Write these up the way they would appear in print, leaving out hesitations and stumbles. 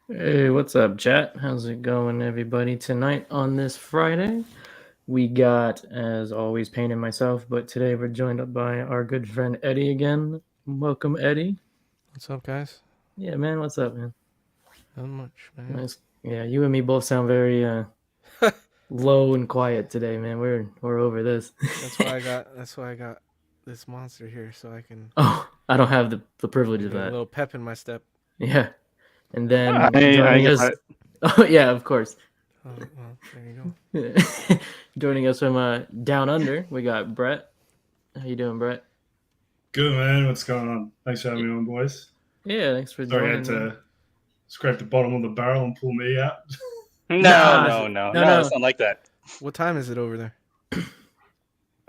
Hey, what's up, chat? How's it going, everybody? Tonight on this Friday, we got, as always, Payne and myself, but today we're joined up by our good friend Eddie again. Welcome, Eddie. What's up, guys? Yeah, man, what's up, man? Not much, man. Nice. Yeah, you and me both sound very low and quiet today, man. We're over this. That's why I got. That's why I got this monster here, so I can Oh, I don't have the privilege of get a that. little pep in my step. Yeah, and then I joining us. got Oh yeah, of course. Oh, well, there you go. Joining us from down under, we got Brett. How you doing, Brett? Good, man. What's going on? Thanks for having me on, boys. Yeah, thanks for Sorry I joining. had Man. to scrape the bottom of the barrel and pull me out. no. No. It's not like that. What time is it over there?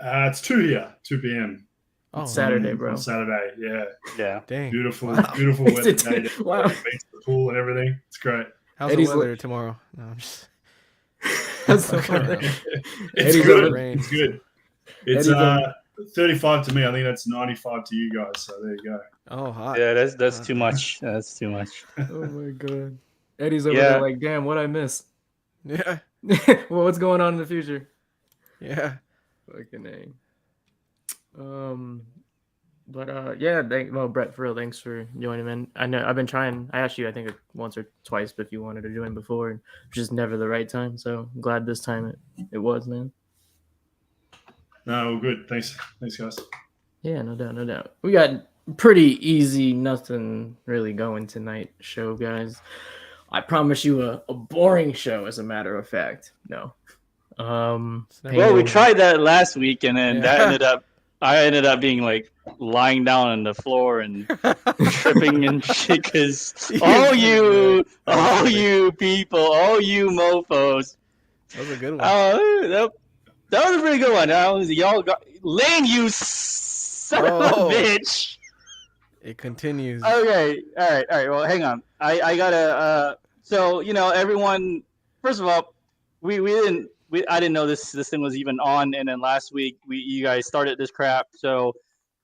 It's 2 here, 2 p.m. Oh, It's Saturday, bro. On Saturday, yeah. Yeah. dang. Beautiful, Wow. beautiful weather It's day. wow. Beach, the pool and everything. It's great. How's Eddie's the weather tomorrow? No, I'm just. That's so Okay. funny. It's Eddie's good. over- It's good. It's Eddie's 35 to me. I think that's 95 to you guys. So there you go. Oh, hot. Yeah, that's too much. That's too much. Oh my god. Eddie's over Yeah. there like, damn, what I miss? Yeah. Well, what's going on in the future? Yeah. Fucking A. But yeah, well, Brett, for real, thanks for joining, man. I know I've been trying. I asked you, I think, once or twice if you wanted to join before, and just never the right time. So I'm glad this time it was, man. No, all good. Thanks, guys. Yeah, no doubt, no doubt. We got pretty easy, nothing really going tonight show, guys. I promise you a boring show, as a matter of fact. No. It's never Well, we over. tried that last week, and then Yeah. I ended up being like lying down on the floor and tripping and shit. Because all you people, all you mofos. That was a good one. That was a pretty good one. Y'all got Lane, you son of Oh. a bitch. It continues. Okay, all right. Well, hang on. I gotta. So everyone. First of all, I didn't know this thing was even on, and then last week you guys started this crap. So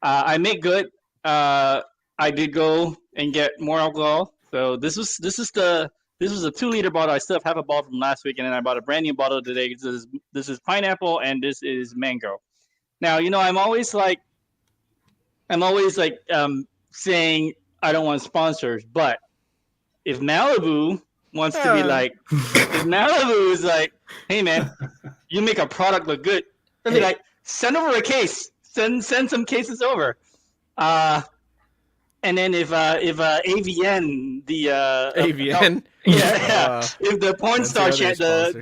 I make good. I did go and get more alcohol. So this was a 2-liter bottle. I still have half a bottle from last week, and then I bought a brand new bottle today. This is pineapple and this is mango. Now I'm always like saying I don't want sponsors, but if Malibu wants to be like, if Malibu is like, hey man, you make a product look good, they'll be like, send over a case, send some cases over. And then if AVN the AVN. if the porn That's star the other sponsor.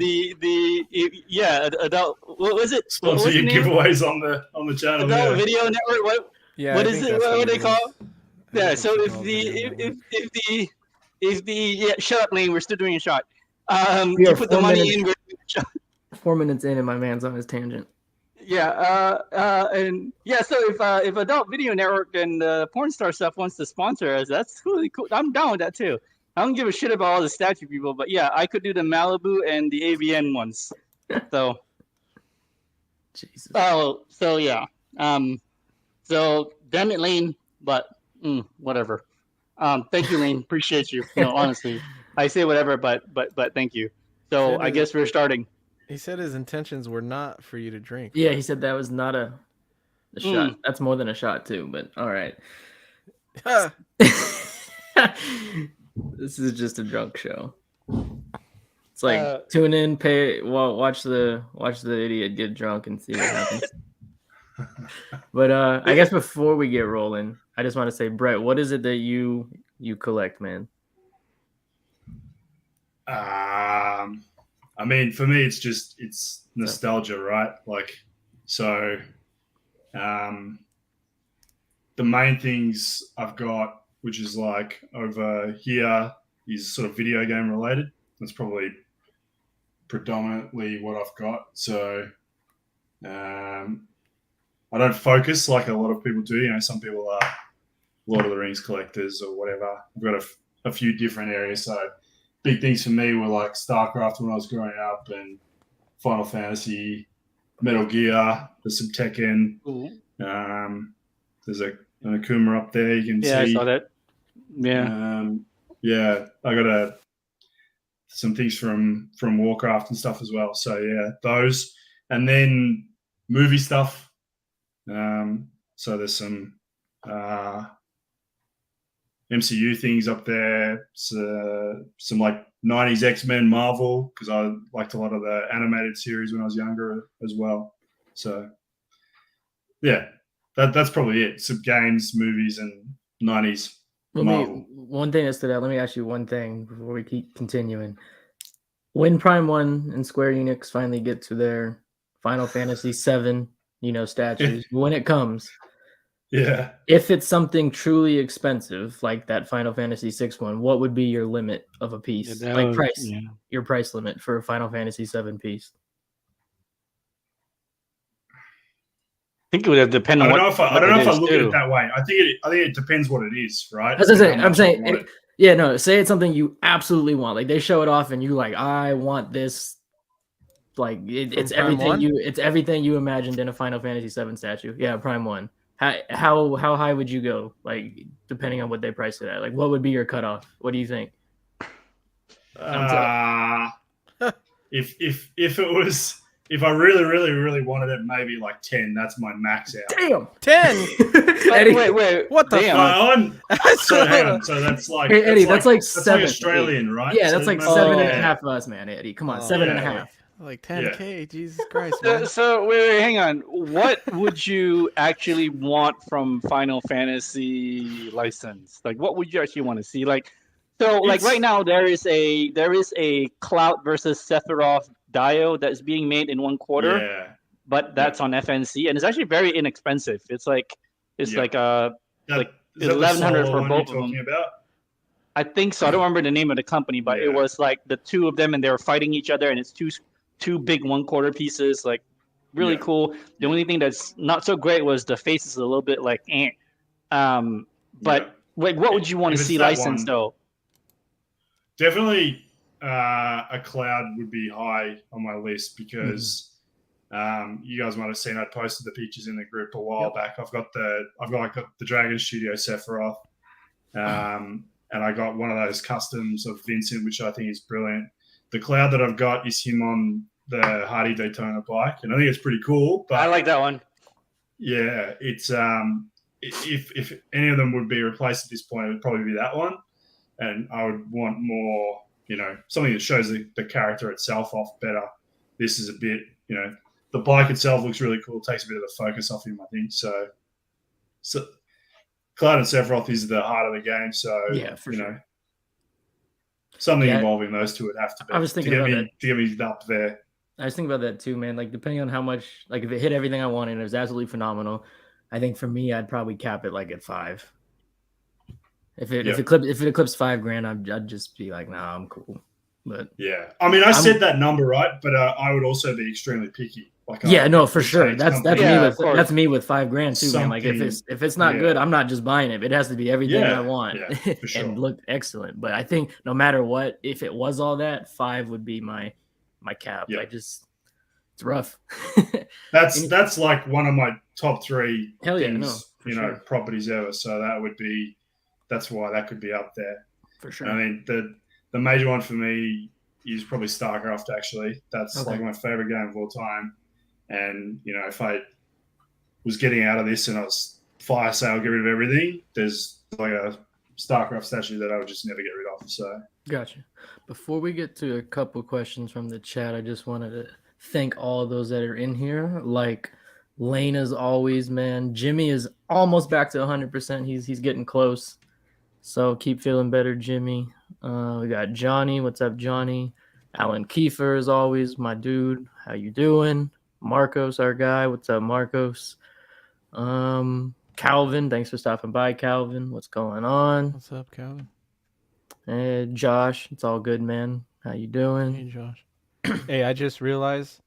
adult, what was it? What was Sponsor the your name? giveaways on the channel. Adult Yeah. Video Network. Yeah. What I is think it? that's What it they is. call? I Yeah. think So it's if called the Video Network. if the shut up, Lane. We're still doing a shot. We You are put the 4 money minutes- in. We're doing a shot. 4 minutes in, and my man's on his tangent. Yeah. And yeah. So if Adult Video Network and porn star stuff wants to sponsor us, that's really cool. I'm down with that too. I don't give a shit about all the statue people, but yeah, I could do the Malibu and the AVN ones. So. Jesus. Oh, so yeah. So damn it, Lane, but whatever. Thank you, Lane. Appreciate you. Honestly, I say whatever, but thank you. So I guess we're starting. He said his intentions were not for you to drink. Yeah, he said that was not a shot. That's more than a shot too, but all right. This is just a drunk show. It's like tune in, watch the idiot get drunk and see what happens. But I guess before we get rolling, I just want to say, Brett, what is it that you collect, man? I mean, for me, it's nostalgia, right? Like, so, the main things I've got, which is like over here, is sort of video game related. That's probably predominantly what I've got. So, I don't focus like a lot of people do. Some people are Lord of the Rings collectors or whatever. I've got a few different areas. So big things for me were like StarCraft when I was growing up, and Final Fantasy, Metal Gear. There's some Tekken. There's an Akuma up there. You can see. Yeah, I saw that. Yeah. Yeah, I got a some things from Warcraft and stuff as well. So yeah, those, and then movie stuff. So there's some MCU things up there. Some like 90s X-Men, Marvel, because I liked a lot of the animated series when I was younger as well. So yeah, that's probably it. Some games, movies, and 90s Marvel. One thing that stood out. Let me ask you one thing before we keep continuing. When Prime 1 and Square Enix finally get to their Final Fantasy VII, statues, when it comes, yeah, if it's something truly expensive like that Final Fantasy VI one, what would be your limit of a piece? Your price limit for a Final Fantasy VII piece? I think it would depend on I don't know if I look at it that way. I think it depends what it is, right? That's what I'm saying. Say it's something you absolutely want. Like they show it off and you like, I want this. Like it's everything you imagined in a Final Fantasy VII statue. Yeah, Prime 1. How high would you go? Like depending on what they price it at. Like what would be your cutoff? What do you think? If I really, really, really wanted it, maybe like 10. That's my max out. Damn, 10. Eddie, wait. What the fuck? So hang on. So that's like Eddie. That's like that's 7 like Australian, right? Yeah, so that's like 7.5 of us, man. Eddie, come on, 7.5. Like 10K, Jesus Christ, man. So wait, hang on. What would you actually want from Final Fantasy license? Like, what would you actually want to see? Like, so like right now there is a Cloud versus Sephiroth Dio that's being made in 1 quarter, but that's on FNC and it's actually very inexpensive. It's like like 1,100 for both of them. About? I think so. I don't remember the name of the company, but it was like the two of them and they were fighting each other, and it's two big 1 quarter pieces, like really cool. The only thing that's not so great was the face is a little bit like but like what would you want to see licensed though? Definitely a Cloud would be high on my list because you guys might have seen I posted the pictures in the group a while back. I've got the Dragon Studio Sephiroth, and I got one of those customs of Vincent, which I think is brilliant. The Cloud that I've got is him on the Hardy Daytona bike, and I think it's pretty cool. But I like that one. Yeah, it's if any of them would be replaced at this point, it would probably be that one. And I would want more, something that shows the character itself off better. This is a bit, the bike itself looks really cool. It takes a bit of the focus off him, I think. So Cloud and Sephiroth is the heart of the game. So, yeah, for sure. Something involving those two would have to be. I was thinking about that. To get me up there. I was thinking about that too, man. Like depending on how much, like if it hit everything I wanted, it was absolutely phenomenal. I think for me, I'd probably cap it like at 5. If it eclipsed $5,000, I'd just be like, nah, I'm cool. But yeah, I mean, I said that number right, but I would also be extremely picky. Like, for sure. That's me with $5,000 too, man. Like if it's not good, I'm not just buying it. It has to be everything I want for sure. and look excellent. But I think no matter what, if it was all that, 5 would be my cap. Yeah. It's rough. that's like one of my top 3 properties ever. So that's why that could be up there. For sure. I mean, the major one for me is probably StarCraft, actually. That's like my favorite game of all time. And, if I was getting out of this and I was fire sale, get rid of everything, there's like a StarCraft statue that I would just never get rid of. So gotcha. Before we get to a couple questions from the chat, I just wanted to thank all of those that are in here. Like Lane, as always, man. Jimmy is almost back to 100%. He's getting close. So keep feeling better, Jimmy. We got Johnny. What's up, Johnny? Alan Kiefer, as always, my dude. How you doing? Marcos, our guy. What's up, Marcos? Calvin, thanks for stopping by, Calvin. What's going on? What's up, Calvin? Hey, Josh. It's all good, man. How you doing? Hey, Josh. Hey, I just realized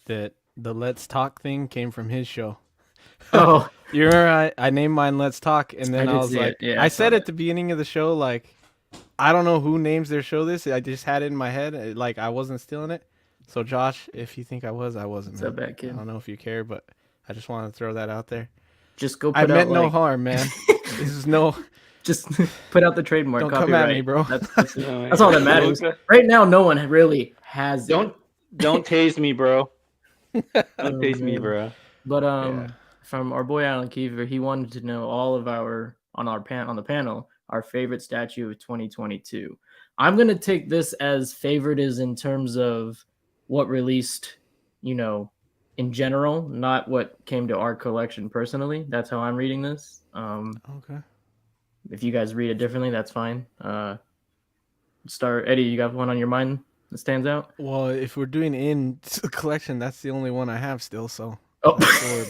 that the Let's Talk thing came from his show. Oh, you remember I named mine Let's Talk, and then I was like, I said at the beginning of the show, like, I don't know who names their show this. I just had it in my head, like I wasn't stealing it. So Josh, if you think I was, I wasn't. What's up, bad kid? I don't know if you care, but I just wanted to throw that out there. Just go. I meant no harm, man. This is no. Just put out the trademark. Don't copyright. come at me, bro. That's all that matters. Right now, no one really has. Don't tase me, bro. Don't tase me, bro. But from our boy Alan Kiefer, he wanted to know all of on the panel our favorite statue of 2022. I'm gonna take this as favorite is in terms of what released, in general, not what came to our collection personally. That's how I'm reading this. Okay. If you guys read it differently, that's fine. Eddie, you got one on your mind that stands out? Well, if we're doing in collection, that's the only one I have still. So. Oh.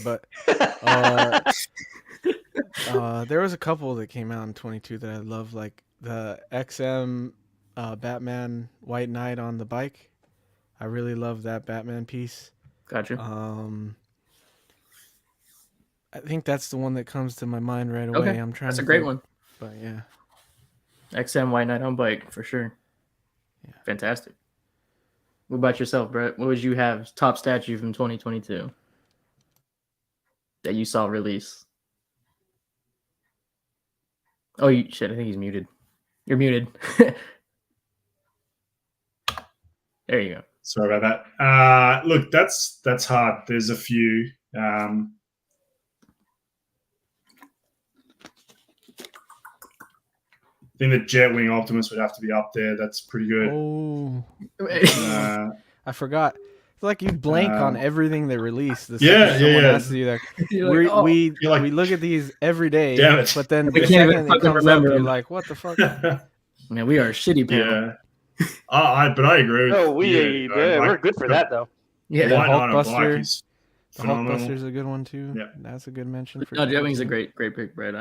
But there was a couple that came out in 22 that I love, like the XM Batman White Knight on the bike. I really love that Batman piece. Gotcha. I think that's the one that comes to my mind right away. Okay. I'm trying. That's a great one. But yeah, XM White Knight on bike for sure. Yeah, fantastic. What about yourself, Brett? What would you have top statue from 2022 that you saw release? Oh, shit! I think he's muted. You're muted. There you go. Sorry about that. Look, that's hard. There's a few. I think the Jetwing Optimus would have to be up there. That's pretty good. Oh, I forgot. It's like you blank on everything they release. Has to do that. We look at these every day, but then the second it comes up, you're like, what the fuck? Man, we are a shitty panel. Yeah. But I agree. We're good for that though. Yeah, the Hulkbuster's a good one too. Yeah, that's a good mention. No, Jetwing's a great pick, Brett.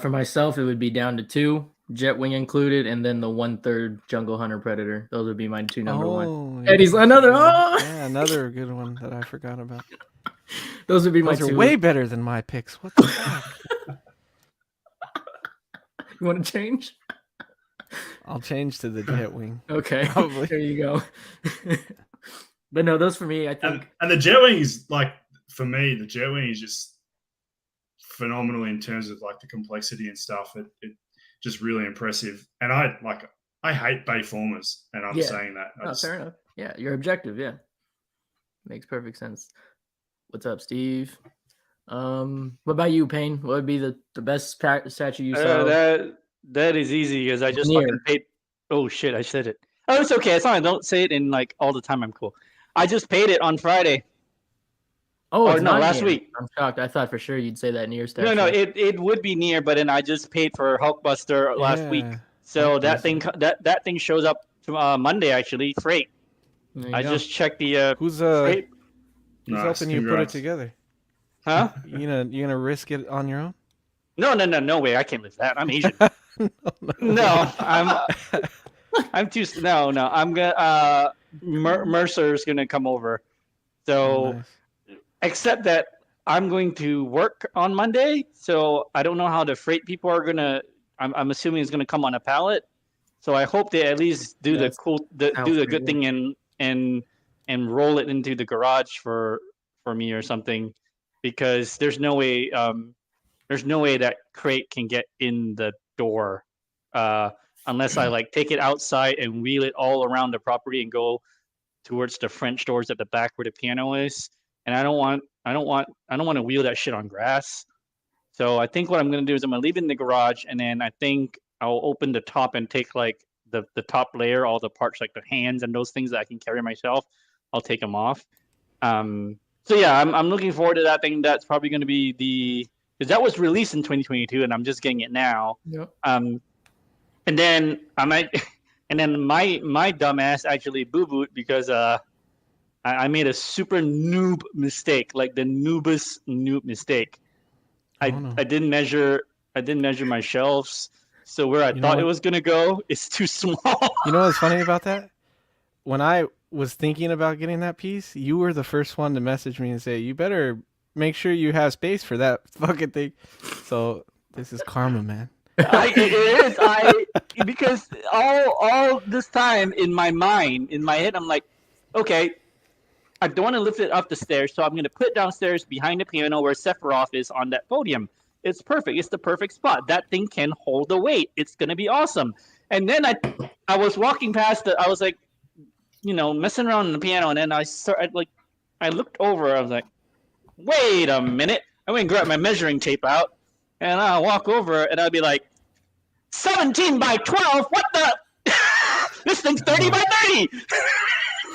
For myself, it would be down to 2, Jetwing included, and then the 1/3 Jungle Hunter Predator. Those would be my 2 number one. Yeah. Eddie's another. Oh! Yeah, another good one that I forgot about. Those would be my 2. Are way better than my picks. What the fuck? You want to change? I'll change to the Jetwing. Okay, probably. There you go. But no, those for me, I think. And the Jetwing is for me, the Jetwing is just phenomenal in terms of the complexity and stuff. It just really impressive. And I hate Bayformers, and I'm saying that. Fair enough. Yeah, you're objective. Yeah, makes perfect sense. What's up, Steve? What about you, Payne? What would be the best statue you saw? That is easy because I just fucking paid. Oh shit! I said it. Oh, it's okay. As long as I don't say it in all the time, I'm cool. I just paid it on Friday. Oh, it's not last week. I'm shocked. I thought for sure you'd say that near statue. No, it would be near, but then I just paid for Hulkbuster last week, so that thing shows up to, Monday actually. Freight. I just checked the who's freight. Who's helping you put it together? Huh? You gonna risk it on your own? No way. I can't live that. I'm Asian. No, I'm too. No. I'm gonna. Mercer's gonna come over. So, nice. Except that I'm going to work on Monday, so I don't know how the freight people are gonna. I'm assuming it's gonna come on a pallet. So I hope they at least do the good thing and roll it into the garage for me or something, because there's no way that crate can get in the door unless I take it outside and wheel it all around the property and go towards the French doors at the back where the piano is. And I don't want to wheel that shit on grass. So I think what I'm gonna do is I'm gonna leave it in the garage, and then I think I'll open the top and take the top layer, all the parts like the hands and those things that I can carry myself. I'll take them off. So yeah, I'm looking forward to that thing. That's probably gonna be because that was released in 2022, and I'm just getting it now. Yep. And then my dumbass actually boo-booed because I made a super noob mistake, like the noobest noob mistake. I didn't measure my shelves, so where I thought it was gonna go is too small. You know what's funny about that? When I was thinking about getting that piece, you were the first one to message me and say, "You better make sure you have space for that fucking thing." So this is karma, man. It is. Because all this time in my head, I'm like, okay, I don't want to lift it up the stairs, so I'm going to put it downstairs behind the piano where Sephiroth is on that podium. It's perfect. It's the perfect spot. That thing can hold the weight. It's gonna be awesome. And then I was walking past it. I was like, messing around on the piano, and then I looked over. I was like, wait a minute. I went and grabbed my measuring tape out, and I walk over, and I'd be like, 17 by 12. What the? This thing's 30 by 30.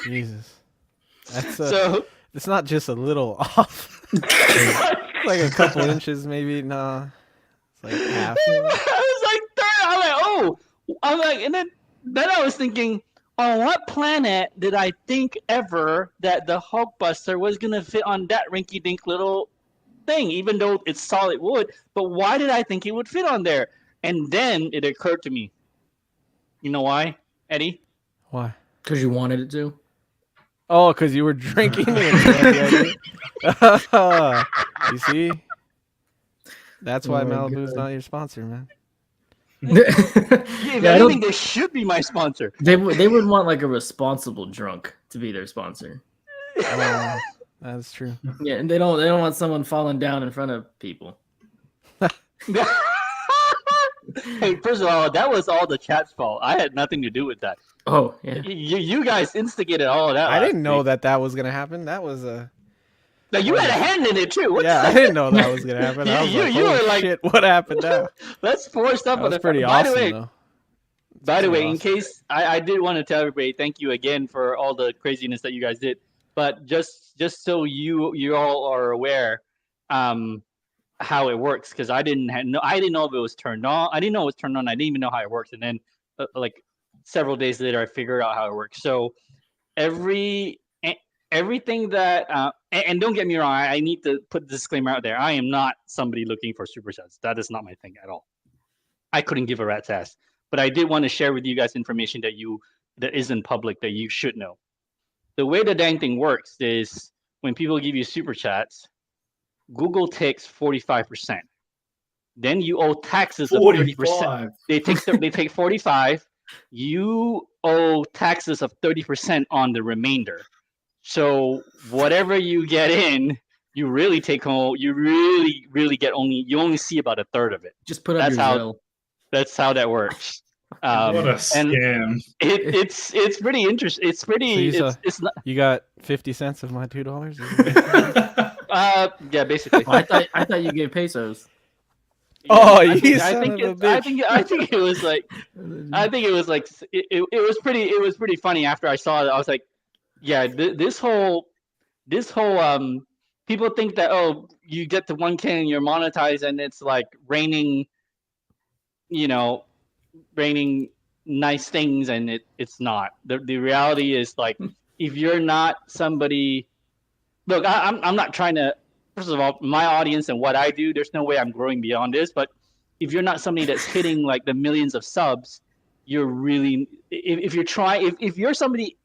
Jesus, it's not just a little off. It's like a couple inches, maybe. Nah, it's like half. I was like, I'm like, oh. I'm like, and then I was thinking, on what planet did I think ever that the Hulkbuster was gonna fit on that rinky-dink little thing, even though it's solid wood? But why did I think it would fit on there? And then it occurred to me. You know why, Eddie? Why? Because you wanted it to. Oh, because you were drinking it. You see? That's why Malibu's not your sponsor, man. If anything, they should be my sponsor. They would want like a responsible drunk to be their sponsor. That's true. Yeah, and they don't want someone falling down in front of people. Hey, first of all, that was all the chat's fault. I had nothing to do with that. Oh, yeah. You guys instigated all of that. I didn't know that was gonna happen. That was a. Now you had a hand in it too. I didn't know that was gonna happen. I was you were like, shit, what happened now? Let's pour stuff on the. Pretty awesome, By the way, in case I did want to tell everybody, thank you again for all the craziness that you guys did. But just so you all are aware, how it works, because I didn't know if it was turned on. I didn't know it was turned on. I didn't even know how it works. And then like several days later, I figured out how it works. So everything that and don't get me wrong, I need to put the disclaimer out there. I am not somebody looking for super chats. That is not my thing at all. I couldn't give a rat's ass. But I did want to share with you guys information that isn't public that you should know. The way the dang thing works is when people give you super chats, Google takes 45%. Then you owe taxes of 30%. They take 45. You owe taxes of 30% on the remainder. So whatever you get in, you really take home. You really get you only see about a third of it. Just put up your bill. That's how that works. What a scam! It's pretty interesting. It's pretty. So it's not. You got 50 cents of my $2. Yeah, basically. I thought you gave pesos. Oh, I think it was like. It was pretty funny after I saw it. I was like, yeah, this whole people think that you get to 1K and you're monetized and it's like raining nice things, and it's not. The reality is like if you're not somebody. Look, I'm not trying to. First of all, my audience and what I do, there's no way I'm growing beyond this. But if you're not somebody that's hitting like the millions of subs, you're really. If you're somebody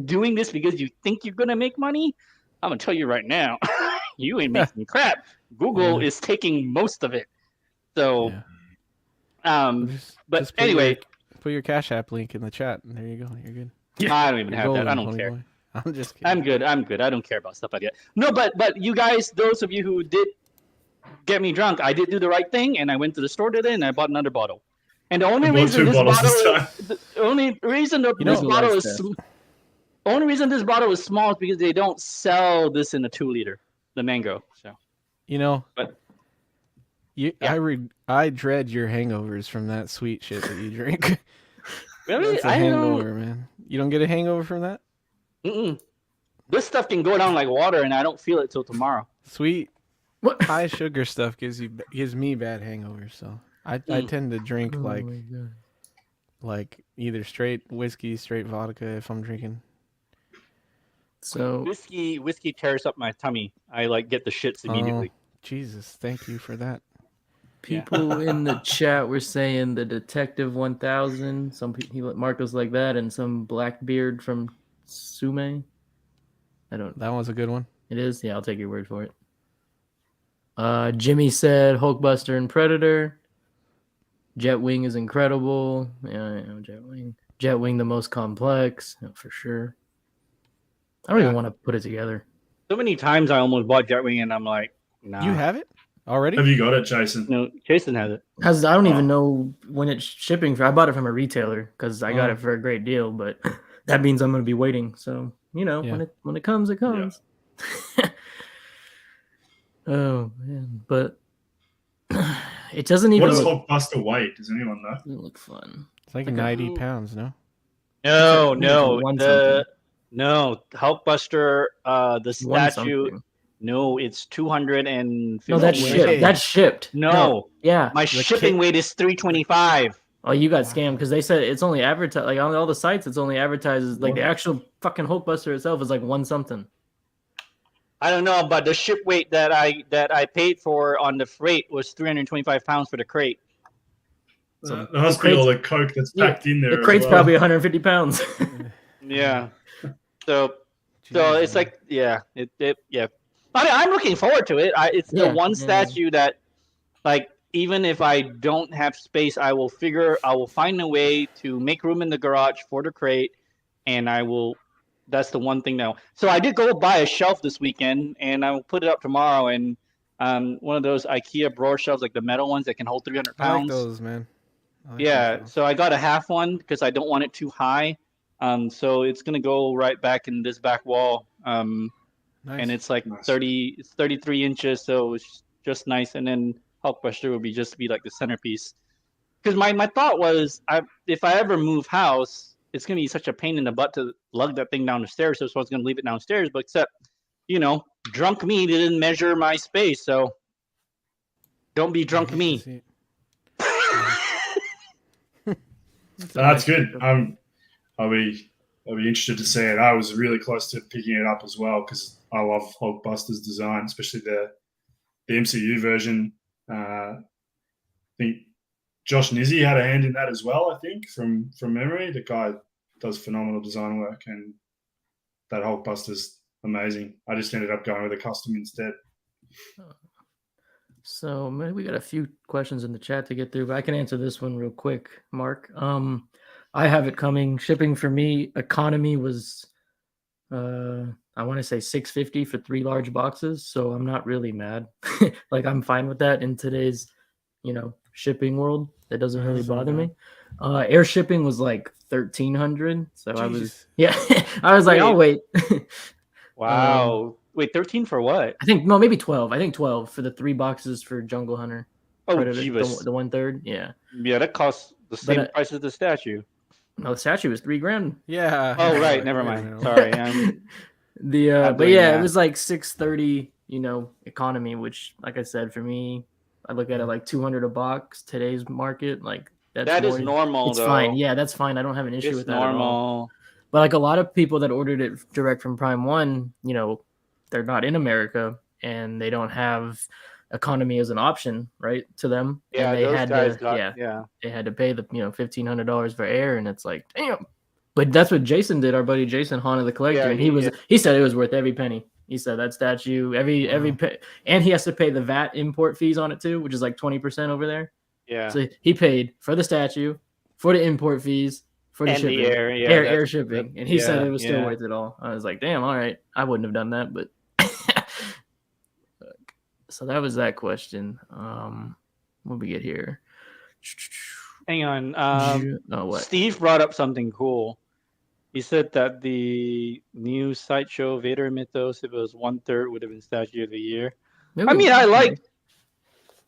doing this because you think you're gonna make money, I'm gonna tell you right now, you ain't making crap. Google is taking most of it. So, but anyway, put your Cash App link in the chat, and there you go. You're good. I don't even have that. I don't care. I'm just kidding. I'm good. I don't care about stuff like that. No, but you guys, those of you who did get me drunk, I did do the right thing, and I went to the store today and I bought another bottle. And the only reason this bottle is small is because they don't sell this in a 2-liter, the mango. So I dread your hangovers from that sweet shit that you drink. Really? That's a hangover, man. You don't get a hangover from that? Mm-mm. This stuff can go down like water, and I don't feel it till tomorrow. Sweet, high sugar stuff gives me bad hangovers. So I tend to drink like either straight whiskey, straight vodka if I'm drinking. So whiskey tears up my tummy. I get the shits immediately. Jesus, thank you for that. People in the chat were saying the Detective 1000. Some people, Marco's like that, and some Blackbeard from Sume. That one's a good one. It is? Yeah, I'll take your word for it. Jimmy said Hulkbuster and Predator. Jetwing is incredible. Yeah, Jetwing. Jetwing the most complex, for sure. I don't even want to put it together. So many times I almost bought Jetwing, and I'm like, nah. You have it? Already? Have you got it, Jason? No, Jason has it. I don't even know when it's shipping. I bought it from a retailer because I got it for a great deal, but that means I'm going to be waiting. So when it comes, it comes. Yeah. Oh man, but it doesn't even. What does Hulkbuster weigh? Does anyone know? Doesn't look fun. It's like 90 pounds, no? No. Hulkbuster, the statue. No, it's 250. No, that's shipped. That's shipped. No. Yeah. My shipping weight is 325. Oh, you got scammed because they said it's only advertised like on all the sites. It's only advertised as like the actual fucking Hulkbuster itself is like one something. I don't know, but the ship weight that I paid for on the freight was 325 pounds for the crate. So that must be all the coke that's packed in there. The crate's probably 150 pounds. Yeah. So it's like yeah. I'm looking forward to it. It's the one statue that, like, even if I don't have space, I will find a way to make room in the garage for the crate, and I will. That's the one thing now. So I did go buy a shelf this weekend, and I will put it up tomorrow. And one of those IKEA broad shelves, like the metal ones that can hold 300 pounds. I like those, man. So I got a half one because I don't want it too high. So it's gonna go right back in this back wall. Nice. And it's like 33 inches, so it's just nice. And then Hulkbuster will be like the centerpiece. Because my thought was, if I ever move house, it's gonna be such a pain in the butt to lug that thing down the stairs. So I was gonna leave it downstairs. But except, drunk me didn't measure my space, so don't be drunk me. That's good. I'll be interested to see it. I was really close to picking it up as well because I love Hulkbuster's design, especially the MCU version. I think Josh Nizzi had a hand in that as well, I think, from memory. The guy does phenomenal design work, and that Hulkbuster's amazing. I just ended up going with a custom instead. So maybe we got a few questions in the chat to get through, but I can answer this one real quick, Mark. I have it coming. Shipping for me, economy was, I want to say $650 for 3 large boxes. So I'm not really mad. Like I'm fine with that in today's, shipping world. That doesn't really bother me. Air shipping was like $1,300. So Jesus. I was like, I'll wait. Wow. Wait, 13 for what? I think maybe 12. I think 12 for the 3 boxes for Jungle Hunter. Oh, Jeebus. The 1/3. Yeah. Yeah, that costs the same price as the statue. No, the statue was $3,000. Yeah. Oh, right. Never mind. Sorry. It was like $630, economy, which, like I said, for me, I look at it like $200 a box. Today's market, like that is normal. It's fine. Yeah, that's fine. I don't have an issue with that normal. at all. But like a lot of people that ordered it direct from Prime One, they're not in America and they don't have economy as an option, right, to them. Yeah, and they those had guys they had to pay the $1,500 for air, and it's like, damn. But that's what Jason did. Our buddy Jason Hana the Collector, and he said it was worth every penny. He said that statue every and he has to pay the VAT import fees on it too, which is like 20% over there. Yeah. So he paid for the statue, for the import fees, for the shipping, air shipping, and he said it was still worth it all. I was like, damn, all right, I wouldn't have done that, but. So that was that question. What we get here? Hang on. What? Steve brought up something cool. He said that the new Sideshow Vader Mythos, if it was 1/3, would have been Statue of the Year. I mean, I like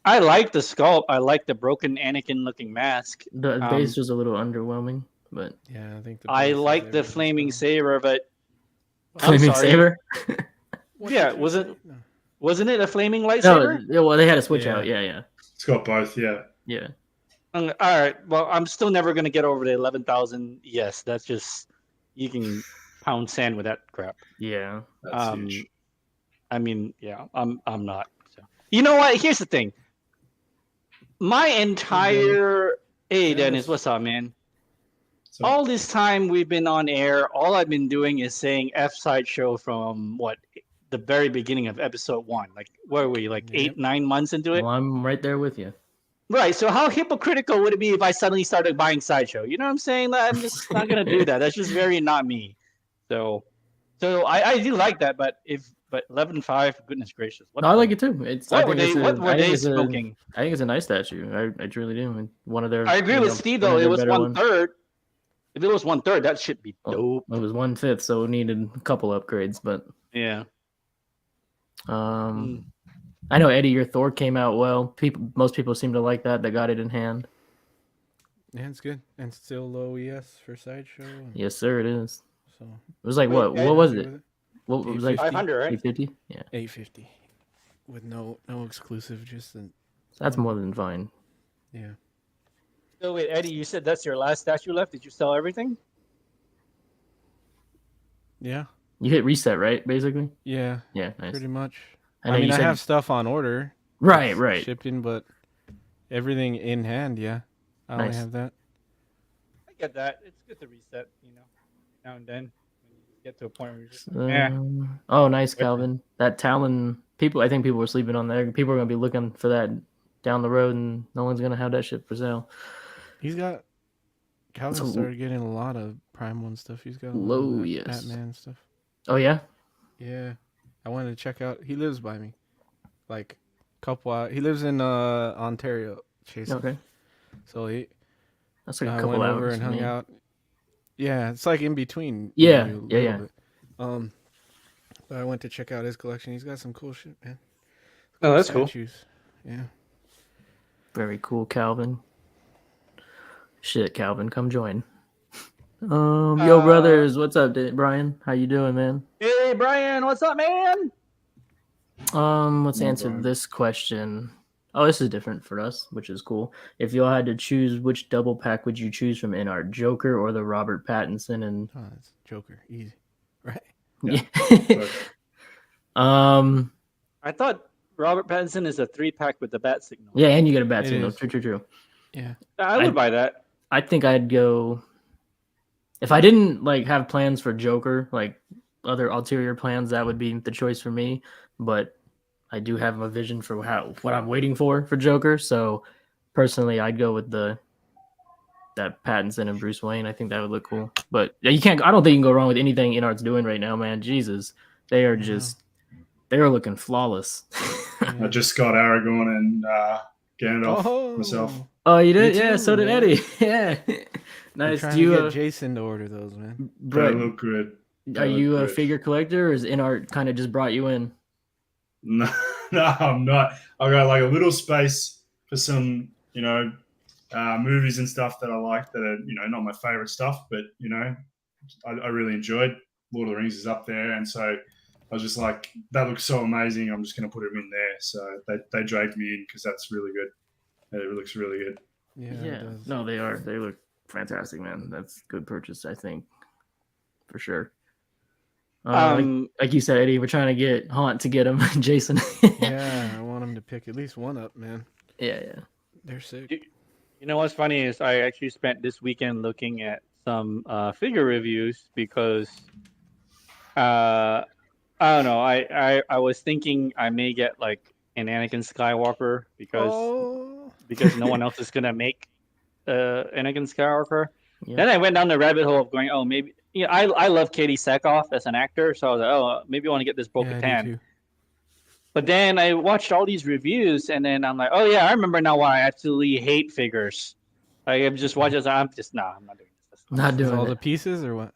the sculpt. I like the broken Anakin-looking mask. The base was a little underwhelming, but yeah, I think I like the flaming saber, but flaming saber. Yeah, wasn't it a flaming lightsaber? No, well, they had a switch out. Yeah. It's got both. Yeah. All right. Well, I'm still never gonna get over the 11,000. Yes, that's just you can pound sand with that crap. Yeah. That's huge. I mean, yeah, I'm not. So. You know what? Here's the thing. My entire hey Dennis, what's up, man? So, all this time we've been on air, all I've been doing is saying F Sideshow from the very beginning of episode 1. Like, what were we, 8-9 months into it? Well, I'm right there with you. Right. So how hypocritical would it be if I suddenly started buying Sideshow? You know what I'm saying? I'm just not gonna do that. That's just very not me. So I do like that. But if but 11.5. Goodness gracious! No, I like it too. It's what were they smoking? I think it's a nice statue. I truly do. One of their. I agree with Steve though. It was 1/3. If it was 1/3, that should be dope. It was 1/5, so it needed a couple upgrades, but yeah. I know Eddie, your Thor came out well. Most people seem to like that. They got it in hand. Yeah, it's good, and still low ES for Sideshow. Yes, sir, it is. So it was like what was it? What was like 500, right? 850? Yeah, 850 with no exclusive, just that's more than fine. Yeah. So wait, Eddie, you said that's your last statue left. Did you sell everything? Yeah. You hit reset, right? Basically. Yeah. Yeah. Nice. Pretty much. I mean, I have stuff on order. Right. Shipping, but everything in hand. Yeah. I only have that. I get that. It's good to reset, now and then. When you get to a point where you're just Oh, nice, Calvin. That Talon. I think people were sleeping on there. People are gonna be looking for that down the road, and no one's gonna have that shit for sale. Calvin started getting a lot of Prime 1 stuff. He's got a lot of yes. Batman stuff. Oh yeah. Yeah, I wanted to check out. He lives by me, like couple. He lives in Ontario, Chase. Okay. So that's like a I couple went hours over and hung out. Yeah, it's like in between. Yeah. Bit. But I went to check out his collection. He's got some cool shit, man. Oh, that's statues. Cool. Yeah. Very cool, Calvin. Shit, Calvin, come join. Yo, brothers, what's up, Brian? How you doing, man? Hey, Brian, what's up, man? Let's answer this question. Oh, this is different for us, which is cool. If you all had to choose, which double pack would you choose from InArt, Joker or the Robert Pattinson? And it's Joker, easy, right? Yeah. I thought Robert Pattinson is a 3-pack with the bat signal. Yeah, and you get a bat signal. True. Yeah, I would buy that. I think I'd go. If I didn't have plans for Joker, like other ulterior plans, that would be the choice for me. But I do have a vision for what I'm waiting for Joker. So personally, I'd go with that Pattinson and Bruce Wayne. I think that would look cool. But I don't think you can go wrong with anything InArt's doing right now, man. Jesus, they are looking flawless. I just got Aragorn and Gandalf myself. Oh, you did? Yeah, so did Eddie. Yeah. Nice. Do you get Jason to order those, man? They look good. Are you a figure collector, or is InArt kind of just brought you in? No, I'm not. I got like a little space for some, movies and stuff that I like that are, not my favorite stuff, but I really enjoyed. Lord of the Rings is up there, and so I was just like, that looks so amazing. I'm just going to put him in there. So they dragged me in because that's really good. It looks really good. Yeah. No, they are. They look fantastic, man. That's a good purchase, I think, for sure. Like you said, Eddie, we're trying to get Haunt to get him, Jason. Yeah, I want him to pick at least one up, man. Yeah. They're sick. You know what's funny is I actually spent this weekend looking at some figure reviews because I don't know. I was thinking I may get like an Anakin Skywalker because no one else is gonna make Anakin Skywalker. Yeah. Then I went down the rabbit hole of going, maybe I love Katie Sackhoff as an actor, so I was like, maybe I want to get this Bo-Katan. But then I watched all these reviews, and then I'm like, I remember now why I absolutely hate figures. I'm just watching. I'm not doing this. Not doing all the pieces or what?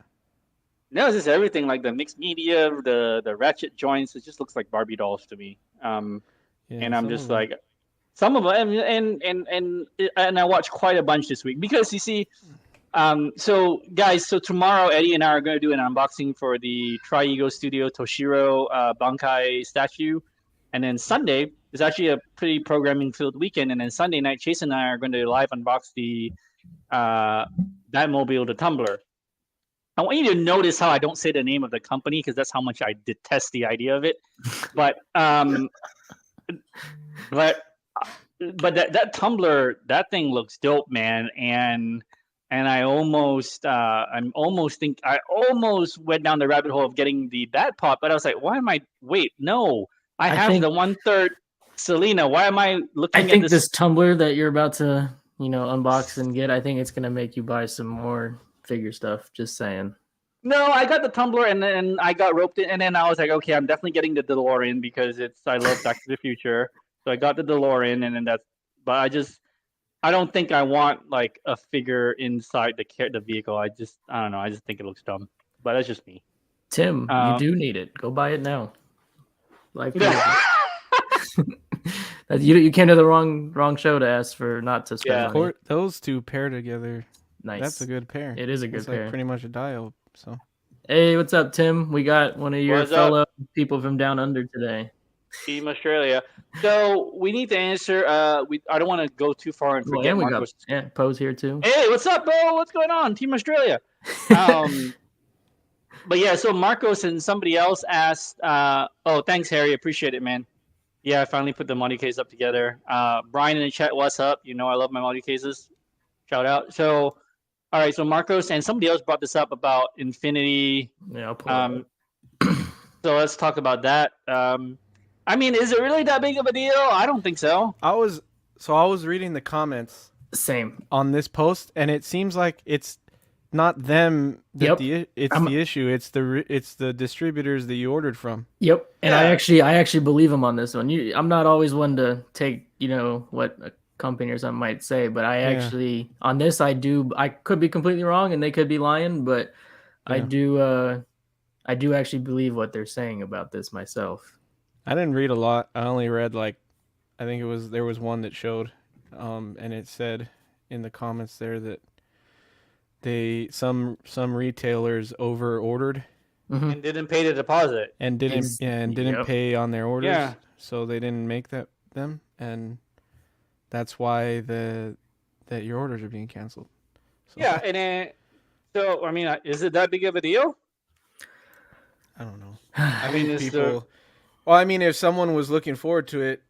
No, it's just everything, like the mixed media, the ratchet joints. It just looks like Barbie dolls to me. And I'm just like, some of them, and I watched quite a bunch this week because you see, so guys, tomorrow Eddie and I are going to do an unboxing for the Tri-Ego Studio Toshiro Bankai statue, and then Sunday is actually a pretty programming-filled weekend, and then Sunday night, Chase and I are going to live unbox the Batmobile, the Tumbler. I want you to notice how I don't say the name of the company because that's how much I detest the idea of it. But that Tumbler, that thing looks dope, man. And I almost went down the rabbit hole of getting the Bat Pop, but I was like, I have the 1/3 Selena. Why am I looking at this Tumbler that you're about to, unbox and get? I think it's gonna make you buy some more figure stuff. Just saying. No, I got the tumbler and then I got roped in, and then I was like, okay, I'm definitely getting the DeLorean because I love Back to the Future. So I got the DeLorean, and then but I don't think I want like a figure inside the vehicle. I don't know. I just think it looks dumb, but that's just me. Tim, you do need it. Go buy it now. Life. You came to the wrong show to ask for not to spend money. Those two pair together. Nice. That's a good pair. It is a good pair. Like pretty much a dial. So. Hey, what's up, Tim? We got one of your fellow people from down under today. Team Australia. So we need to answer. I don't want to go too far and forget Marcos. Poe's here too. Hey, what's up, Bo? What's going on, Team Australia? But yeah, so Marcos and somebody else asked. Oh, thanks, Harry. Appreciate it, man. Yeah, I finally put the money case up together. Brian in the chat, what's up? You know I love my money cases. Shout out. So, all right. So Marcos and somebody else brought this up about Infinity. Yeah, I'll pull it up. So let's talk about that. I mean, is it really that big of a deal? I don't think so. I was reading the comments. Same on this post, and it seems like it's not them the issue. It's the distributors that you ordered from. Yep. And I actually believe him on this one. I'm not always one to take, what a company or something might say, but I actually on this I could be completely wrong and they could be lying, but I do actually believe what they're saying about this myself. I didn't read a lot. I only read I think there was one that showed and it said in the comments there that some retailers over ordered and didn't pay the deposit and didn't pay on their orders, so they didn't make them, and that's why that your orders are being canceled. So. Yeah, and so I mean, is it that big of a deal? I don't know. I mean, well, I mean, if someone was looking forward to it,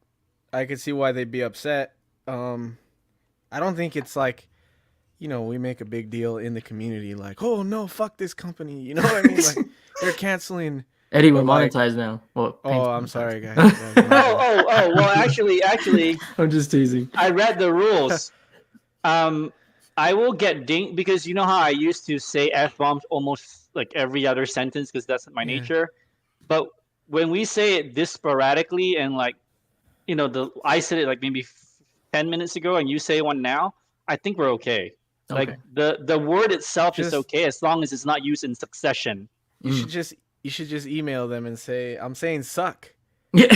I could see why they'd be upset. I don't think it's like, we make a big deal in the community, like, oh no, fuck this company. You know what I mean? Like they're canceling. Eddie, we're monetized now. Well, I'm sorry, guys. Well, actually, I'm just teasing. I read the rules. I will get dinged because you know how I used to say F-bombs almost like every other sentence because that's my nature. But when we say it this sporadically and I said it like maybe 10 minutes ago and you say one now, I think we're okay. Like the word itself is okay as long as it's not used in succession. You should just email them and say, I'm saying suck. Yeah.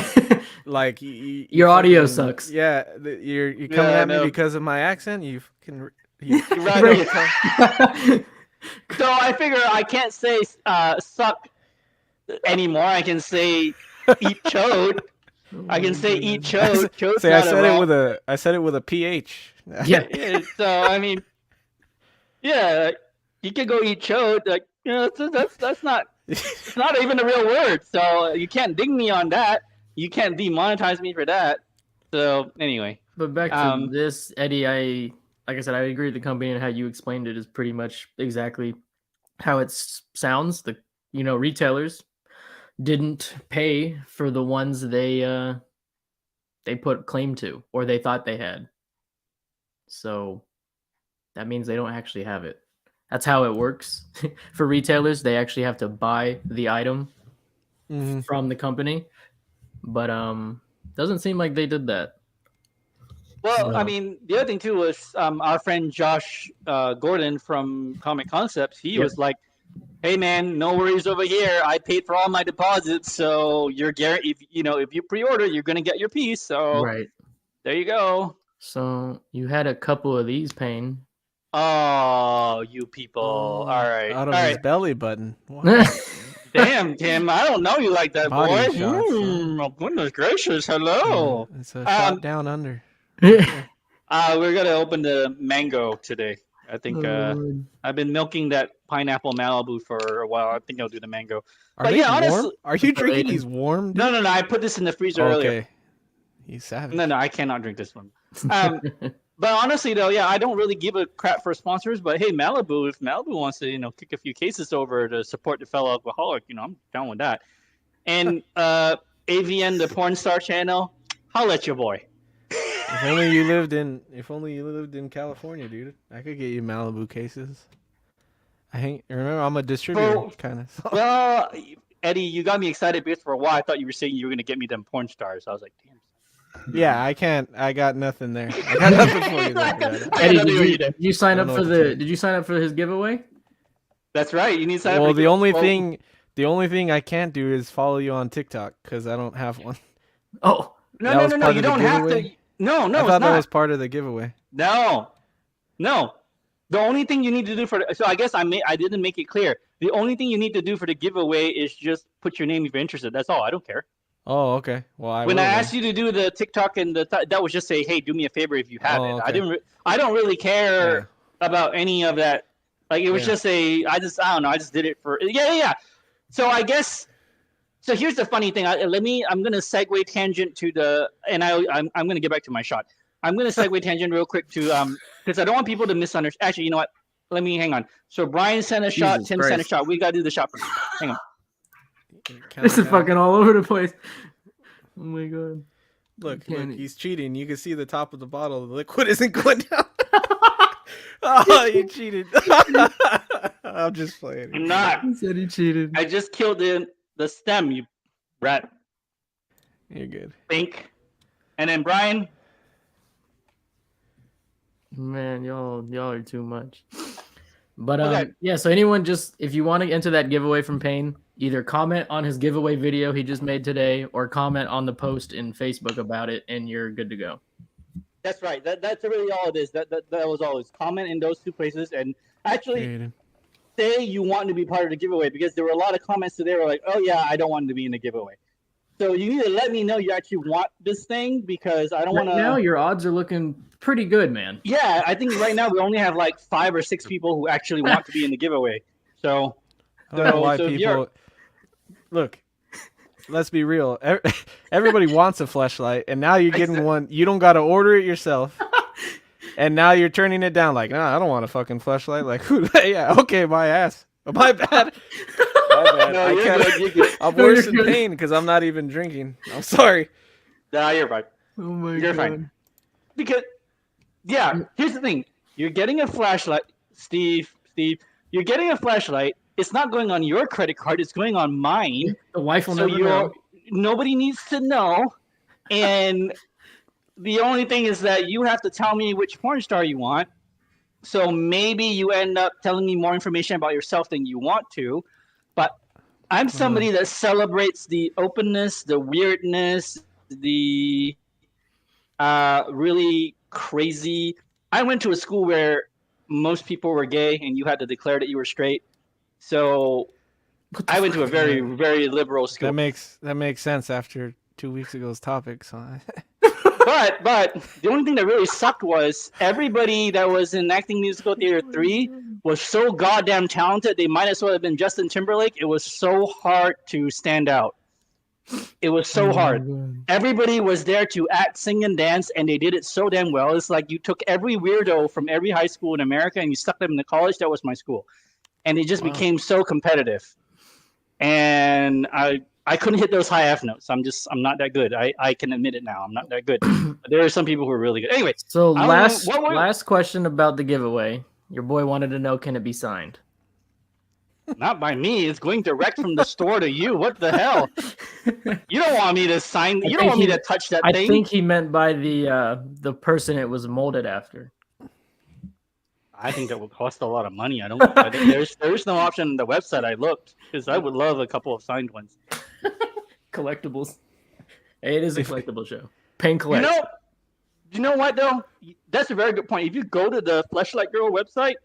Like your audio sucks. Yeah, you're coming at me because of my accent. You can. So I figure I can't say suck anymore. I can say eat chode. I can say eat chode. Say I said it with a PH. Yeah. So I mean, yeah, you can go eat chode. Like that's not. It's not even a real word, so you can't ding me on that. You can't demonetize me for that. So anyway, but back to this, Eddie. Like I said, I agree with the company and how you explained it is pretty much exactly how it sounds. The retailers didn't pay for the ones they put claim to or they thought they had. So that means they don't actually have it. That's how it works for retailers. They actually have to buy the item from the company, but doesn't seem like they did that. Well, no. I mean, the other thing too was our friend Josh Gordon from Comic Concepts. He was like, "Hey man, no worries over here. I paid for all my deposits, so you're guaranteed. If you pre-order, you're gonna get your piece. So there you go." So you had a couple of these, Payne. Oh, you people! All right, out of his belly button. Damn, Tim! I don't know you like that, boy. Oh, goodness gracious! Hello. It's a shot down under. We're gonna open the mango today. I think I've been milking that pineapple Malibu for a while. I think I'll do the mango. Are they warm? Honestly, are you drinking these warm? Dude? No. I put this in the freezer earlier. He's savage. No, I cannot drink this one. But honestly, though, I don't really give a crap for sponsors. But hey, Malibu, if Malibu wants to, kick a few cases over to support the fellow alcoholic, I'm down with that. And AVN, the porn star channel, holla at your boy. If only you lived in California, dude. I could get you Malibu cases. Remember, I'm a distributor, kind of. So. Well, Eddie, you got me excited because for a while I thought you were saying you were gonna get me them porn stars. I was like, damn. Yeah, I can't. I got nothing there. I got nothing for you there. Eddie, did you sign up for the? Did you sign up for his giveaway? That's right. You need to sign up. Well, the only thing I can't do is follow you on TikTok because I don't have one. Oh, no, you don't have to. No, I thought that was part of the giveaway. No. The only thing you need to do so I guess I didn't make it clear. The only thing you need to do for the giveaway is just put your name if you're interested. That's all. I don't care. Oh, okay. Well, when I asked you to do the TikTok and that was just say, hey, do me a favor if you have it. Okay. I don't really care about any of that. Like it was just I don't know. I just did it for yeah. So I guess. So here's the funny thing. I'm gonna segue tangent to I'm gonna get back to my shot. I'm gonna segue tangent real quick to because I don't want people to misunderstand. Actually, you know what? Let me hang on. So Brian sent a shot. Tim sent a shot. We gotta do the shot first. Hang on. This is fucking all over the place. Oh my god! Look, he's cheating. You can see the top of the bottle. The liquid isn't going down. Oh, you cheated! I'm just playing. I'm not. He said he cheated. I just killed the stem, you rat. You're good. Think. And then Brian. Man, y'all are too much. But yeah, so anyone just if you want to enter that giveaway from Payne, either comment on his giveaway video he just made today or comment on the post in Facebook about it and you're good to go. That's right. That's really all it is. That was all. Is comment in those two places and actually say you want to be part of the giveaway because there were a lot of comments today were like, oh yeah, I don't want to be in the giveaway. So you need to let me know you actually want this thing because I don't want to. Now your odds are looking pretty good, man. Yeah, I think right now we only have like 5 or 6 people who actually want to be in the giveaway. So, I don't know why people. Look, let's be real. Everybody wants a fleshlight, and now you're getting one. You don't got to order it yourself, and now you're turning it down. Like, nah, I don't want a fucking fleshlight. Like, yeah, okay, my ass, my bad. No, you're good. I'm worse in pain because I'm not even drinking. I'm sorry. Nah, you're fine. Oh my god. You're fine. Because, yeah, here's the thing. You're getting a flashlight, Steve. You're getting a flashlight. It's not going on your credit card. It's going on mine. The wife will never know. Nobody needs to know. And the only thing is that you have to tell me which porn star you want. So maybe you end up telling me more information about yourself than you want to. But I'm somebody that celebrates the openness, the weirdness, the really crazy. I went to a school where most people were gay and you had to declare that you were straight. So I went to a very, very liberal school. That makes sense after 2 weeks ago's topic. So. But the only thing that really sucked was everybody that was in Acting Musical Theater 3 was so goddamn talented. They might as well have been Justin Timberlake. It was so hard to stand out. It was so hard. Everybody was there to act, sing, and dance, and they did it so damn well. It's like you took every weirdo from every high school in America and you stuck them in the college. That was my school. And it just became so competitive. And I couldn't hit those high F notes. I'm not that good. I can admit it now. I'm not that good. But there are some people who are really good. Anyway. So last question about the giveaway. Your boy wanted to know, can it be signed? Not by me. It's going direct from the store to you. What the hell? You don't want me to sign. You don't want me to touch that thing. I think he meant by the person it was molded after. I think that would cost a lot of money. There's no option on the website. I looked because I would love a couple of signed ones. Collectibles. Hey, it is a collectible show. Payne collects. You know what though? That's a very good point. If you go to the Fleshlight Girl website,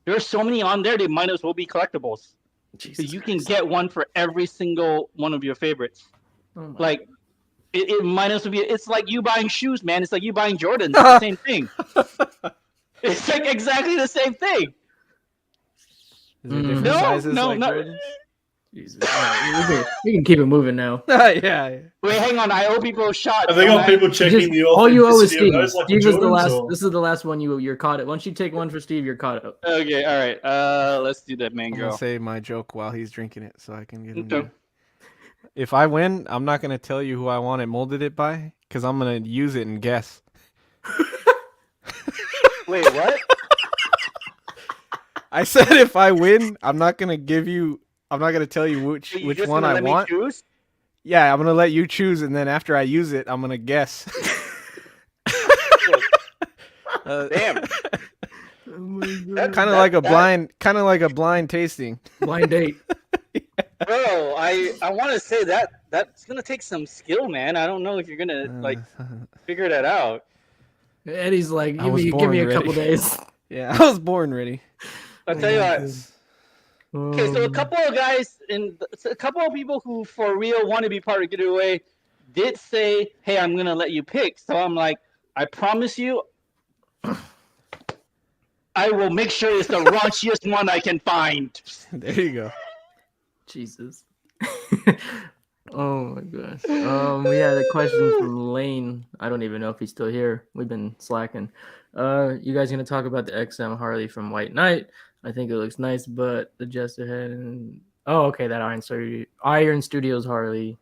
there's so many on there. They might as well be collectibles. So you can get one for every single one of your favorites. Like it might as well be. It's like you buying shoes, man. It's like you buying Jordans. It's the same thing. It's like exactly the same thing. Is there different sizes like no. Jordans? Jesus. Right, we can keep it moving now. Yeah. Wait, hang on. I owe people a shot. I think on people checking the all you owe is Steve. Like Steve is the last. Or... This is the last one you're caught at. Once you take one for Steve, you're caught up. Okay, all right. Let's do that, mango. I'm gonna say my joke while he's drinking it, so I can get him. If I win, I'm not gonna tell you who I want it molded it by, because I'm gonna use it and guess. Wait, what? I said if I win, I'm not gonna tell you which one I want. Choose? Yeah, I'm gonna let you choose, and then after I use it, I'm gonna guess. Damn. Oh my God. Kind of like a blind tasting. Blind date. Bro, I want to say that's gonna take some skill, man. I don't know if you're gonna figure that out. Eddie's like, give me a couple days. Yeah, I was born ready. I'll tell you what. Okay, so a couple of guys a couple of people who for real want to be part of Getaway did say, "Hey, I'm gonna let you pick." So I'm like, I promise you, I will make sure it's the raunchiest one I can find. There you go. Jesus. Oh my gosh. We had a question from Lane. I don't even know if he's still here. We've been slacking. You guys gonna talk about the XM Harley from White Knight? I think it looks nice, but the Jester head and that Iron Studios Harley,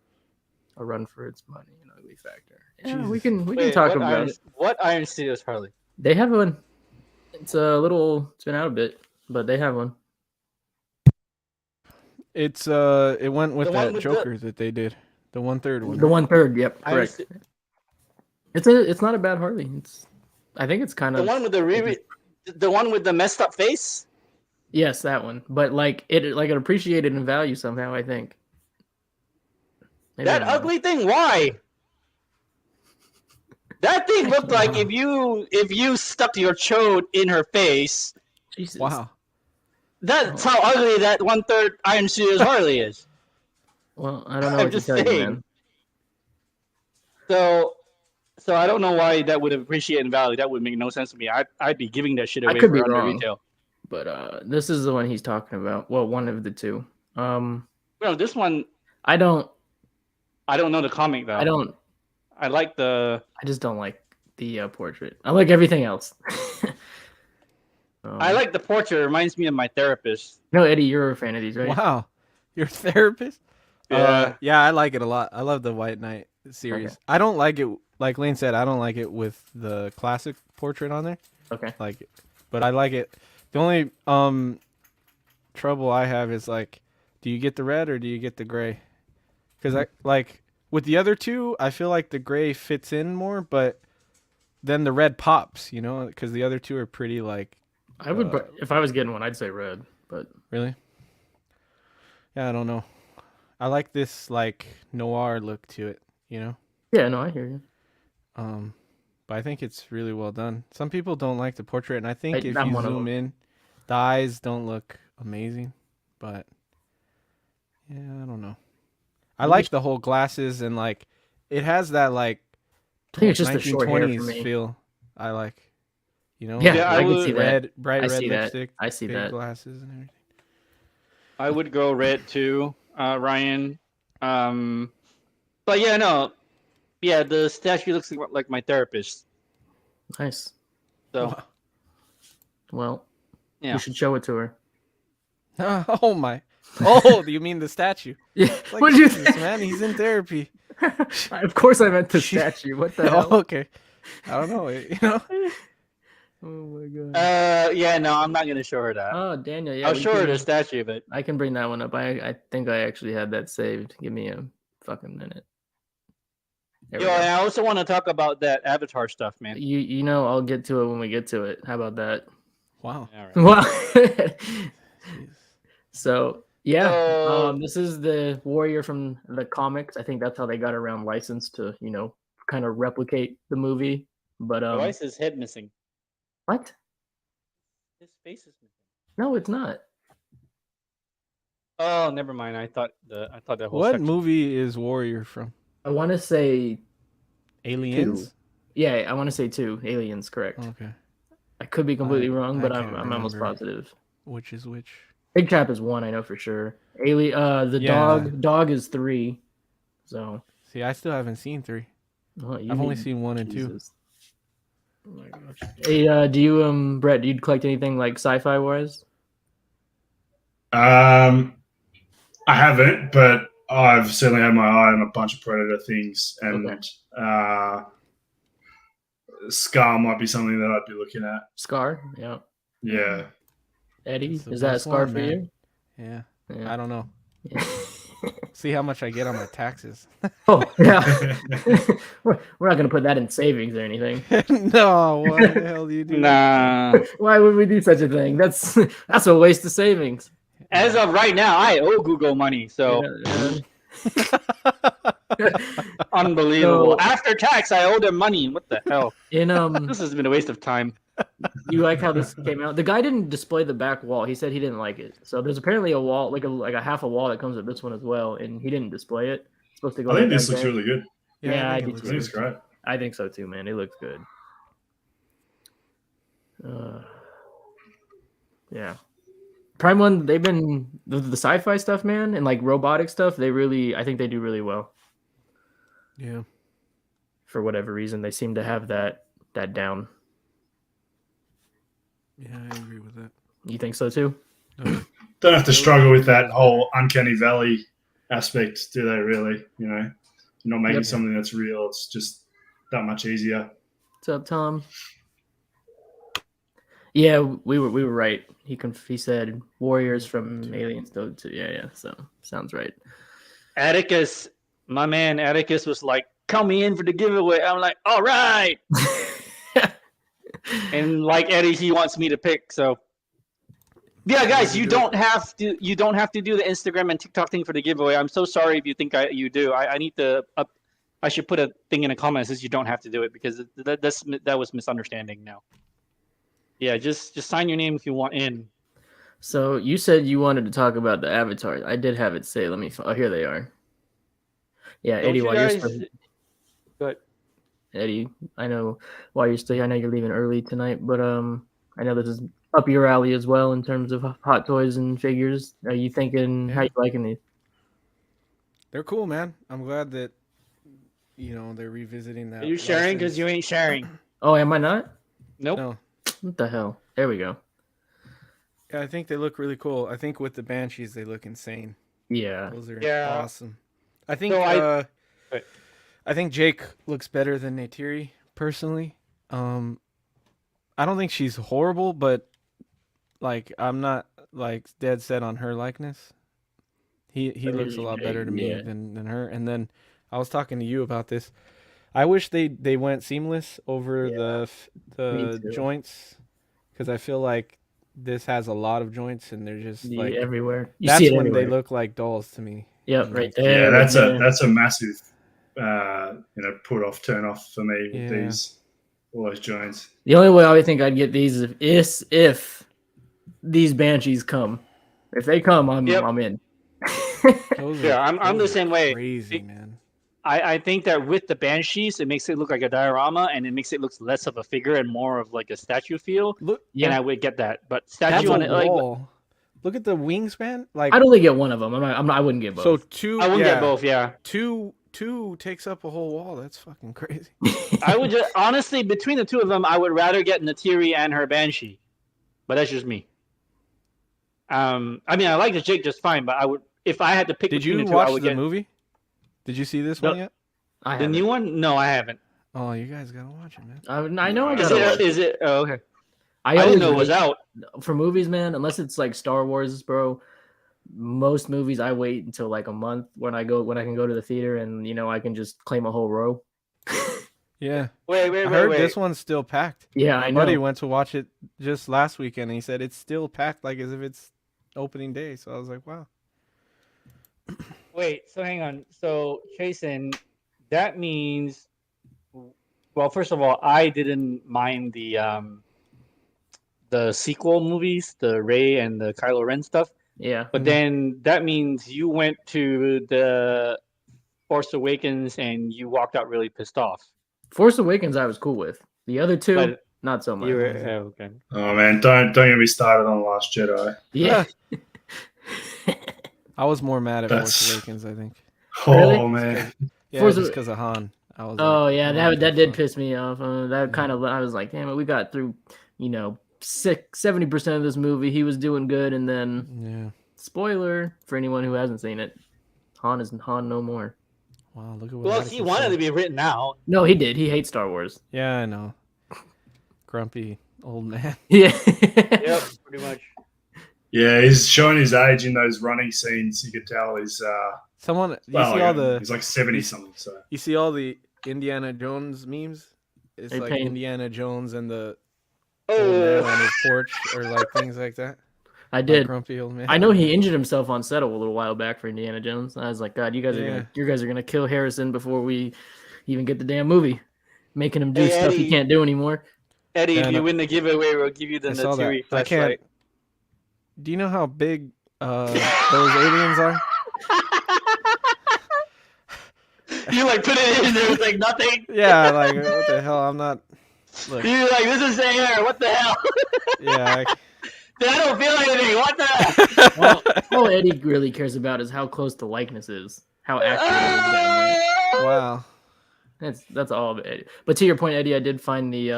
a run for its money, an ugly factor. Yeah, Jesus. we can talk about it. What Iron Studios Harley? They have one. It's been out a bit, but they have one. It went with that Joker that they did. The 1/3 one. The 1/3, yep, correct. It's not a bad Harley. I think it's kind of the one with the one with the messed up face. Yes, that one. But it appreciated in value somehow, I think. Maybe that ugly thing, why? That thing looked like if you stuck your chode in her face. Jesus. Wow. That's how ugly that 1/3 Iron Studios Harley is. Well, I don't know what to tell you, man. So I don't know why that would appreciate in value. That would make no sense to me. I'd be giving that shit away for under retail. But this is the one he's talking about. Well, one of the two. Well, this one I don't know the comic though. I just don't like the portrait. I like everything else. I like the portrait. It reminds me of my therapist. No, Eddie, you're a fan of these, right? Wow. Your therapist? Yeah. Yeah, I like it a lot. I love the White Knight series. Okay. I don't like it, like Lane said, I don't like it with the classic portrait on there. Okay. But I like it. The only trouble I have is do you get the red or do you get the gray? Because with the other two, I feel like the gray fits in more, but then the red pops, because the other two are pretty I would, if I was getting one, I'd say red. But really, yeah, I don't know. I like this noir look to it, Yeah, no, I hear you. But I think it's really well done. Some people don't like the portrait, and I think if you zoom in, the eyes don't look amazing. But yeah, I don't know. I like the whole glasses and it has that I think it's just the short hair for me. Feel. I like. Yeah, I can see that. Bright red lipstick. I see that. Glasses and everything. I would go red too, Ryan. But yeah, no. Yeah, the statue looks like my therapist. Nice. So. Well, you should show it to her. Oh my. Oh, you mean the statue? Yeah. What did you think, man? He's in therapy. Of course, I meant the statue. What the hell? Oh, okay. I don't know. Oh my god. Yeah, no, I'm not gonna show her that. Oh, Daniel, yeah. I'll show her the statue, but I can bring that one up. I think I actually had that saved. Give me a fucking minute. And I also want to talk about that Avatar stuff, man. I'll get to it when we get to it. How about that? Wow. Right. So yeah, this is the warrior from the comics. I think that's how they got around license to kind of replicate the movie. But why is his head missing? What? His face is missing. No, it's not. Oh, never mind. I thought that whole. What movie is Warrior from? I want to say Aliens. 2. Yeah, I want to say 2. Aliens, correct. Okay. I could be completely wrong, but I'm almost positive. Which is which? Big Trap is 1, I know for sure. Dog is 3. So. See, I still haven't seen 3. Oh, I've only seen 1 and 2. Oh my gosh. Hey, do you Brett, do you collect anything sci-fi wise? I haven't, but I've certainly had my eye on a bunch of Predator things, and Scar might be something that I'd be looking at. Scar, yeah. Yeah. Eddie, is that a scar for you? Yeah. I don't know. Yeah. See how much I get on my taxes. Oh yeah. We're not gonna put that in savings or anything. No, what the hell do you do? Nah. Why would we do such a thing? That's a waste of savings. As of right now, I owe Google money, so unbelievable. So, after tax, I owe them money. What the hell? This has been a waste of time. You like how this came out? The guy didn't display the back wall. He said he didn't like it. So there's apparently a wall, like a half a wall that comes with this one as well, and he didn't display it. It's supposed to go. I think this looks really good. Yeah, I think it's great. I think so too, man. It looks good. Yeah. Prime One, they've been the sci-fi stuff, man, and like robotic stuff. I think they do really well. Yeah. For whatever reason, they seem to have that down. Yeah, I agree with that. You think so too? Don't have to struggle with that whole uncanny valley aspect, do they? Really, you're not making something that's real. It's just that much easier. What's up, Tom? Yeah, we were right. He said warriors from Aliens though too. Yeah. So sounds right. Atticus, my man Atticus was like, "Count me in for the giveaway." I'm like, "All right." And like Eddie, he wants me to pick. So yeah, guys, you don't have to do the Instagram and TikTok thing for the giveaway. I'm so sorry if you think you do. I need to I should put a thing in the comments that says you don't have to do it because that was misunderstanding now. Yeah, just sign your name if you want in. So you said you wanted to talk about the avatars. I did have it say. Here they are. Yeah, Eddie, while you're still... Good. Eddie, I know while you're still. I know you're leaving early tonight, but I know this is up your alley as well in terms of hot toys and figures. Are you thinking? How you liking these? They're cool, man. I'm glad that they're revisiting that. Are you sharing? Because you ain't sharing. Oh, am I not? Nope. No. What the hell? There we go. Yeah, I think they look really cool. I think with the Banshees, they look insane. Yeah. Those are awesome. I think I think Jake looks better than Neytiri, personally. I don't think she's horrible, but like I'm not like dead set on her likeness. He looks a lot better to me than her. And then I was talking to you about this. I wish they went seamless over the joints, because I feel like this has a lot of joints and they're just like everywhere. That's when they look like dolls to me. Yep, right there. Yeah, that's a massive turn off for me with all those joints. The only way I would think I'd get these is if these Banshees come. If they come, I'm in. I'm the same way. Crazy, man. I think that with the Banshees, it makes it look like a diorama, and it makes it look less of a figure and more of like a statue feel. And I would get that, but statue on it, look at the wingspan. Like I'd only get one of them. I wouldn't get both. So two. I wouldn't get both. Yeah. Two takes up a whole wall. That's fucking crazy. I would just honestly, between the two of them, I would rather get Neytiri and her Banshee, but that's just me. I mean, I like the Jake just fine, but I would, if I had to pick. Did you watch the movie? Did you see this one yet? The new one? No, I haven't. Oh, you guys gotta watch it, man. I know I gotta watch it. Is it? Oh, okay. I didn't know it was out. For movies, man, unless it's like Star Wars, bro. Most movies I wait until like a month when I can go to the theater and I can just claim a whole row. Yeah. Wait. I heard this one's still packed. Yeah, My buddy went to watch it just last weekend and he said it's still packed like as if it's opening day. So I was like, wow. Wait, so hang on. So Jason, that means, well, first of all, I didn't mind the sequel movies, the Rey and the Kylo Ren stuff. Yeah. But then that means you went to the Force Awakens and you walked out really pissed off. Force Awakens I was cool with. The other two, not so much. Okay. Oh man, don't get me started on Last Jedi. Yeah. I was more mad at Force Awakens, I think. Oh really? Man. Yeah, just because of Han. I was that did piss me off. That kind of, I was like, damn it, we got through, 70% of this movie. He was doing good, and then spoiler for anyone who hasn't seen it, Han is Han no more. Wow, look at what. He wanted to be written out. No, he did. He hates Star Wars. Yeah, I know. Grumpy old man. Yeah. Yep, pretty much. Yeah, he's showing his age in those running scenes. You could tell he's he's like 70 something. So you see all the Indiana Jones memes. It's like Indiana Jones and the old man on his porch, or like things like that. I did. Grumpy old man. I know he injured himself on set a little while back for Indiana Jones. I was like, God, you guys are gonna kill Harrison before we even get the damn movie, making him do stuff he can't do anymore. Eddie, if you win the giveaway, we'll give you the Natiri flashlight. Do you know how big those aliens are? You like put it in there, it's like nothing. Yeah, like what the hell? I'm not. Look. You're like, this is air. What the hell? Yeah. I don't feel anything. What the hell? Well, all Eddie really cares about is how close the likeness is, how accurate it is. Wow. That's all of it. But to your point, Eddie, I did find the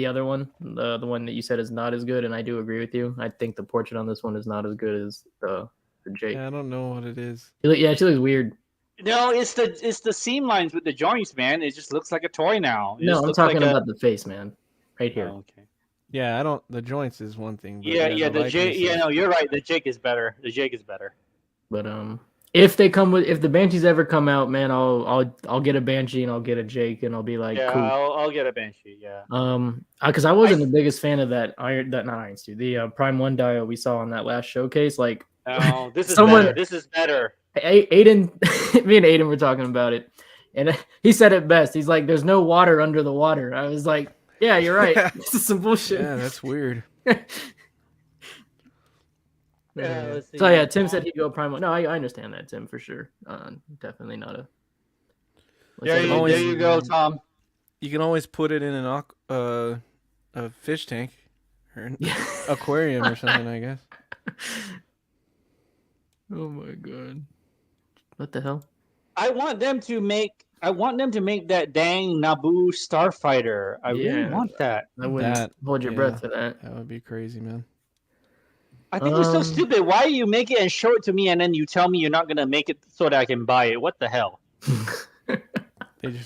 other one, the one that you said is not as good, and I do agree with you. I think the portrait on this one is not as good as the Jake. Yeah, I don't know what it is. Yeah, she looks weird. No, it's the seam lines with the joints, man. It just looks like a toy now. No, I'm talking about the face, man. Right here. Oh, okay. Yeah, I don't. The joints is one thing. But the Jake. Yeah, no, you're right. The Jake is better. But if the Banshees ever come out, man, I'll get a Banshee and I'll get a Jake and I'll be like, yeah, cool. I'll get a Banshee. Yeah. Because I wasn't the biggest fan of that the Prime 1 dial we saw on that last showcase. Like, oh, this is better. This is better. Aiden, me and Aiden were talking about it, and he said it best. He's like, "There's no water under the water." I was like, "Yeah, you're right. This is some bullshit." Yeah, that's weird. So yeah, Tim said he'd go Prime 1. No, I understand that, Tim, for sure. Definitely not a. There you go, Tom. You can always put it in a fish tank or an aquarium or something, I guess. Oh my god. What the hell? I want them to make that dang Naboo starfighter. I really want that. I wouldn't hold your breath for that. That would be crazy, man. I think you're so stupid. Why do you make it and show it to me and then you tell me you're not gonna make it so that I can buy it? What the hell?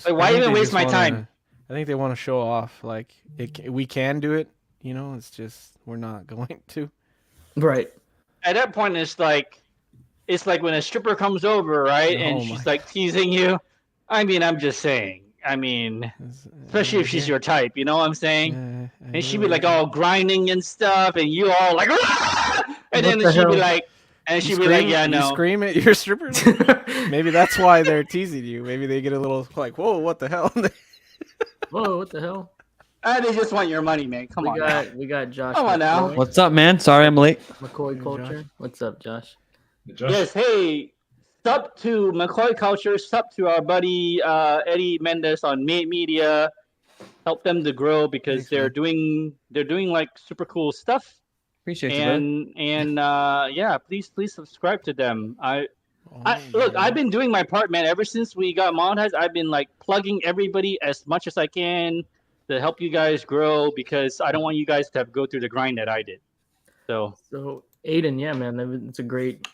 Why even waste my time? I think they want to show off. Like we can do it. You know, it's just we're not going to. Right. At that point, it's like when a stripper comes over, right, and she's like teasing you. I mean, I'm just saying. I mean, especially if she's your type, you know what I'm saying? And she'd be like all grinding and stuff, and you all like, and then she'd be like, yeah, no. You scream at your strippers? Maybe that's why they're teasing you. Maybe they get a little like, whoa, what the hell? Whoa, what the hell? They just want your money, man. Come on. We got Josh. Come on now. What's up, man? Sorry I'm late. McCoy Culture. What's up, Josh? Yes, hey. Sup to McCoy Culture. Sup to our buddy Eddie Mendes on Made Media. Help them to grow because they're doing like super cool stuff. Appreciate you, and yeah, please subscribe to them. Look, I've been doing my part, man. Ever since we got monetized, I've been like plugging everybody as much as I can to help you guys grow because I don't want you guys to have to go through the grind that I did. So Aiden, yeah, man, it's a great,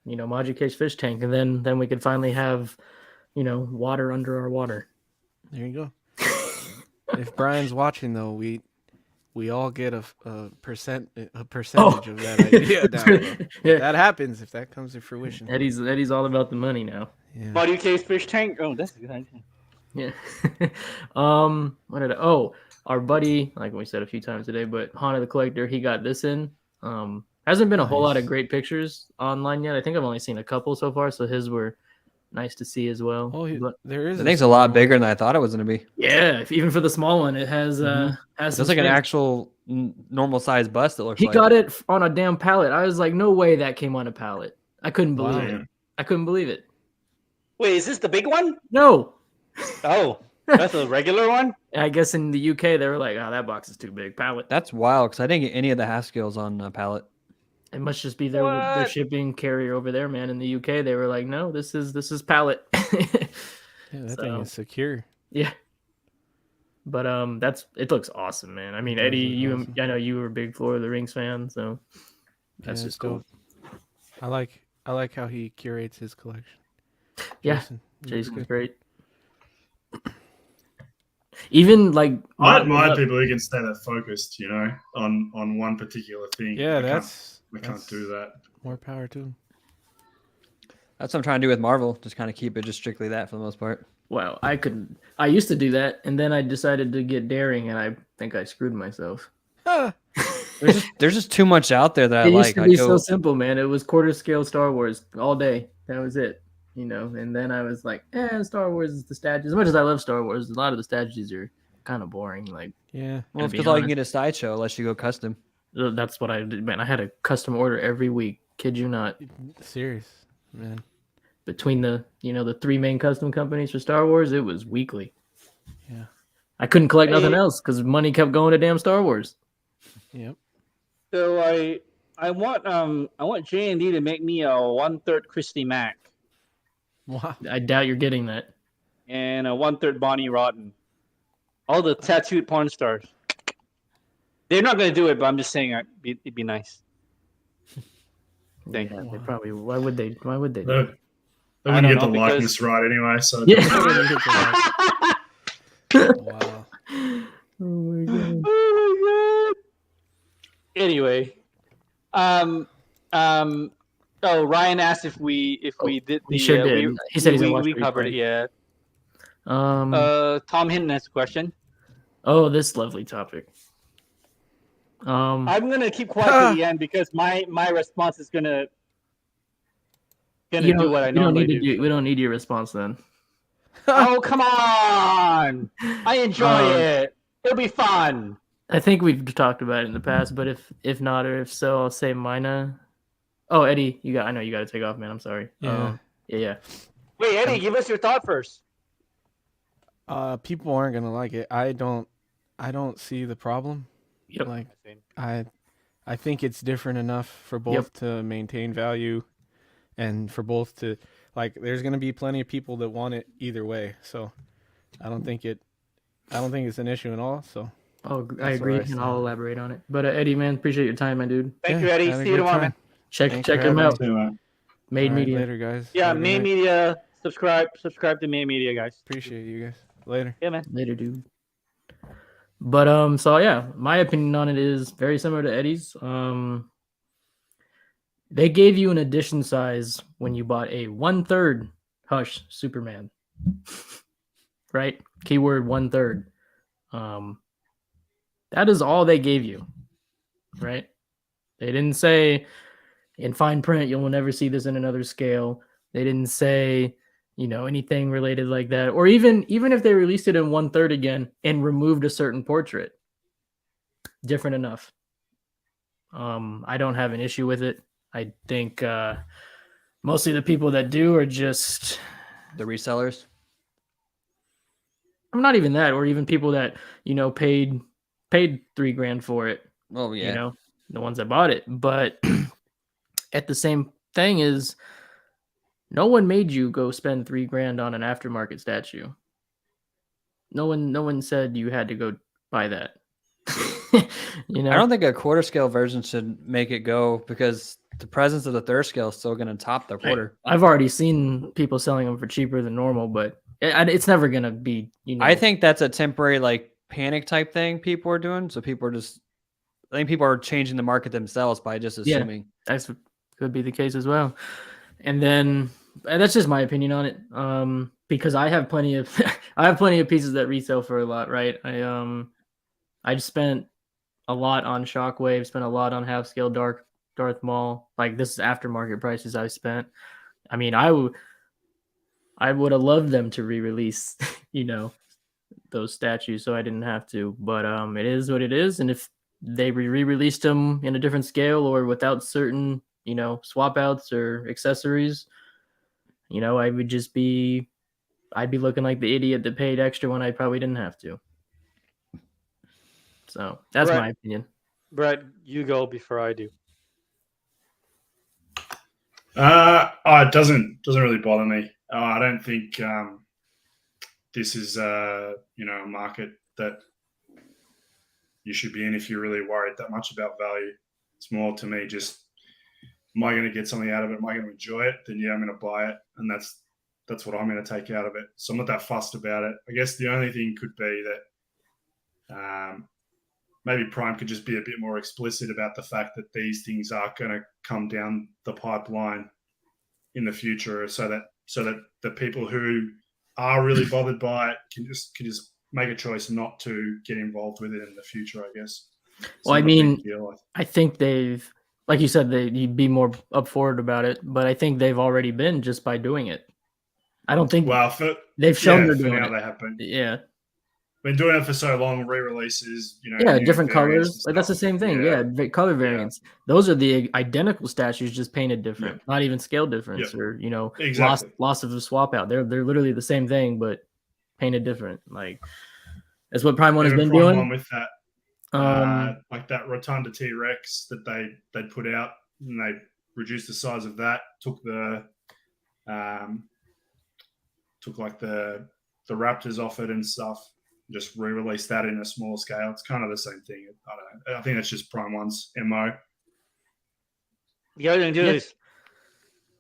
Maji fish tank, and then we could finally have, water under our water. There you go. If Brian's watching though, we all get a percentage of that idea. Yeah. That happens if that comes to fruition. Eddie's all about the money now. Yeah. Body case fish tank. Oh, that's a good idea. Yeah. Our buddy, like we said a few times today, but Hana the Collector, he got this in. Hasn't been a whole lot of great pictures online yet. I think I've only seen a couple so far, so his were nice to see as well. There is. I think it's a lot bigger than I thought it was going to be. Yeah, even for the small one, it has It's like an actual normal size bust. It looks. He got it on a damn pallet. I was like, no way that came on a pallet. I couldn't believe it. I couldn't believe it. Wait, is this the big one? No. Oh, that's a regular one? I guess in the UK they were like, oh, that box is too big. Pallet. That's wild because I didn't get any of the Haskell's on a pallet. It must just be their shipping carrier over there, man. In the UK, they were like, no, this is pallet. Yeah, that thing is secure. Yeah. But it looks awesome, man. I mean, Eddie, I know you were a big Lord of the Rings fan, so that's just cool. I like how he curates his collection. Yeah, Jason's great. Even like I admire people who can stay that focused, on one particular thing. Yeah, that's I can't do that. More power to him. That's what I'm trying to do with Marvel. Just kind of keep it just strictly that for the most part. Well, I used to do that, and then I decided to get daring, and I think I screwed myself. There's just too much out there that I It like. used to be so simple, man. It was quarter scale Star Wars all day. That was it, And then I was like, Star Wars is the statues. As much as I love Star Wars, a lot of the statues are kind of boring. Like, yeah. Well, it's because all you can get is sideshow unless you go custom. That's what I did, man. I had a custom order every week. Kid you not. Serious, man. Between the the 3 main custom companies for Star Wars, it was weekly. Yeah. I couldn't collect nothing else because money kept going to damn Star Wars. Yep. So I want J&D to make me a 1/3 Christy Mack. Wow. I doubt you're getting that. And a 1/3 Bonnie Rotten. All the tattooed porn stars. They're not going to do it, but I'm just saying it'd be nice. They probably. Why would they? Why would they? They wouldn't get the likeness right anyway. So yeah. Wow. Oh my god. Oh my god. Anyway, oh, Ryan asked if we did the. He sure did. He said we covered it. Yeah. Tom Hinton has a question. Oh, this lovely topic. I'm gonna keep quiet to the end because my response is gonna do what I normally do. We don't need your response then. Oh, come on! I enjoy it. It'll be fun. I think we've talked about it in the past, but if not, or if so, I'll say mine. Oh, Eddie, I know you got to take off, man. I'm sorry. Yeah. Yeah. Wait, Eddie, give us your thought first. People aren't gonna like it. I don't see the problem. Yep. Like, I think it's different enough for both to maintain value, and for both to there's gonna be plenty of people that want it either way. So, I don't think it's an issue at all. So. Oh, I agree, and I'll elaborate on it. But Eddie, man, appreciate your time, my dude. Thank you, Eddie. See you tomorrow, man. Check him out. Made right, Media. Later, guys. Yeah, Made Media. Subscribe to Made Media, guys. Appreciate you guys. Later. Yeah, man. Later, dude. But so yeah, my opinion on it is very similar to Eddie's. They gave you an edition size when you bought a 1/3 Hush Superman. Right? Keyword 1/3. That is all they gave you. Right? They didn't say in fine print you'll never see this in another scale. They didn't say, anything related like that. Or even if they released it in 1/3 again and removed a certain portrait. Different enough. I don't have an issue with it. I think mostly the people that do are just the resellers. I'm not even that, or even people that paid $3,000 for it. Oh yeah, the ones that bought it. But at the same thing is, no one made you go spend $3,000 on an aftermarket statue. No one said you had to go buy that. I don't think a quarter scale version should make it go because the presence of the third scale is still going to top the quarter. I've already seen people selling them for cheaper than normal, but it's never going to be. I think that's a temporary panic type thing people are doing. So I think people are changing the market themselves by just assuming. Yeah, that could be the case as well. And then that's just my opinion on it. Because I have plenty of pieces that resell for a lot, right? I spent a lot on Shockwave, spent a lot on half scale Darth Maul. This is aftermarket prices I spent. I mean, I would have loved them to re-release, those statues, so I didn't have to. But it is what it is, and if they re-released them in a different scale or without certain, swap outs or accessories, I'd be looking like the idiot that paid extra when I probably didn't have to. So that's my opinion. Brett, you go before I do. It doesn't really bother me. I don't think this is a market that you should be in if you're really worried that much about value. It's more to me just, am I going to get something out of it? Am I going to enjoy it? Then yeah, I'm going to buy it, and that's what I'm going to take out of it. So I'm not that fussed about it. I guess the only thing could be that maybe Prime could just be a bit more explicit about the fact that these things are going to come down the pipeline in the future, so that the people who are really bothered by it can just make a choice not to get involved with it in the future, I guess. Well, I mean, I think they've, like you said, you'd be more up forward about it, but I think they've already been just by doing it. I don't think they've shown they're doing it. They have been. Yeah. Been doing it for so long, re-releases, different colors. Like that's the same thing. Yeah, color variants. Yeah. Those are the identical statues, just painted different, not even scale difference or loss of a swap out. They're literally the same thing, but painted different. Like that's what Prime 1 has been doing. One with that, like that Rotunda T-Rex that they put out, and they reduced the size of that. Took like the Raptors off it and stuff. Just re-release that in a small scale. It's kind of the same thing. I don't know. I think that's just Prime 1's MO. The other thing to do is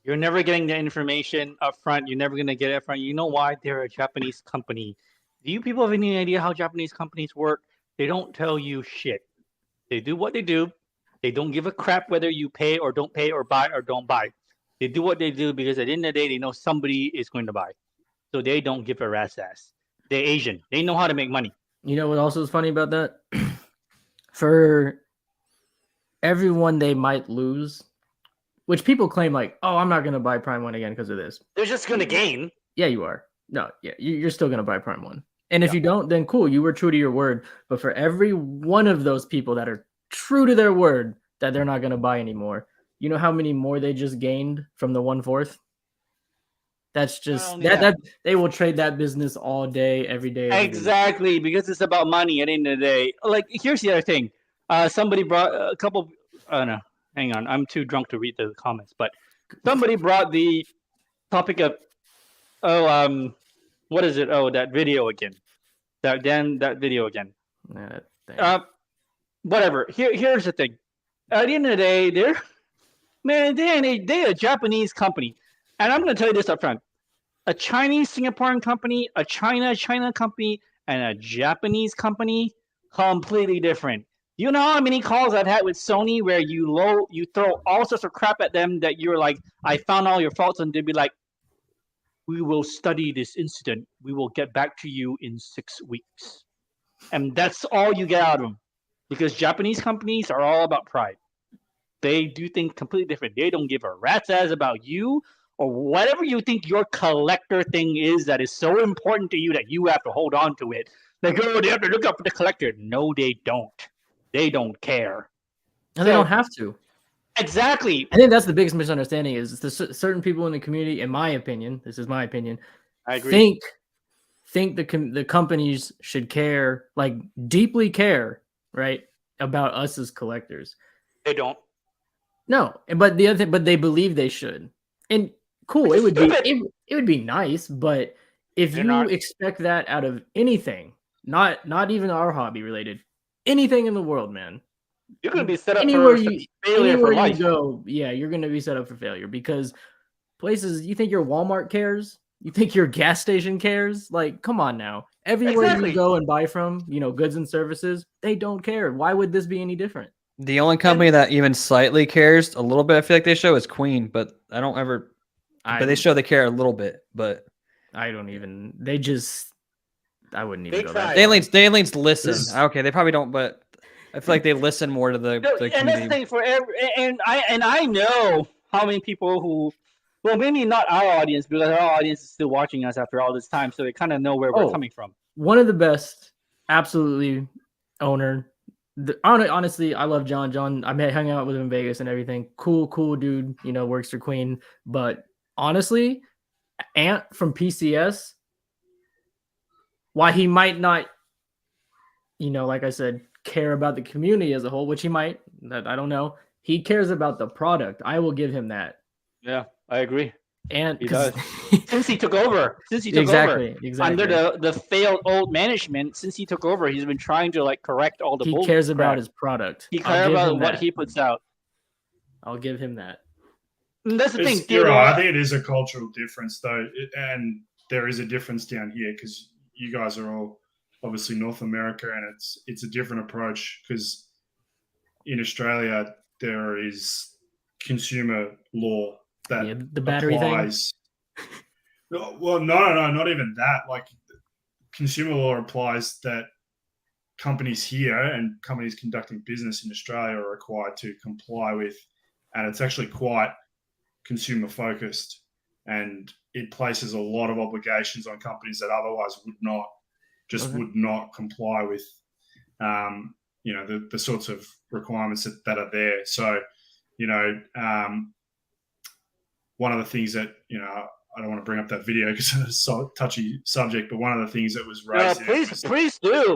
you're never getting the information up front. You're never going to get it up front. You know why? They're a Japanese company. Do you people have any idea how Japanese companies work? They don't tell you shit. They do what they do. They don't give a crap whether you pay or don't pay or buy or don't buy. They do what they do because at the end of the day, they know somebody is going to buy. So they don't give a rat's ass. They're Asian. They know how to make money. You know what also is funny about that? For everyone they might lose, which people claim like, oh, I'm not going to buy Prime 1 again because of this. They're just going to gain. Yeah, you are. No, yeah, you're still going to buy Prime 1. And if you don't, then cool, you were true to your word. But for every one of those people that are true to their word that they're not going to buy anymore, you know how many more they just gained from the 1/4? That's just that they will trade that business all day, every day. Exactly, because it's about money at the end of the day. Like, here's the other thing. Somebody brought a couple. Oh no, hang on. I'm too drunk to read the comments. But somebody brought the topic of, what is it? Oh, that video again. That video again. Whatever. Here's the thing. At the end of the day, they're a Japanese company. And I'm going to tell you this up front. A Chinese Singaporean company, a China company, and a Japanese company, completely different. You know how many calls I've had with Sony where you throw all sorts of crap at them that you're like, I found all your faults, and they'd be like, we will study this incident. We will get back to you in 6 weeks. And that's all you get out of them. Because Japanese companies are all about pride. They do things completely different. They don't give a rat's ass about you or whatever you think your collector thing is that is so important to you that you have to hold on to it. Like, oh, they have to look out for the collector. No, they don't. They don't care. And they don't have to. Exactly. I think that's the biggest misunderstanding is certain people in the community, in my opinion, this is my opinion, I agree. think the companies should care, like deeply care, right, about us as collectors. They don't. No, but the other thing, but they believe they should. And cool, it would be nice, but if you expect that out of anything, not even our hobby related, anything in the world, man, you're going to be set up for failure for life. You go, yeah, you're going to be set up for failure because places, you think your Walmart cares? You think your gas station cares? Like, come on now. Everywhere you go and buy from, goods and services, they don't care. Why would this be any different? The only company that even slightly cares a little bit, I feel like they show is Queen, but I don't ever. But they show they care a little bit, but I don't even. They just. I wouldn't even go there. They at least listen. Okay, they probably don't, but I feel like they listen more to the community. And that's the thing for and I know how many people who, well, maybe not our audience because our audience is still watching us after all this time, so they kind of know where we're coming from. One of the best, absolutely, owner. Honestly, I love John. John, I hung out with him in Vegas and everything. Cool dude. Works for Queen. But honestly, Ant from PCS, why he might not, like I said, care about the community as a whole, which he might. I don't know. He cares about the product. I will give him that. Yeah, I agree. And he does. Since he took over exactly under the failed old management, since he took over, he's been trying to correct all the. He cares about his product. He cares about what he puts out. I'll give him that. And that's the thing. You're right. I think it is a cultural difference, though, and there is a difference down here because you guys are all obviously North America, and it's a different approach because in Australia there is consumer law that the battery applies. Well, no, not even that. Like consumer law applies that companies here and companies conducting business in Australia are required to comply with, and it's actually quite consumer focused, and it places a lot of obligations on companies that otherwise would not comply with, the sorts of requirements that are there. So, one of the things that, I don't want to bring up that video because it's a touchy subject, but one of the things that was raised.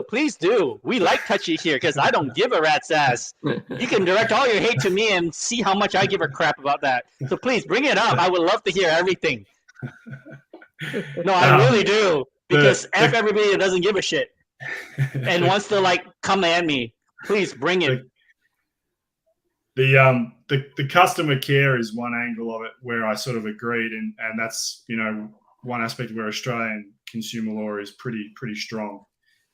Please do. We like touchy here because I don't give a rat's ass. You can direct all your hate to me and see how much I give a crap about that. So please bring it up. I would love to hear everything. No, I really do, because F everybody that doesn't give a shit and wants to come at me. Please bring it. The customer care is one angle of it where I sort of agreed, and that's one aspect where Australian consumer law is pretty strong.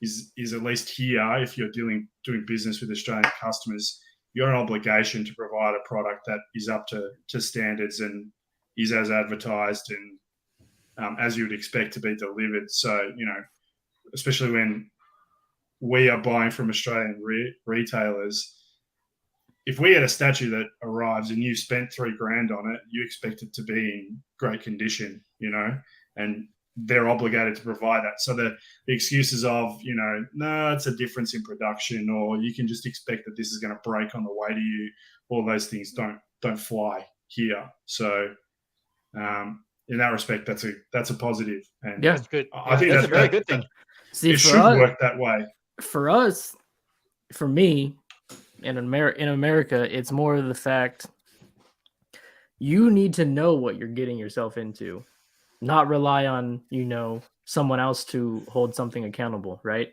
Is at least here, if you're doing business with Australian customers, you're an obligation to provide a product that is up to standards and is as advertised and as you would expect to be delivered. So especially when we are buying from Australian retailers. If we had a statue that arrives and you spent $3,000 on it, you expect it to be in great condition, and they're obligated to provide that. So the excuses of, no, it's a difference in production, or you can just expect that this is going to break on the way to you, all those things don't fly here. So in that respect, that's a positive. And yeah, that's good. I think that's a very good thing. See, it should work that way. For us, for me, in America, it's more of the fact you need to know what you're getting yourself into, not rely on, someone else to hold something accountable, right?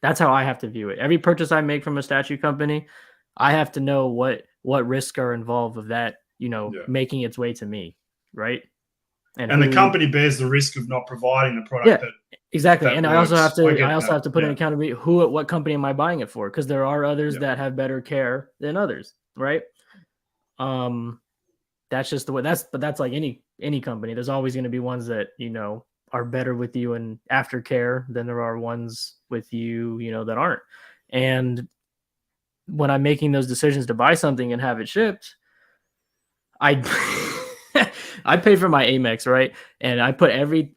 That's how I have to view it. Every purchase I make from a statue company, I have to know what risks are involved with that, making its way to me, right? And the company bears the risk of not providing the product exactly. And works. I also have to put in accountability. What company am I buying it for? Because there are others that have better care than others, right? That's just the way. That's like any company. There's always going to be ones that are better with you in aftercare than there are ones with you that aren't. And when I'm making those decisions to buy something and have it shipped, I pay for my Amex, right? And I put every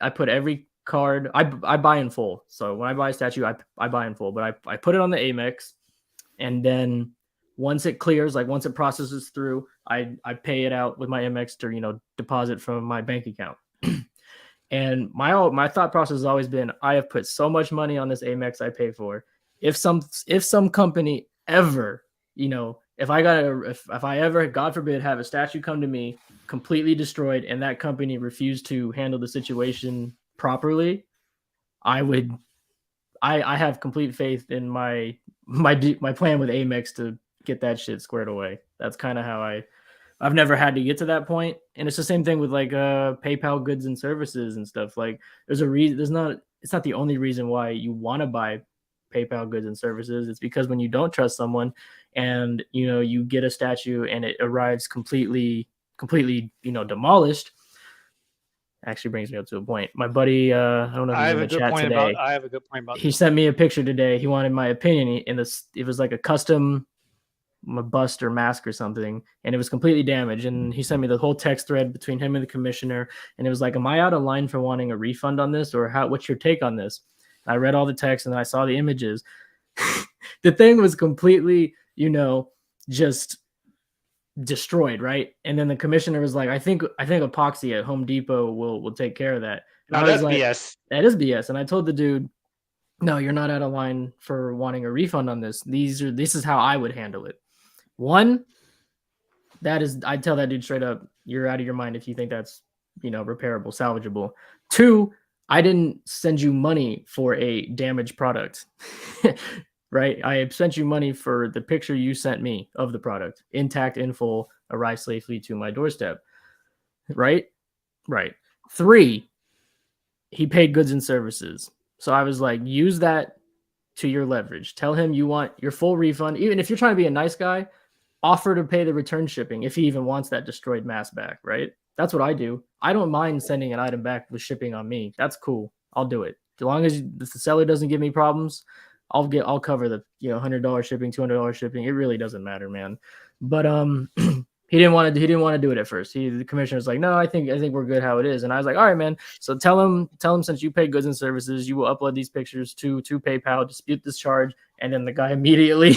card. I buy in full. So when I buy a statue, I buy in full. But I put it on the Amex, and then once it clears, once it processes through, I pay it out with my Amex to deposit from my bank account. And my thought process has always been, I have put so much money on this Amex I pay for. If some company ever, if I ever, God forbid, have a statue come to me completely destroyed and that company refused to handle the situation properly, I have complete faith in my plan with Amex to get that shit squared away. That's kind of how I've never had to get to that point. And it's the same thing with PayPal goods and services and stuff. There's a reason. It's not the only reason why you want to buy PayPal goods and services. It's because when you don't trust someone and you get a statue and it arrives completely demolished, actually brings me up to a point. My buddy, I don't know if he's in the chat today. I have a good point about he sent me a picture today. He wanted my opinion. It was like a custom bust or mask or something, and it was completely damaged. And he sent me the whole text thread between him and the commissioner, and it was like, am I out of line for wanting a refund on this, or what's your take on this? I read all the text and then I saw the images. The thing was completely, just destroyed, right? And then the commissioner was like, I think epoxy at Home Depot will take care of that. No, that's BS. That is BS. And I told the dude, no, you're not out of line for wanting a refund on this. This is how I would handle it. One, I'd tell that dude straight up, you're out of your mind if you think that's, repairable, salvageable. Two, I didn't send you money for a damaged product, right? I sent you money for the picture you sent me of the product, intact, in full, arrived safely to my doorstep, right? Right. Three, he paid goods and services. So I was like, use that to your leverage. Tell him you want your full refund. Even if you're trying to be a nice guy, offer to pay the return shipping if he even wants that destroyed mask back, right? That's what I do. I don't mind sending an item back with shipping on me. That's cool. I'll do it. As long as the seller doesn't give me problems, I'll cover the $100 shipping, $200 shipping. It really doesn't matter, man. But he didn't want to do it at first. The commissioner's like, no, I think we're good how it is. And I was like, all right, man. So tell him since you pay goods and services, you will upload these pictures to PayPal, dispute this charge. And then the guy immediately,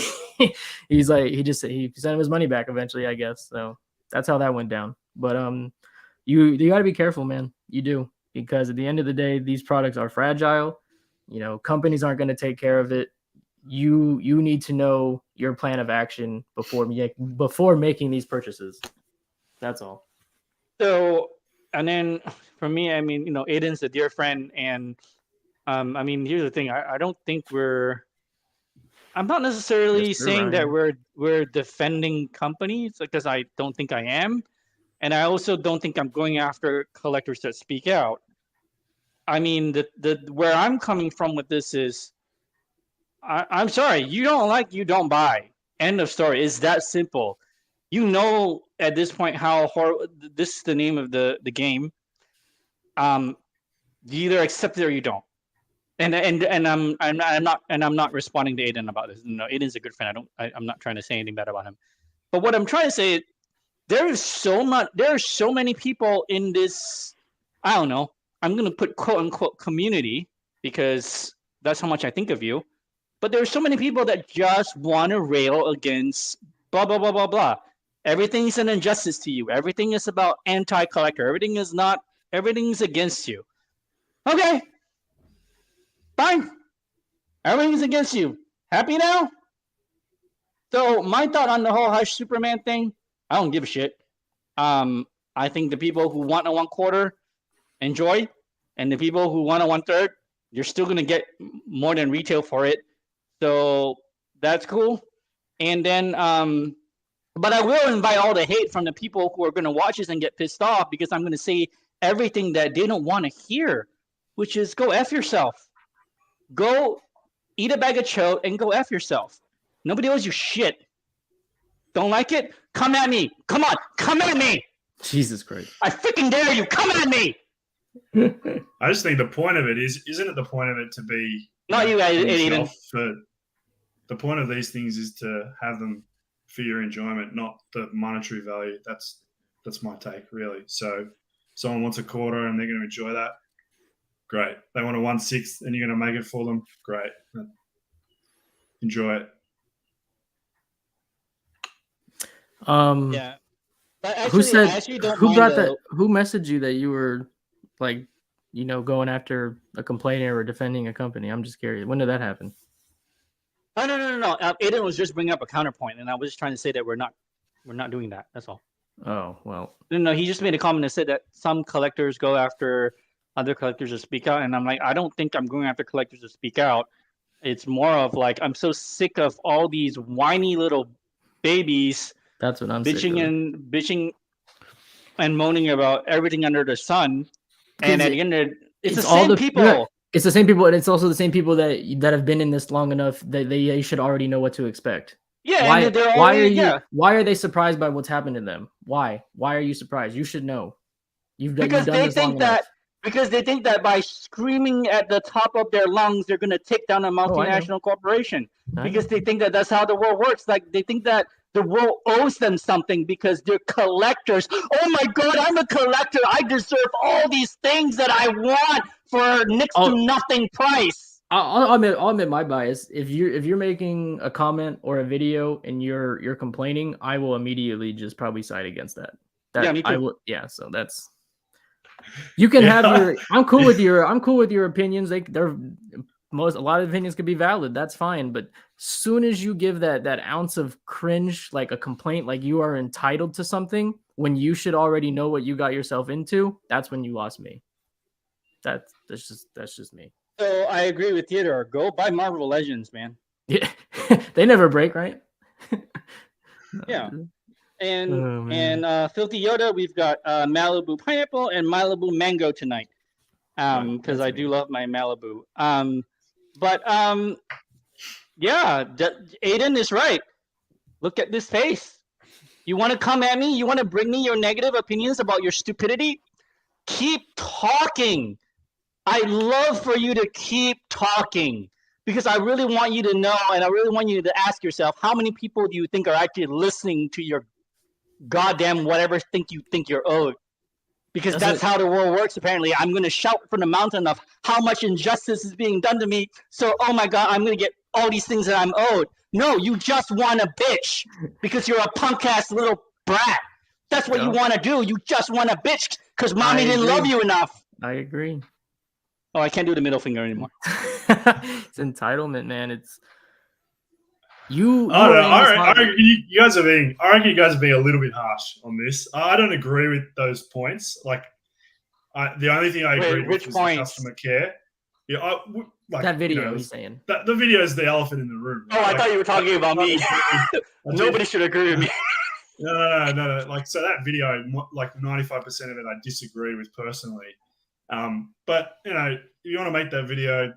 he's like, he sent him his money back eventually, I guess. So that's how that went down. But you got to be careful, man. You do, because at the end of the day, these products are fragile. Companies aren't going to take care of it. You need to know your plan of action before making these purchases. That's all. So, and then for me, I mean, Aiden's a dear friend, and I mean, here's the thing. I don't think I'm not necessarily saying that we're defending companies, because I don't think I am, and I also don't think I'm going after collectors that speak out. I mean, the where I'm coming from with this is, I'm sorry, you don't like, you don't buy. End of story. It's that simple. At this point how horrible. This is the name of the game. You either accept it or you don't. And I'm not responding to Aiden about this. No, Aiden's a good friend. I'm not trying to say anything bad about him. But what I'm trying to say is, there are so many people in this, I don't know, I'm gonna put quote unquote community, because that's how much I think of you. But there are so many people that just want to rail against blah blah blah blah blah. Everything is an injustice to you. Everything is about anti-collector. Everything's against you. Okay. Fine. Everything's against you. Happy now? So my thought on the whole Hush Superman thing, I don't give a shit. I think the people who want a 1/4 enjoy, and the people who want a 1/3, you're still gonna get more than retail for it. So that's cool. And then, but I will invite all the hate from the people who are gonna watch this and get pissed off, because I'm gonna say everything that they don't want to hear, which is go F yourself. Go eat a bag of chote and go F yourself. Nobody owes you shit. Don't like it? Come at me. Come on. Come at me. Jesus Christ. I freaking dare you. Come at me. I just think the point of it isn't it the point of it to be not you guys, Aiden. The point of these things is to have them for your enjoyment, not the monetary value. That's my take, really. So someone wants a 1/4 and they're going to enjoy that. Great. They want a 1/6 and you're going to make it for them. Great. Enjoy it. Yeah. Who messaged you that you were like, going after a complainer or defending a company? I'm just curious. When did that happen? Oh, no. Aiden was just bringing up a counterpoint, and I was just trying to say that we're not doing that. That's all. Oh, well. No, he just made a comment that said that some collectors go after other collectors to speak out, and I'm like, I don't think I'm going after collectors to speak out. It's more of like, I'm so sick of all these whiny little babies. That's what I'm bitching and moaning about everything under the sun. And at the end of it's the same people. Yeah, it's the same people, and it's also the same people that have been in this long enough that they should already know what to expect. Yeah. Why are they surprised by what's happened to them? Why are you surprised? You should know. Because they think that by screaming at the top of their lungs, they're going to take down a multinational corporation. Because they think that that's how the world works. Like, they think that the world owes them something because they're collectors. Oh my God, I'm a collector. I deserve all these things that I want for next to nothing price. I'll admit my bias. If you're making a comment or a video and you're complaining, I will immediately just probably side against that. Yeah, me too. I will. Yeah, so that's. You can have your. I'm cool with your opinions. A lot of opinions could be valid. That's fine. But soon as you give that ounce of cringe, like a complaint, like you are entitled to something when you should already know what you got yourself into, that's when you lost me. That's just me. So I agree with Theodore. Go buy Marvel Legends, man. Yeah, they never break, right? Yeah. And Filthy Yoda, we've got Malibu Pineapple and Malibu Mango tonight. Because I do love my Malibu. But Yeah, Aiden is right. Look at this face. You want to come at me? You want to bring me your negative opinions about your stupidity? Keep talking. I love for you to keep talking because I really want you to know, and I really want you to ask yourself, how many people do you think are actually listening to your goddamn whatever you think you're owed? Because that's how the world works, apparently. I'm going to shout from the mountain of how much injustice is being done to me. So, oh my God, I'm going to get all these things that I'm owed. No, you just want to bitch because you're a punk-ass little brat. That's what you want to do. You just want to bitch because mommy didn't love you enough. I agree. Oh, I can't do the middle finger anymore. It's entitlement, man. It's you. I don't know. I reckon you guys are being. I reckon you guys are being a little bit harsh on this. I don't agree with those points. Like, the only thing I agree with is the customer care. Yeah, like that video he's saying. The video is the elephant in the room. Right? Oh, I thought you were talking about me. Nobody should agree with me. No. Like, so that video, like 95% of it, I disagree with personally. But if you want to make that video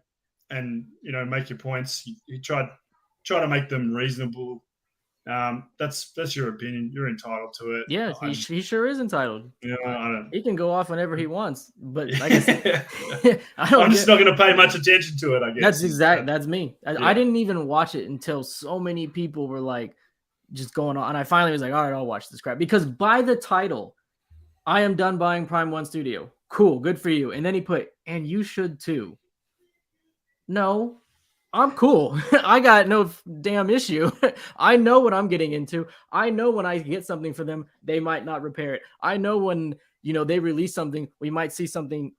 and make your points, you try to make them reasonable. That's your opinion. You're entitled to it. Yeah, he sure is entitled. He can go off whenever he wants. But like I said, I'm just not going to pay much attention to it, I guess. That's me. I didn't even watch it until so many people were like just going on. And I finally was like, all right, I'll watch this crap. Because by the title, I am done buying Prime 1 Studio. Cool, good for you. And then he put, and you should too. No, I'm cool. I got no damn issue. I know what I'm getting into. I know when I get something for them, they might not repair it. I know when, they release something, we might see something,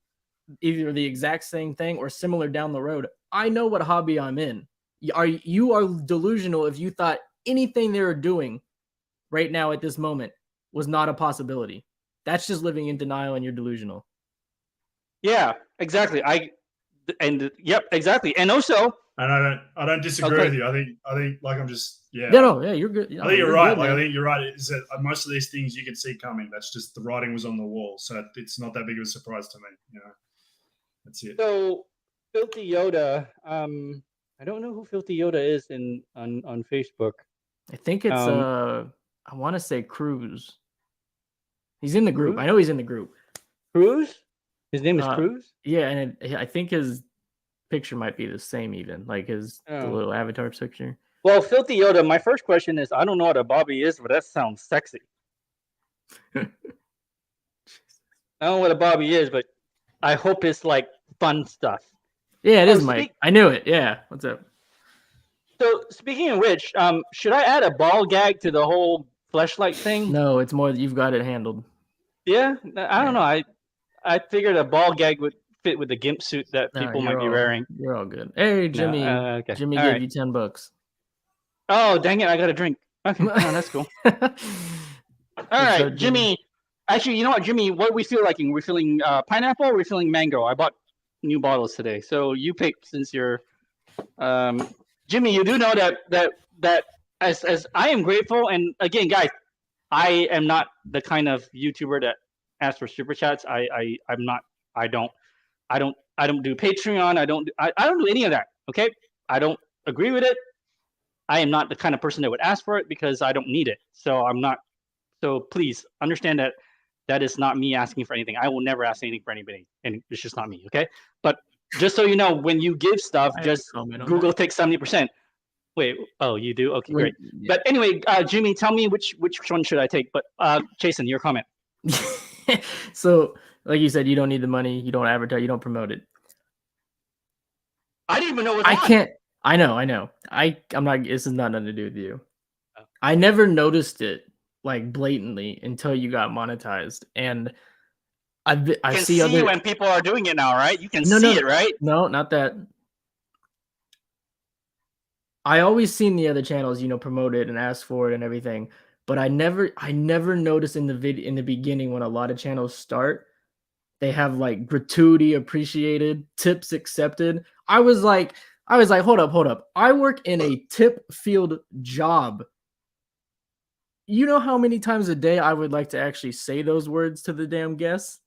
either the exact same thing or similar down the road. I know what hobby I'm in. You are delusional if you thought anything they were doing right now at this moment was not a possibility. That's just living in denial, and you're delusional. Yeah, exactly. Yep, exactly. And also, and I don't disagree with you. I think like I'm just yeah, you're good. I think you're right. Good, I think you're right. Is that most of these things you can see coming. That's just the writing was on the wall, so it's not that big of a surprise to me. That's it. So, Filthy Yoda. I don't know who Filthy Yoda is on Facebook. I think it's I want to say Cruz. He's in the group. I know he's in the group. Cruz? His name is Cruz? Yeah, and I think his picture might be the same even, like the little avatar picture. Well, Filthy Yoda, my first question is, I don't know what a Bobby is, but that sounds sexy. I don't know what a Bobby is, but I hope it's like fun stuff. Yeah, it is, Mike. I knew it. Yeah. What's up? So, speaking of which, should I add a ball gag to the whole fleshlight thing? No, it's more that you've got it handled. Yeah? I don't know. I figured a ball gag would fit with the gimp suit that people might be wearing. You're all good. Hey, Jimmy. Okay. Jimmy gave you $10. Oh, dang it. I got a drink. Okay. That's cool. All right, Jimmy. Actually, you know what, Jimmy? What are we feel liking? We're feeling pineapple or we're feeling mango? I bought new bottles today. So you pick since you're Jimmy, you do know that as I am grateful, and again, guys, I am not the kind of YouTuber that asks for super chats. I'm not. I don't do Patreon. I don't do any of that. Okay, I don't agree with it. I am not the kind of person that would ask for it because I don't need it. So I'm not. So please understand that is not me asking for anything. I will never ask anything for anybody, and it's just not me. Okay, but just so you know, when you give stuff, just Google takes 70%. Wait, oh, you do? Okay, great. Yeah. But anyway, Jimmy, tell me which one should I take? But Jason, your comment. So, like you said, you don't need the money. You don't advertise. You don't promote it. I didn't even know what. I can't. I know. I'm not. This is not nothing to do with you. Oh. I never noticed it like blatantly until you got monetized, and I see other when people are doing it now, right? You can see it, right? No, not that. I always seen the other channels, promote it and ask for it and everything, but I never noticed in the beginning when a lot of channels start, they have like gratuity appreciated, tips accepted. I was like, hold up. I work in a tip field job. You know how many times a day I would like to actually say those words to the damn guests?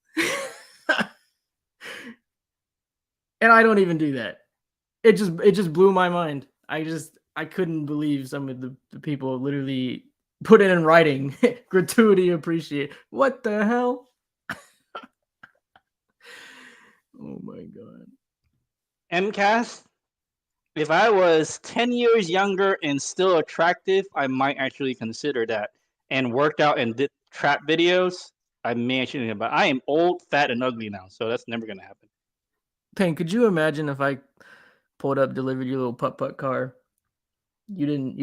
And I don't even do that. It just blew my mind. I couldn't believe some of the people literally put it in writing. Gratuity appreciate. What the hell? Oh my god. MCAS, if I was 10 years younger and still attractive, I might actually consider that. And worked out and did trap videos, I may actually, but I am old, fat, and ugly now, so that's never gonna happen. Payne, could you imagine if I pulled up, delivered your little putt car? You didn't,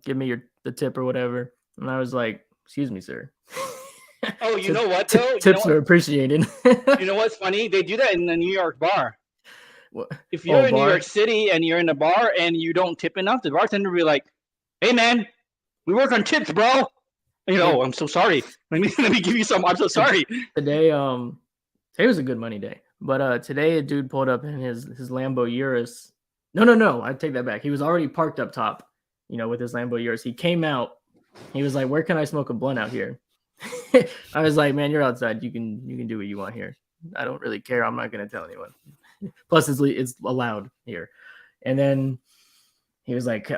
give me the tip or whatever, and I was like, "Excuse me, sir." Oh, you know what though? Tips are appreciated. You know what's funny? They do that in the New York bar. What? If you're in New York City and you're in a bar and you don't tip enough, the bartender will be like, "Hey man, we work on tips, bro." And I'm so sorry. Let me give you some. I'm so sorry. Today was a good money day, but today a dude pulled up in his Lambo Urus. No, I take that back. He was already parked up top, with his Lambo Urus. He came out. He was like, "Where can I smoke a blunt out here?" I was like, "Man, you're outside. You can do what you want here. I don't really care. I'm not gonna tell anyone. Plus, it's allowed here." And then he was like,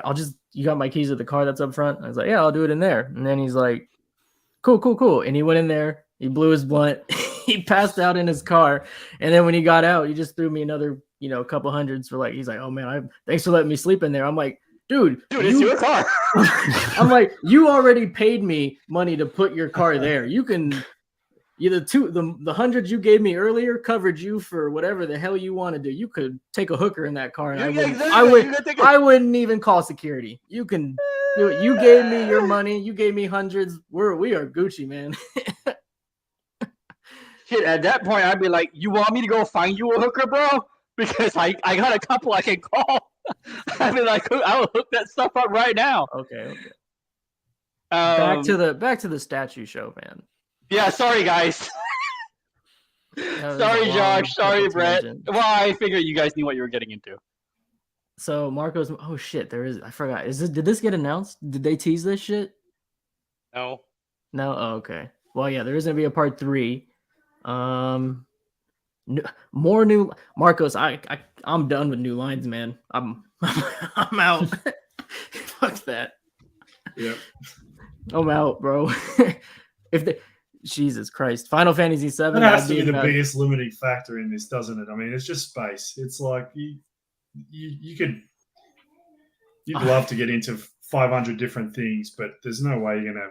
"You got my keys to the car that's up front?" I was like, "Yeah, I'll do it in there." And then he's like, Cool. And he went in there. He blew his blunt. He passed out in his car. And then when he got out, he just threw me another, couple hundreds for he's like, "Oh man, thanks for letting me sleep in there." I'm like, dude, it's your car. I'm like, you already paid me money to put your car there. You can the hundreds you gave me earlier covered you for whatever the hell you want to do. You could take a hooker in that car and I wouldn't even call security. You can do it. You gave me your money. You gave me hundreds. We are Gucci, man. Shit, at that point, I'd be like, "You want me to go find you a hooker, bro? Because I got a couple I can call." I'd be like, "I'll hook that stuff up right now." Okay. Back to the statue show, man. Yeah, sorry guys. Sorry, Josh. Sorry, Brett. Well, I figured you guys knew what you were getting into. So Marco's. Oh shit! I forgot. Did this get announced? Did they tease this shit? No. Oh, okay. Well, yeah, there is gonna be a part 3. More new Marcos. I'm done with new lines, man. I'm out. Fuck that. Yep. I'm out, bro. Jesus Christ, Final Fantasy VII. That has to be the biggest limiting factor in this, doesn't it? I mean, it's just space. It's like you'd love to get into 500 different things, but there's no way you're gonna.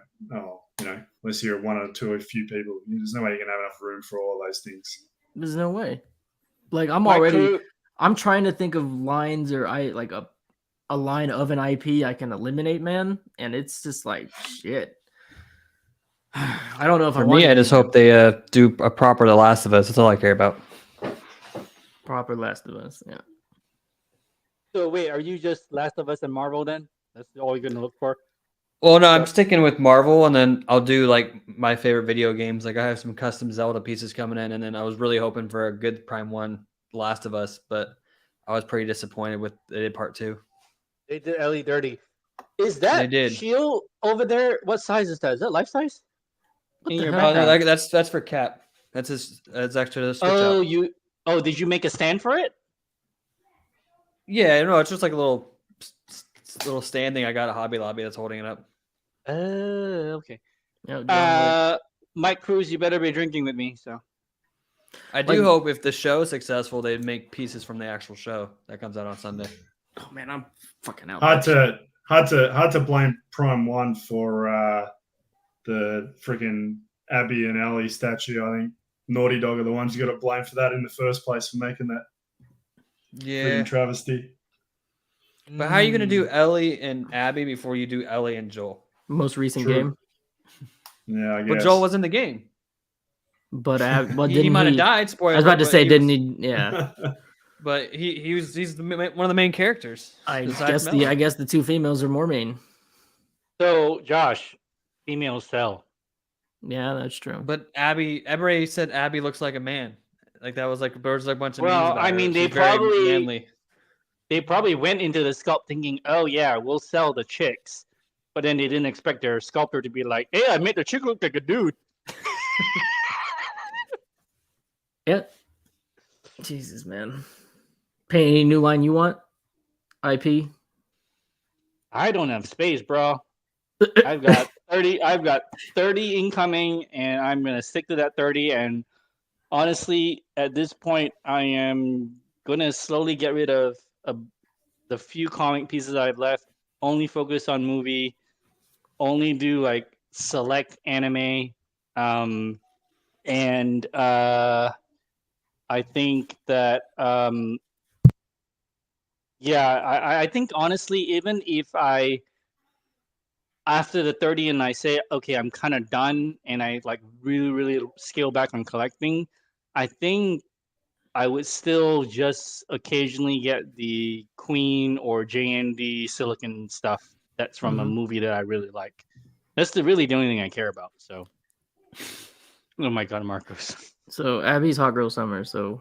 Unless you're one or two or a few people, there's no way you're gonna have enough room for all those things. There's no way. I'm trying to think of lines or a line of an IP I can eliminate, man, and it's just like shit. I don't know if for me, I just hope they do a proper The Last of Us. That's all I care about. Proper Last of Us, yeah. So wait, are you just Last of Us and Marvel then? That's all you're gonna look for? Well, no, I'm sticking with Marvel, and then I'll do my favorite video games. I have some custom Zelda pieces coming in, and then I was really hoping for a good Prime 1 Last of Us, but I was pretty disappointed with they did part 2. They did Ellie dirty. Is that shield over there? What size is that? Is that life size? That's for Cap. That's actually the switch out. Did you make a stand for it? Yeah, no, it's just like a little stand thing I got at Hobby Lobby that's holding it up. Okay. Mike Cruz, you better be drinking with me. So I do hope if the show is successful, they'd make pieces from the actual show that comes out on Sunday. Oh man, I'm fucking out. Hard to blame Prime 1 for the freaking Abby and Ellie statue. I think Naughty Dog are the ones you got to blame for that in the first place for making that. Yeah, travesty. But how are you going to do Ellie and Abby before you do Ellie and Joel? Most recent game. Yeah, I guess. But Joel was in the game. But he might have died. Spoiler. I was about to say, didn't he? Yeah. But he's one of the main characters. I guess the two females are more main. So Josh, females sell. Yeah, that's true. But everybody said Abby looks like a man. That was there's a bunch of memes about I mean, they probably went into the sculpt thinking, "Oh yeah, we'll sell the chicks," but then they didn't expect their sculptor to be like, "Hey, I made the chick look like a dude." Yeah. Jesus, man. Pay any new line you want? IP? I don't have space, bro. I've got 30. I've got 30 incoming, and I'm gonna stick to that 30. And honestly, at this point, I am gonna slowly get rid of the few comic pieces I've left. Only focus on movie. Only do like select anime. And I think that I think honestly, even if I after the 30 and I say, okay, I'm kind of done and I like really scale back on collecting, I think I would still just occasionally get the Queen or JND Silicon stuff that's from a movie that I really like. That's really the only thing I care about. So, oh my God, Marcos. So Abby's Hot Girl Summer. So,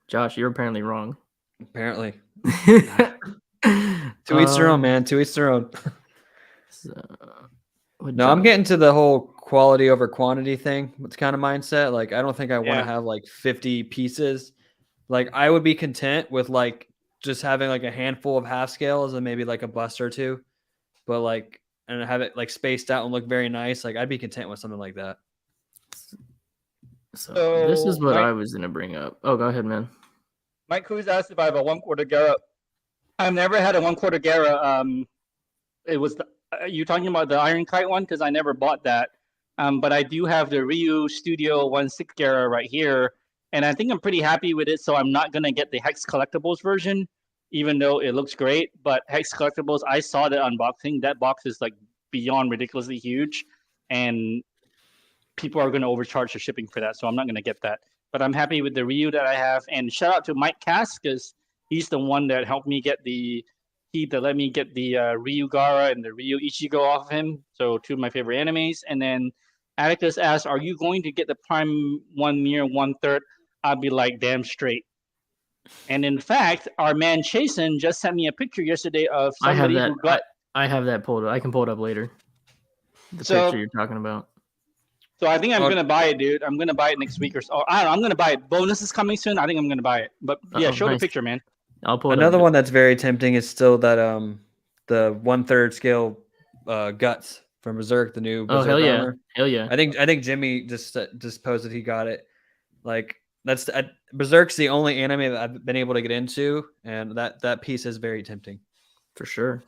Josh, you're apparently wrong. Apparently. To each their own, man. To each their own. No, I'm getting to the whole quality over quantity thing. It's kind of mindset. Like, I don't think I want to have like 50 pieces. Like, I would be content with like just having like a handful of half scales and maybe like a bust or two, but like, and have it like spaced out and look very nice. Like, I'd be content with something like that. So this is what I was gonna bring up. Oh, go ahead, man. Mike Cruz asked if I have a 1/4 Gara. I've never had a 1/4 Gara. It was you talking about the Iron Kite one? Because I never bought that. But I do have the Ryu Studio 1/6 Gara right here, and I think I'm pretty happy with it. So I'm not gonna get the Hex Collectibles version, even though it looks great. But Hex Collectibles, I saw the unboxing. That box is like beyond ridiculously huge, and people are going to overcharge the shipping for that, so I'm not going to get that. But I'm happy with the Ryu that I have, and shout out to Mike Cass because he's the one that helped me get let me get the Ryu Gara and the Ryu Ichigo off of him. So two of my favorite animes. And then Atticus asked, "Are you going to get the Prime 1 near 1/3?" I'd be like, damn straight. And in fact, our man Chasen just sent me a picture yesterday of somebody who got. I have that pulled up. I can pull it up later. The picture you're talking about. So I think I'm going to buy it, dude. I'm going to buy it next week or so. I don't know. I'm going to buy it. Bonus is coming soon. I think I'm going to buy it. But yeah, show the picture, man. I'll pull it Another one that's very tempting is still that the 1/3 scale guts from Berserk, the new Berserk armor. Hell yeah. I think Jimmy just posted he got it. Like that's Berserk's the only anime that I've been able to get into, and that piece is very tempting. For sure.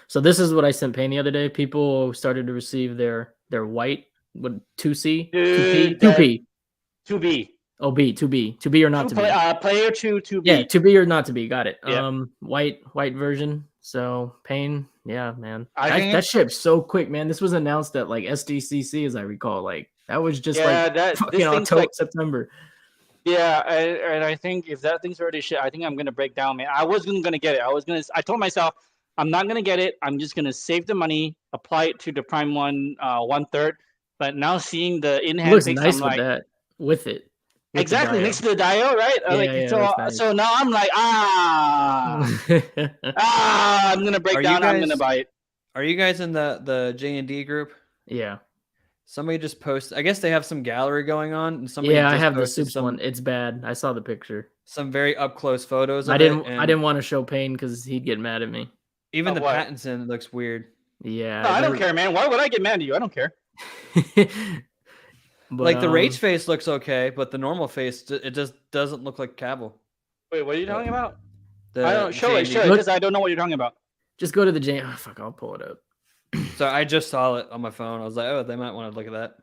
So this is what I sent Payne the other day. People started to receive their white 2C, 2P, 2B. Oh, 2B or not to be. Player 2B. Yeah, to be or not to be. Got it. Yeah. White version. So Payne, yeah, man. That shipped so quick, man. This was announced at like SDCC, as I recall. Like that was just fucking October, September. Yeah, and I think if that thing's already shit, I think I'm gonna break down, man. I wasn't gonna get it. I told myself I'm not gonna get it. I'm just gonna save the money, apply it to the Prime 1 1/3. But now seeing the in-hand looks things, nice I'm with like, that. With it. Exactly, next to the Dio, right? Nice. So now I'm like, I'm gonna break down. I'm gonna buy it. Are you guys in the J&D group? Yeah. Somebody just posted. I guess they have some gallery going on, and somebody. Yeah, I have the Soups one. It's bad. I saw the picture. Some very up close photos. I didn't want to show Payne because he'd get mad at me. Even the Pattinson looks weird. Yeah. No, I don't care, man. Why would I get mad at you? I don't care. But, like the Rage face looks okay, but the normal face it just doesn't look like Cavill. Wait, what are you talking about? I don't show it because I don't know what you're talking about. Just go to the J. Oh, fuck, I'll pull it up. So I just saw it on my phone. I was like, oh, they might want to look at that.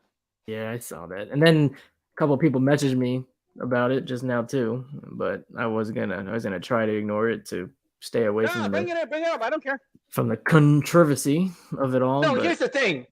Yeah, I saw that, and then a couple of people messaged me about it just now too. But I was gonna try to ignore it to stay away from bring it up. I don't care. From the controversy of it all. No, here's the thing.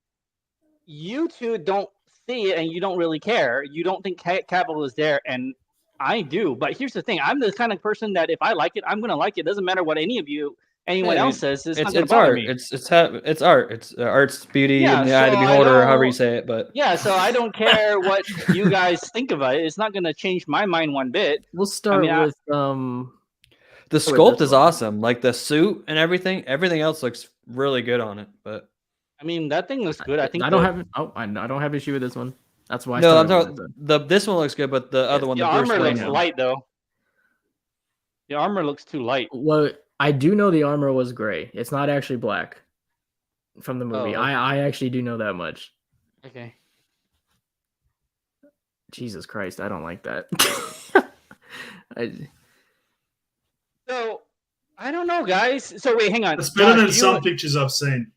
You two don't see it and you don't really care. You don't think Cavill is there, and I do. But here's the thing: I'm the kind of person that if I like it, I'm gonna like it. It doesn't matter what anyone else says. It's art. Me. It's art. It's art's beauty in the eye of the beholder, or however you say it. But yeah, so I don't care what you guys think about it. It's not gonna change my mind one bit. We'll start with the sculpt is awesome. Like the suit and everything. Everything else looks really good on it. But I mean, that thing looks good. I think I don't have issue with this one. That's why. No, I'm talking. This one looks good, but the other one, the armor looks light though. The armor looks too light. Well, I do know the armor was gray. It's not actually black from the movie. Oh, okay. I actually do know that much. Okay. Jesus Christ, I don't like that. So I don't know, guys. So wait, hang on. It's better than some pictures I've seen.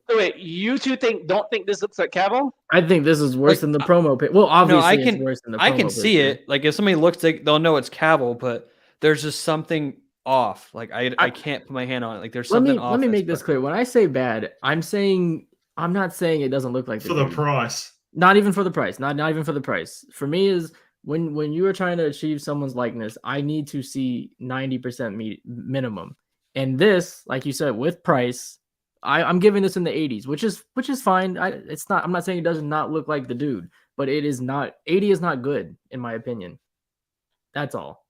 So wait, you two don't think this looks like Cavill? I think this is worse than the promo pic. Well, obviously, it's worse than the promo I can see picture. it. Like if somebody looks, they'll know it's Cavill, but there's just something off. Like I can't put my hand on it. Like there's something off. Let me make this clear. When I say bad, I'm not saying it doesn't look like for the price. Not even for the price. Not even for the price. For me, is when you are trying to achieve someone's likeness, I need to see 90% minimum. And this, like you said, with price, I'm giving this in the 80s, which is fine. I'm not saying it does not look like the dude, but it is not 80 is not good in my opinion. That's all.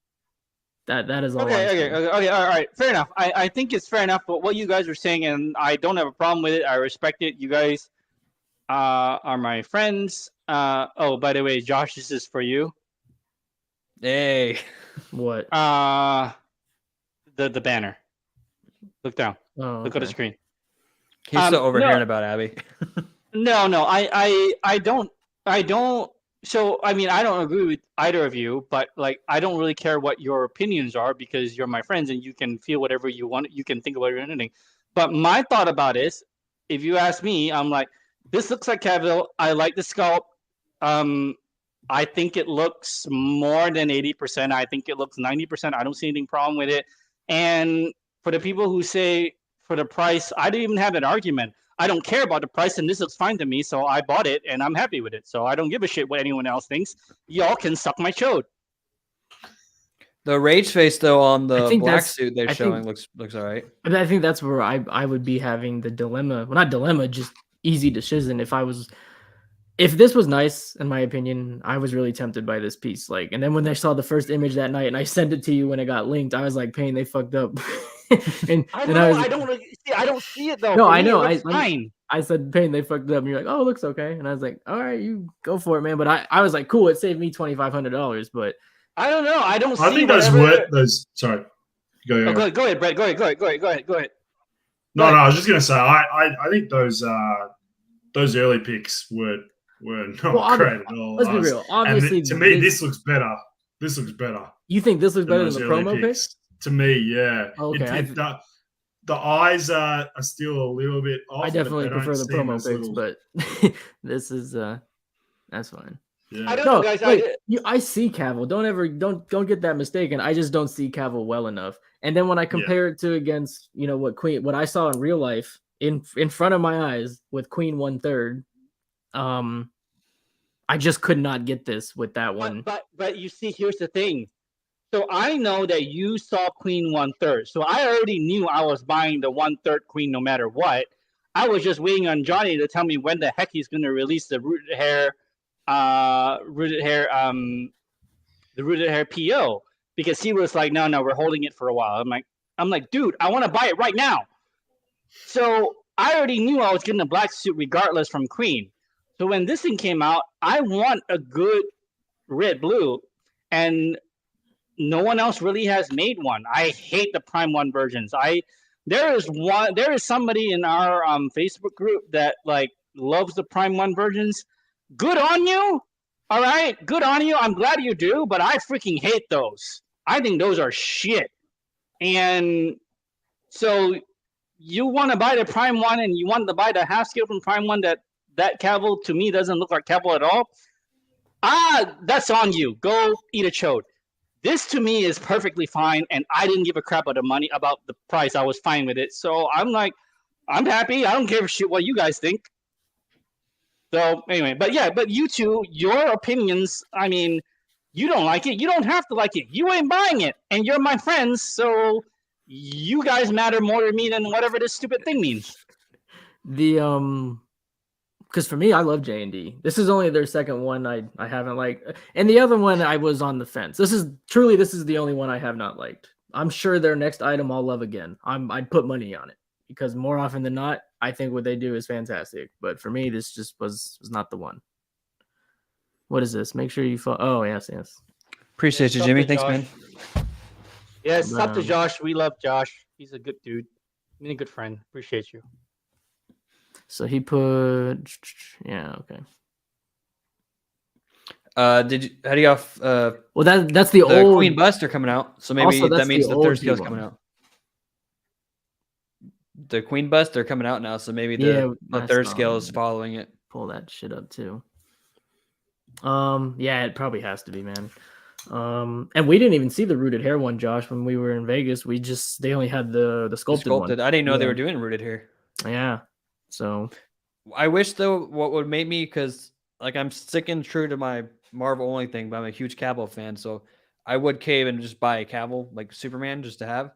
That is all. Okay, all right, fair enough. I think it's fair enough. But what you guys are saying, and I don't have a problem with it. I respect it. You guys are my friends. Oh, by the way, Josh, this is for you. Hey, what? The banner. Look down. Oh, Look at the screen. He's still overhearing about Abby. No, I don't. So I mean, I don't agree with either of you, but like, I don't really care what your opinions are because you're my friends and you can feel whatever you want. You can think about anything. But my thought about it is, if you ask me, I'm like, this looks like Cavill. I like the sculpt. I think it looks more than 80%. I think it looks 90%. I don't see anything problem with it. And for the people who say for the price, I don't even have an argument. I don't care about the price, and this looks fine to me, so I bought it, and I'm happy with it. So I don't give a shit what anyone else thinks. Y'all can suck my chode. The rage face, though, on the black suit they're showing looks all right. But I think that's where I would be having the dilemma. Well, not dilemma, just easy decision. If this was nice, in my opinion, I was really tempted by this piece. Like, and then when I saw the first image that night, and I sent it to you when it got linked, I was like, "Payne, they fucked up." I don't see it though. No, I know. I said, "Payne, they fucked up." And you're like, "Oh, it looks okay." And I was like, "All right, you go for it, man." But I was like, "Cool, it saved me $2,500." But I don't know. I think those. Sorry, go ahead. Go ahead, Brett. Go ahead. No, I was just gonna say, I think those early picks were not great at all. Let's be real. Obviously, to me, this looks better. You think this looks better than the promo picks? To me, yeah. Okay. The eyes are still a little bit off. I definitely prefer the promo picks, but this is that's fine. Yeah. I don't know, guys. I see Cavill. Don't get that mistaken. I just don't see Cavill well enough. And then when I compare it to against, what I saw in real life in front of my eyes with Queen 1/3, I just could not get this with that one. But you see, here's the thing. So I know that you saw Queen 1/3. So I already knew I was buying the 1/3 Queen no matter what. I was just waiting on Johnny to tell me when the heck he's gonna release the rooted hair PO, because he was like, no, we're holding it for a while. I'm like, dude, I want to buy it right now. So I already knew I was getting a black suit regardless from Queen. So when this thing came out, I want a good red blue, and no one else really has made one. I hate the Prime 1 versions. There is somebody in our Facebook group that like loves the Prime 1 versions. Good on you. All right, good on you. I'm glad you do, but I freaking hate those. I think those are shit. And so you want to buy the Prime 1 and you want to buy the half scale from Prime 1 that Cavill to me doesn't look like Cavill at all. That's on you. Go eat a chode. This to me is perfectly fine, and I didn't give a crap about the price. I was fine with it. So I'm like, I'm happy. I don't give a shit what you guys think. So anyway, but you two, your opinions, I mean, you don't like it. You don't have to like it. You ain't buying it, and you're my friends, so you guys matter more to me than whatever this stupid thing means. Because for me, I love J&D. This is only their second one I haven't liked. And the other one, I was on the fence. This is the only one I have not liked. I'm sure their next item I'll love again. I'd put money on it. Because more often than not, I think what they do is fantastic. But for me, this just was not the one. What is this? Make sure you follow. Oh, yes. Appreciate you, Jimmy. Thanks, man. Yes, up to Josh. We love Josh. He's a good dude. He's a good friend. Appreciate you. So he put, yeah, okay. How do you have well, that's the old Queen Buster coming out, so maybe also, that means the third scale's one. coming out. The Queen Buster coming out now, so maybe the third scale is following it. Pull that shit up too. Yeah, it probably has to be, man. And we didn't even see the rooted hair one, Josh, when we were in Vegas. They only had the sculpted one. I didn't know they were doing rooted hair. Yeah. So I wish though what would make me, because like I'm sticking true to my Marvel only thing, but I'm a huge Cavill fan, so I would cave and just buy a Cavill like Superman just to have.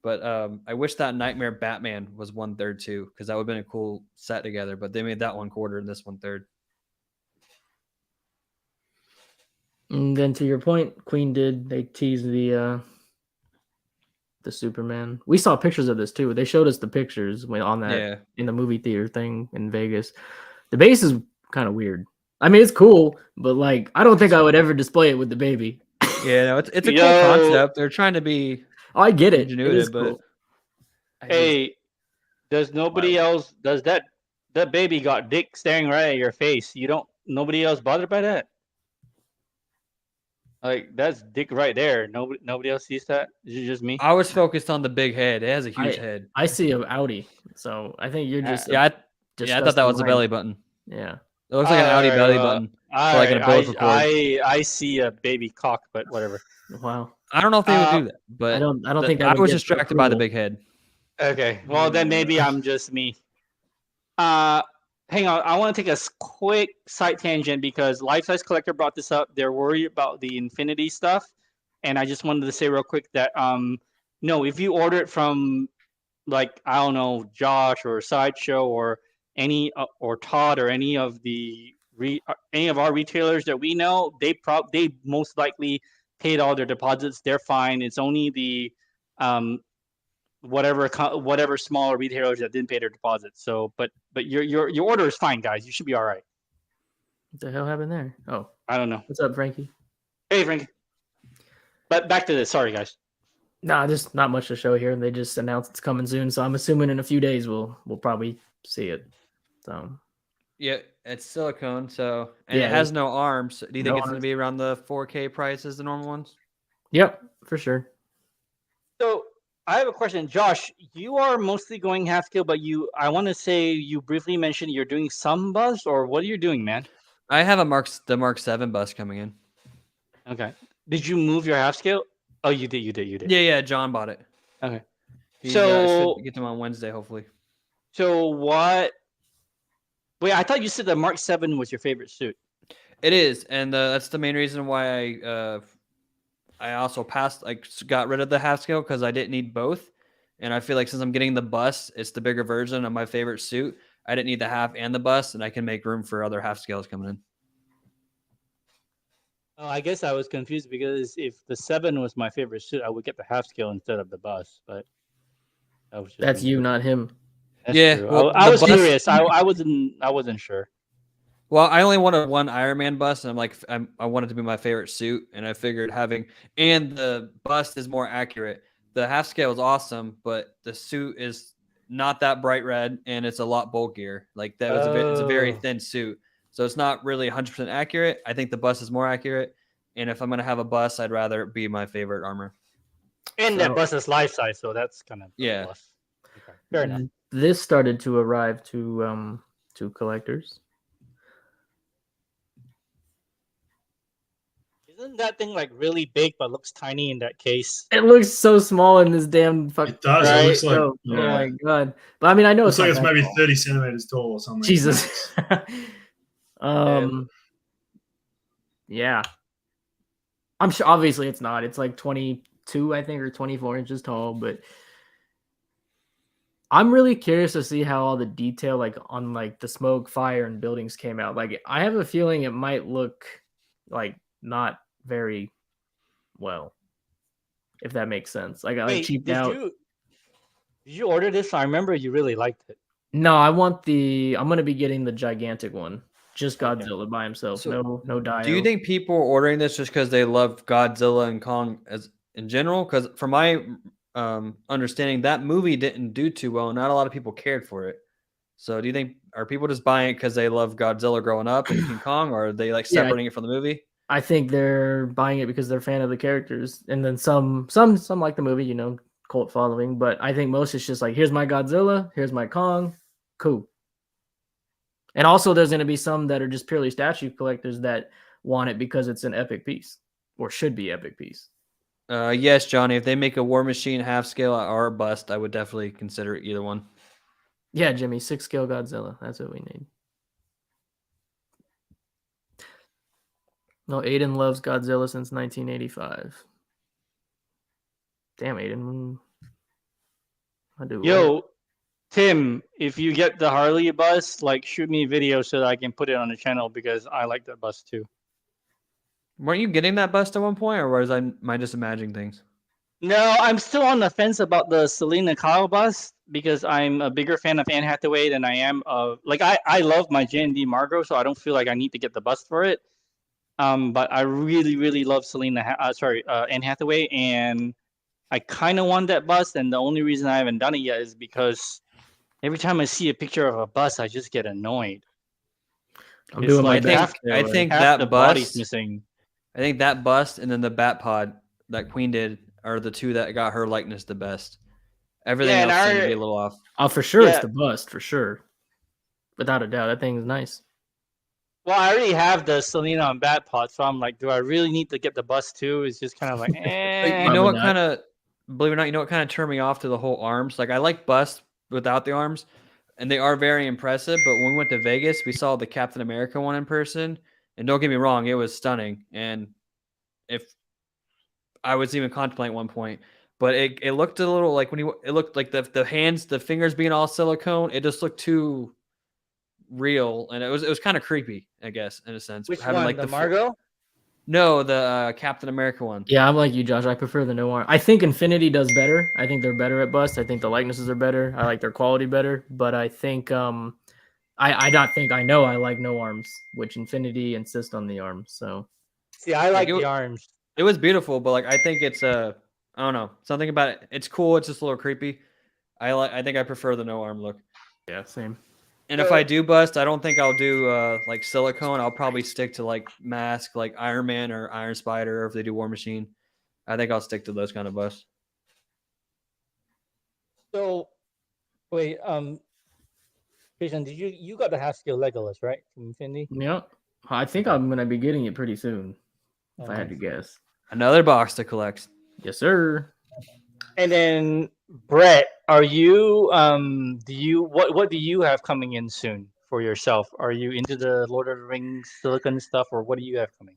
But I wish that Nightmare Batman was 1/3 too, because that would have been a cool set together. But they made that 1/4 and this 1/3. And then to your point, they teased the Superman. We saw pictures of this too. They showed us the pictures on that in the movie theater thing in Vegas. The base is kind of weird. I mean, it's cool, but like I don't think I would ever display it with the baby. Yeah, no, it's a cool concept. They're trying to be. Oh, I get it. But cool. Hey, does nobody else? Does that baby got dick staring right at your face? Nobody else bothered by that? Like that's dick right there. Nobody else sees that. Is it just me? I was focused on the big head. It has a huge head. I see an Audi, so I think you're just I thought that was a belly button. Yeah, it looks like an Audi belly button. I see a baby cock, but whatever. Wow. I don't know if they would do that, but I don't think I was distracted by the big head. Okay, well then maybe I'm just me. Hang on, I want to take a quick side tangent because Life Size Collector brought this up. They're worried about the Infinity stuff, and I just wanted to say real quick that no, if you order it from like I don't know Josh or Sideshow or any or Todd or any of our retailers that we know, they most likely paid all their deposits. They're fine. It's only the whatever smaller retailers that didn't pay their deposits. So, but your order is fine, guys. You should be all right. What the hell happened there? Oh, I don't know. What's up, Frankie? Hey, Frankie. But back to this. Sorry, guys. Nah, there's not much to show here. They just announced it's coming soon, so I'm assuming in a few days we'll probably see it. So. Yeah, it's silicone, so it has no arms. Do you think it's going to be around the 4K price as the normal ones? Yep, for sure. So I have a question, Josh. You are mostly going half scale, but I want to say you briefly mentioned you're doing some bus, or what are you doing, man? I have the Mark 7 bus coming in. Okay. Did you move your half scale? Oh, you did. Yeah. John bought it. Okay. So should get them on Wednesday, hopefully. So what? Wait, I thought you said the Mark 7 was your favorite suit. It is, and that's the main reason why I also got rid of the half scale because I didn't need both. And I feel like since I'm getting the bus, it's the bigger version of my favorite suit. I didn't need the half and the bus, and I can make room for other half scales coming in. Oh, I guess I was confused because if the 7 was my favorite suit, I would get the half scale instead of the bus. But that's you, not him. That's well, I was curious. I wasn't sure. Well, I only wanted one Iron Man bust, and I wanted to be my favorite suit, and I figured and the bust is more accurate. The half scale is awesome, but the suit is not that bright red, and it's a lot bulkier. Like it's a very thin suit, so it's not really 100% accurate. I think the bust is more accurate, and if I'm gonna have a bust, I'd rather it be my favorite armor. And that bust is life size, so that's kind of plus. Okay. Fair enough. This started to arrive to collectors. Isn't that thing like really big but looks tiny in that case? It looks so small in this damn fucking. It does. Right? It looks like. Oh my god! But I mean, I know it's like it's maybe 30 centimeters tall or something. Jesus. Yeah. I'm sure. Obviously, it's not. It's like 22, I think, or 24 inches tall. But I'm really curious to see how all the detail, like on like the smoke, fire, and buildings came out. Like, I have a feeling it might look like not very well, if that makes sense. Like, I cheaped out. Did you order this? I remember you really liked it. No, I'm gonna be getting the gigantic one. Just Godzilla by himself. So, no Dio. Do you think people are ordering this just because they love Godzilla and Kong as in general? Because for my understanding, that movie didn't do too well. Not a lot of people cared for it. So do you think, are people just buying it because they love Godzilla growing up and King Kong, or are they like separating it from the movie? I think they're buying it because they're a fan of the characters, and then some like the movie, cult following. But I think most it's just like, here's my Godzilla, here's my Kong, cool. And also, there's going to be some that are just purely statue collectors that want it because it's an epic piece, or should be epic piece. Yes, Johnny. If they make a War Machine half scale or a bust, I would definitely consider either one. Yeah, Jimmy, 6 scale Godzilla. That's what we need. No, Aiden loves Godzilla since 1985. Damn, Aiden. Yo, Tim, if you get the Harley bus, like, shoot me a video so that I can put it on the channel, because I like that bus too. Weren't you getting that bust at one point, or was I just imagining things? No, I'm still on the fence about the Selena Kyle bust, because I'm a bigger fan of Anne Hathaway than I am of, like, I love my J&D Margot, so I don't feel like I need to get the bust for it. But I really, really love Anne Hathaway, and I kind of want that bust, and the only reason I haven't done it yet is because every time I see a picture of a bust, I just get annoyed. I'm doing my best. I think that bust missing. I think that bust and then the Bat Pod that Queen did are the two that got her likeness the best. Everything else seemed to be a little off. Oh, for sure, it's the bust, for sure. Without a doubt, that thing is nice. Well, I already have the Selena on Bat Pod, so I'm like, do I really need to get the bust too? It's just kind of like, eh. You know what kind of, believe it or not, what kind of turned me off to the whole arms? Like, I like bust without the arms, and they are very impressive. But when we went to Vegas, we saw the Captain America one in person, and don't get me wrong, it was stunning. And if I was even contemplating at one point, but it looked a little like it looked like the hands, the fingers being all silicone. It just looked too real, and it was kind of creepy, I guess, in a sense. Which one? Like the Margot? No, the Captain America one. Yeah, I'm like you, Josh. I prefer the no arm. I think Infinity does better. I think they're better at bust. I think the likenesses are better. I like their quality better. But I think I know I like no arms, which Infinity insist on the arms. So see, I like the arms. It was beautiful, but like I think it's I don't know, something about it. It's cool. It's just a little creepy. I think I prefer the no arm look. Yeah, same. And if I do bust, I don't think I'll do like silicone. I'll probably stick to like mask, like Iron Man or Iron Spider, or if they do War Machine. I think I'll stick to those kind of busts. So, wait, Jason, did you got the half scale Legolas, right, from Infinity? Yeah, I think I'm gonna be getting it pretty soon, if I had to guess. Another box to collect. Yes, sir. And then Brett, are you what do you have coming in soon for yourself? Are you into the Lord of the Rings silicon stuff, or what do you have coming?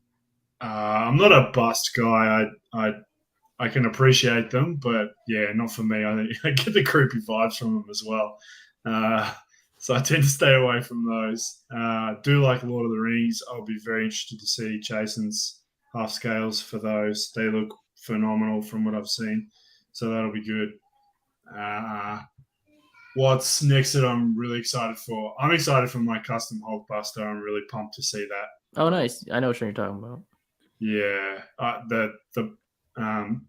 I'm not a bust guy. I can appreciate them, but yeah, not for me. I get the creepy vibes from them as well. So I tend to stay away from those. Do like Lord of the Rings. I'll be very interested to see Jason's half scales for those. They look phenomenal from what I've seen. So that'll be good. What's next that I'm really excited for? I'm excited for my custom Hulkbuster. I'm really pumped to see that. Oh, nice. I know what you're talking about. Yeah. The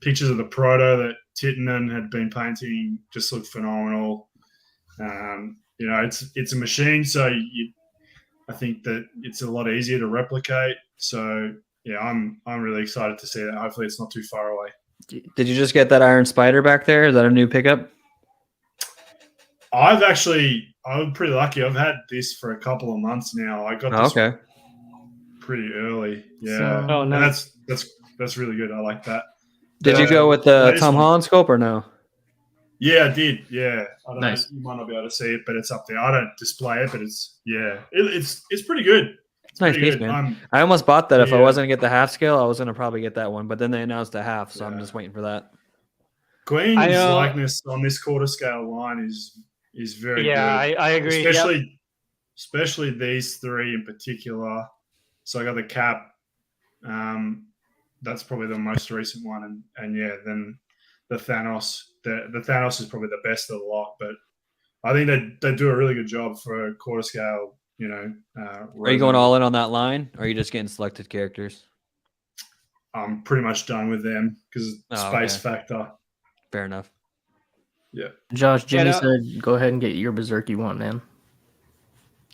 pictures of the proto that Tittanen had been painting just look phenomenal. It's a machine, so I think that it's a lot easier to replicate. So yeah, I'm really excited to see that. Hopefully, it's not too far away. Did you just get that Iron Spider back there? Is that a new pickup? I'm pretty lucky. I've had this for a couple of months now. I got this pretty early. Yeah. So, nice. That's really good. I like that. Did you go with the Tom Holland scope or no? Yeah, I did. Yeah. I don't nice. know. You might not be able to see it, but it's up there. I don't display it, but it's pretty good. It's a nice piece, man. I almost bought that. If I wasn't going to get the half scale, I was going to probably get that one. But then they announced a half, so I'm just waiting for that. Queen's likeness on this quarter scale line is very good. Yeah, I agree. Especially these three in particular. So I got the Cap. That's probably the most recent one. And yeah, then the Thanos. The Thanos is probably the best of the lot. But I think they do a really good job for a quarter scale. Are you going all in on that line, or are you just getting selected characters? I'm pretty much done with them because space factor. Fair enough. Yeah. Josh, Jimmy said, "Go ahead and get your Berserk you want, man."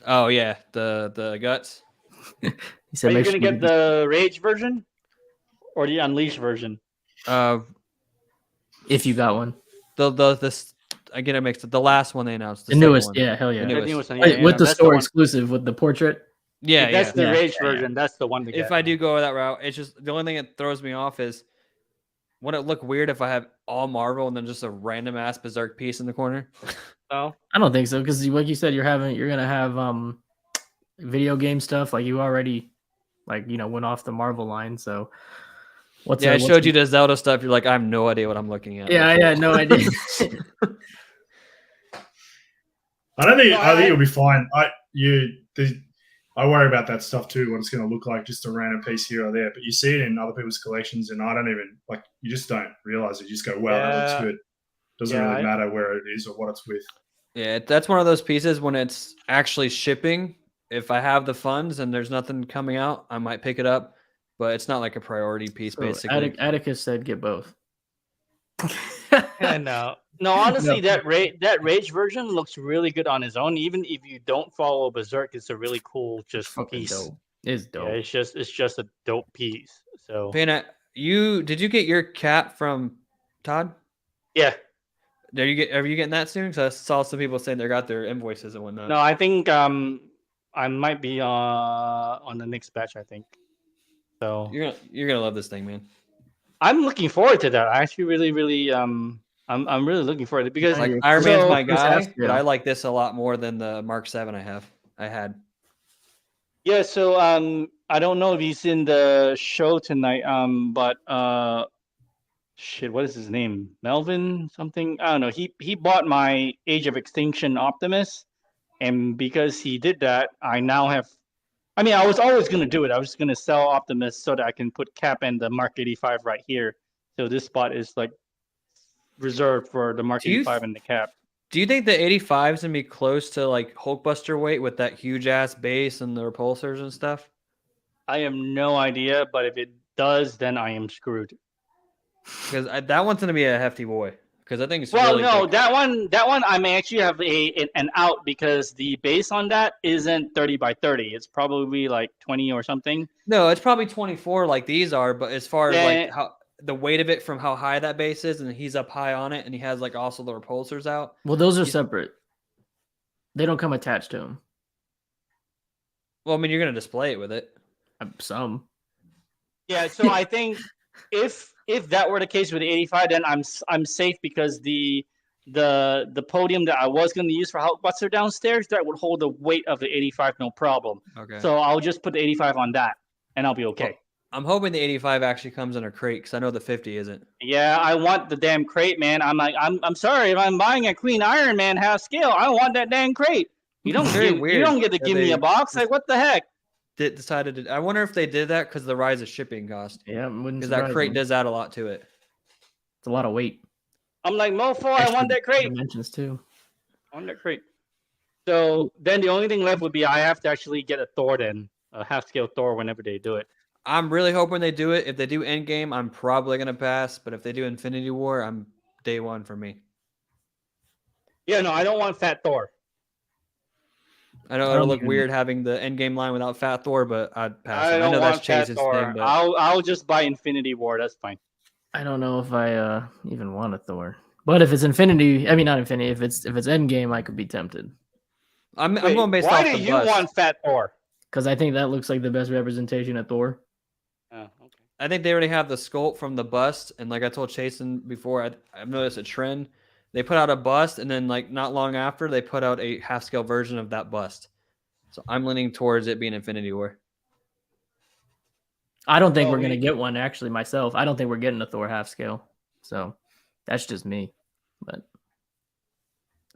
Oh yeah, the guts. He said, "Are you gonna get the Rage version or the Unleashed version?" If you got one. This I get it mixed up. The last one they announced, the newest, one. yeah, hell yeah, the newest one, with the store exclusive with the portrait. Yeah, that's the Rage version. That's the one to get. If I do go that route, it's just the only thing that throws me off is wouldn't it look weird if I have all Marvel and then just a random ass Berserk piece in the corner? No, I don't think so because like you said, you're gonna have video game stuff like you already went off the Marvel line. So I showed you the Zelda stuff. You're like, I have no idea what I'm looking at. Yeah, I had no idea. I think it'll be fine. I worry about that stuff too, what it's going to look like, just a random piece here or there. But you see it in other people's collections, and I don't even you just don't realize it. You just go, wow, that looks good. Doesn't really matter where it is or what it's with. Yeah, that's one of those pieces when it's actually shipping. If I have the funds and there's nothing coming out, I might pick it up, but it's not like a priority piece, basically. Atticus said get both. No, honestly, that Rage version looks really good on its own. Even if you don't follow Berserk, it's a really cool piece. Dope. It's dope. Yeah, it's just a dope piece. So, Payne, did you get your cap from Todd? Yeah. Are you getting that soon? Because I saw some people saying they got their invoices and whatnot. No, I think I might be on the next batch. I think. So you're gonna love this thing, man. I'm looking forward to that. I actually really I'm really looking forward to it because Iron Man's my guy, but I like this a lot more than the Mark 7 I had. Yeah, so I don't know if he's in the show tonight, but what is his name? Melvin something? I don't know. He bought my Age of Extinction Optimus, and because he did that, I now have. I mean, I was always gonna do it. I was just gonna sell Optimus so that I can put Cap and the Mark 85 right here. So this spot is reserved for the Mark 85 and the Cap. Do you think the 85 is gonna be close to Hulkbuster weight with that huge ass base and the repulsors and stuff? I have no idea, but if it does, then I am screwed. Because that one's gonna be a hefty boy. Because I think it's that one I may actually have an out because the base on that isn't 30 by 30. It's probably 20 or something. No, it's probably 24 like these are. But as far as how the weight of it from how high that base is, and he's up high on it, and he has also the repulsors out. Well, those are separate. They don't come attached to him. Well, I mean, you're gonna display it with it. Some. Yeah, so I think if that were the case with the 85, then I'm safe because the podium that I was going to use for Hulkbuster downstairs that would hold the weight of the 85 no problem. Okay. So I'll just put the 85 on that, and I'll be okay. Well, I'm hoping the 85 actually comes in a crate because I know the 50 isn't. Yeah, I want the damn crate, man. I'm sorry if I'm buying a Queen Iron Man half scale. I want that damn crate. You don't get to give me a box. What the heck? I wonder if they did that because of the rise of shipping cost. Yeah, because that crate does add a lot to it. It's a lot of weight. I'm like, Mofo, I want that crate. Dimensions too. I want that crate. So then the only thing left would be I have to actually get a Thor then, a half scale Thor whenever they do it. I'm really hoping they do it. If they do Endgame, I'm probably gonna pass. But if they do Infinity War, I'm day one for me. Yeah, no, I don't want Fat Thor. I know it'll look weird having the Endgame line without Fat Thor, but I'd pass. I know that's Chase's thing, but I'll just buy Infinity War. That's fine. I don't know if I even want a Thor, but if it's not Infinity. If it's Endgame, I could be tempted. I'm going based off the bust. Why do you want Fat Thor? Because I think that looks like the best representation of Thor. Oh, okay. I think they already have the sculpt from the bust, and like I told Chasen before, I've noticed a trend. They put out a bust, and then not long after, they put out a half-scale version of that bust. So I'm leaning towards it being Infinity War. I don't think we're going to get one, actually, myself. I don't think we're getting a Thor half-scale. So that's just me. But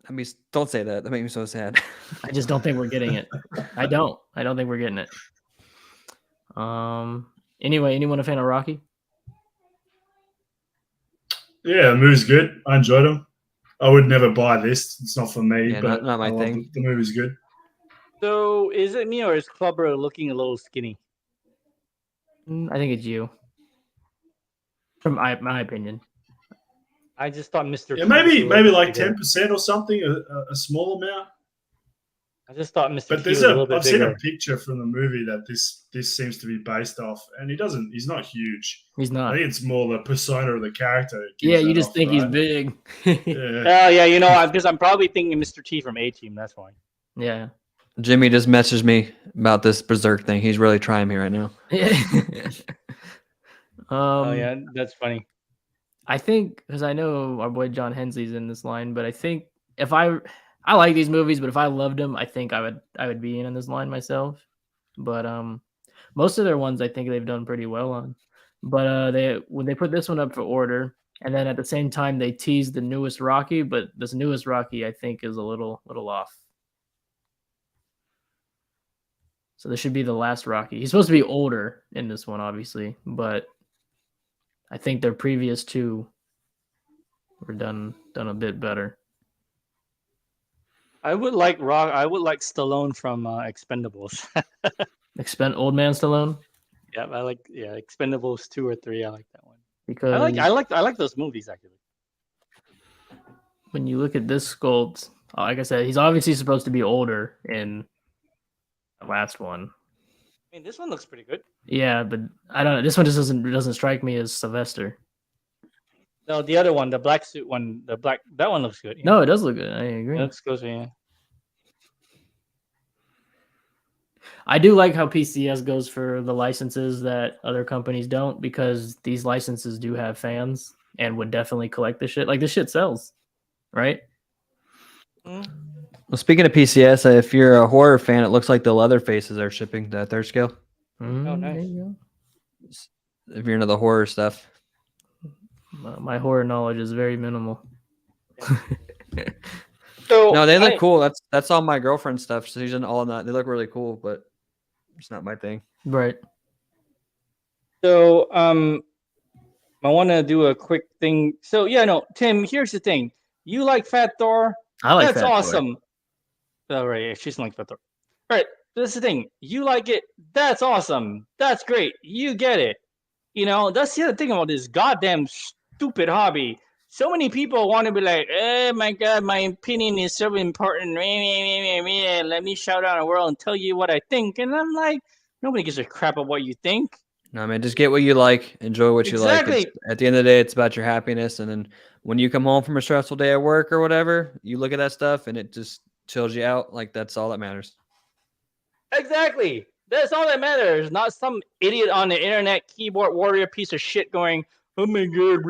I mean, don't say that. That makes me so sad. I just don't think we're getting it. I don't think we're getting it. Anyway, anyone a fan of Rocky? Yeah, the movie's good. I enjoyed him. I would never buy this. It's not for me. Yeah, but not my thing. The movie's good. So is it me or is Clubber looking a little skinny? I think it's you. From my opinion. I just thought Mr. Yeah, T maybe like bigger. 10% or something, a small amount. I just thought Mr. But T there's was a little bit I've seen bigger. a picture from the movie that this seems to be based off, and he's not huge. He's I not. think it's more the persona of the character. That gives Yeah, you that just off, think he's right? big. Yeah. Yeah, you know, because I'm probably thinking Mr. T from A-Team. That's why. Yeah. Jimmy just messaged me about this Berserk thing. He's really trying me right now. Oh yeah, that's funny. I think because I know our boy John Hensley's in this line, but I think if I like these movies, but if I loved them, I think I would be in this line myself. But most of their ones I think they've done pretty well on. But when they put this one up for order, and then at the same time they teased the newest Rocky, but this newest Rocky I think is a little off. So this should be the last Rocky. He's supposed to be older in this one, obviously, but I think their previous two were done a bit better. I would like Stallone from Expendables. Old man Stallone. Yeah, I like Expendables 2 or 3. I like that one because I like those movies actually. When you look at this sculpt, like I said, he's obviously supposed to be older in the last one. I mean, this one looks pretty good. Yeah, but I don't know. This one just doesn't strike me as Sylvester. No, the other one, the black suit one, that one looks good. No, it does look good. I agree. It looks good, yeah. I do like how PCS goes for the licenses that other companies don't, because these licenses do have fans and would definitely collect the shit. Like, this shit sells, right? Well, speaking of PCS, if you're a horror fan, it looks like the Leatherfaces are shipping the third scale. Oh, nice. If you're into the horror stuff. My horror knowledge is very minimal. So no, they look cool. That's all my girlfriend's stuff. So she's in all of that. They look really cool, but it's not my thing. Right. So I want to do a quick thing. So yeah, no, Tim, here's the thing. You like Fat Thor? I like That's Fat awesome. Thor. Oh, right, yeah, she doesn't like Fat Thor. All right, this is the thing. You like it? That's awesome. That's great. You get it. You know, that's the other thing about this goddamn stupid hobby. So many people want to be like, oh my God, my opinion is so important. Let me shout out the world and tell you what I think. And I'm like, nobody gives a crap about what you think. No, man, just get what you like. Enjoy what you like. At the end of the day, it's about your happiness. And then when you come home from a stressful day at work or whatever, you look at that stuff and it just chills you out. Like, that's all that matters. Exactly. That's all that matters. Not some idiot on the internet keyboard warrior piece of shit going, oh my God,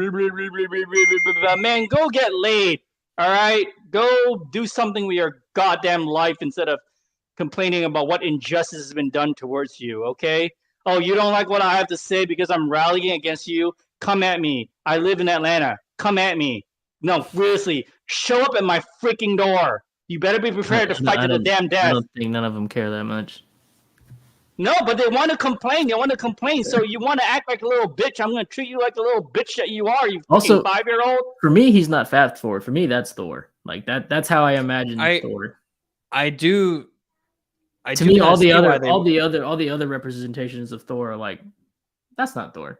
man, go get laid. All right? Go do something with your goddamn life instead of complaining about what injustice has been done towards you, okay? Oh, you don't like what I have to say because I'm rallying against you? Come at me. I live in Atlanta. Come at me. No, seriously, show up at my freaking door. You better be prepared to fight to the damn death. I don't think none of them care that much. No, but they want to complain. So you want to act like a little bitch. I'm going to treat you like the little bitch that you are, you fucking 5-year-old. For me, he's not Fat Thor. For me, that's Thor. Like, that's how I imagine Thor. To me, all the other representations of Thor are like, that's not Thor.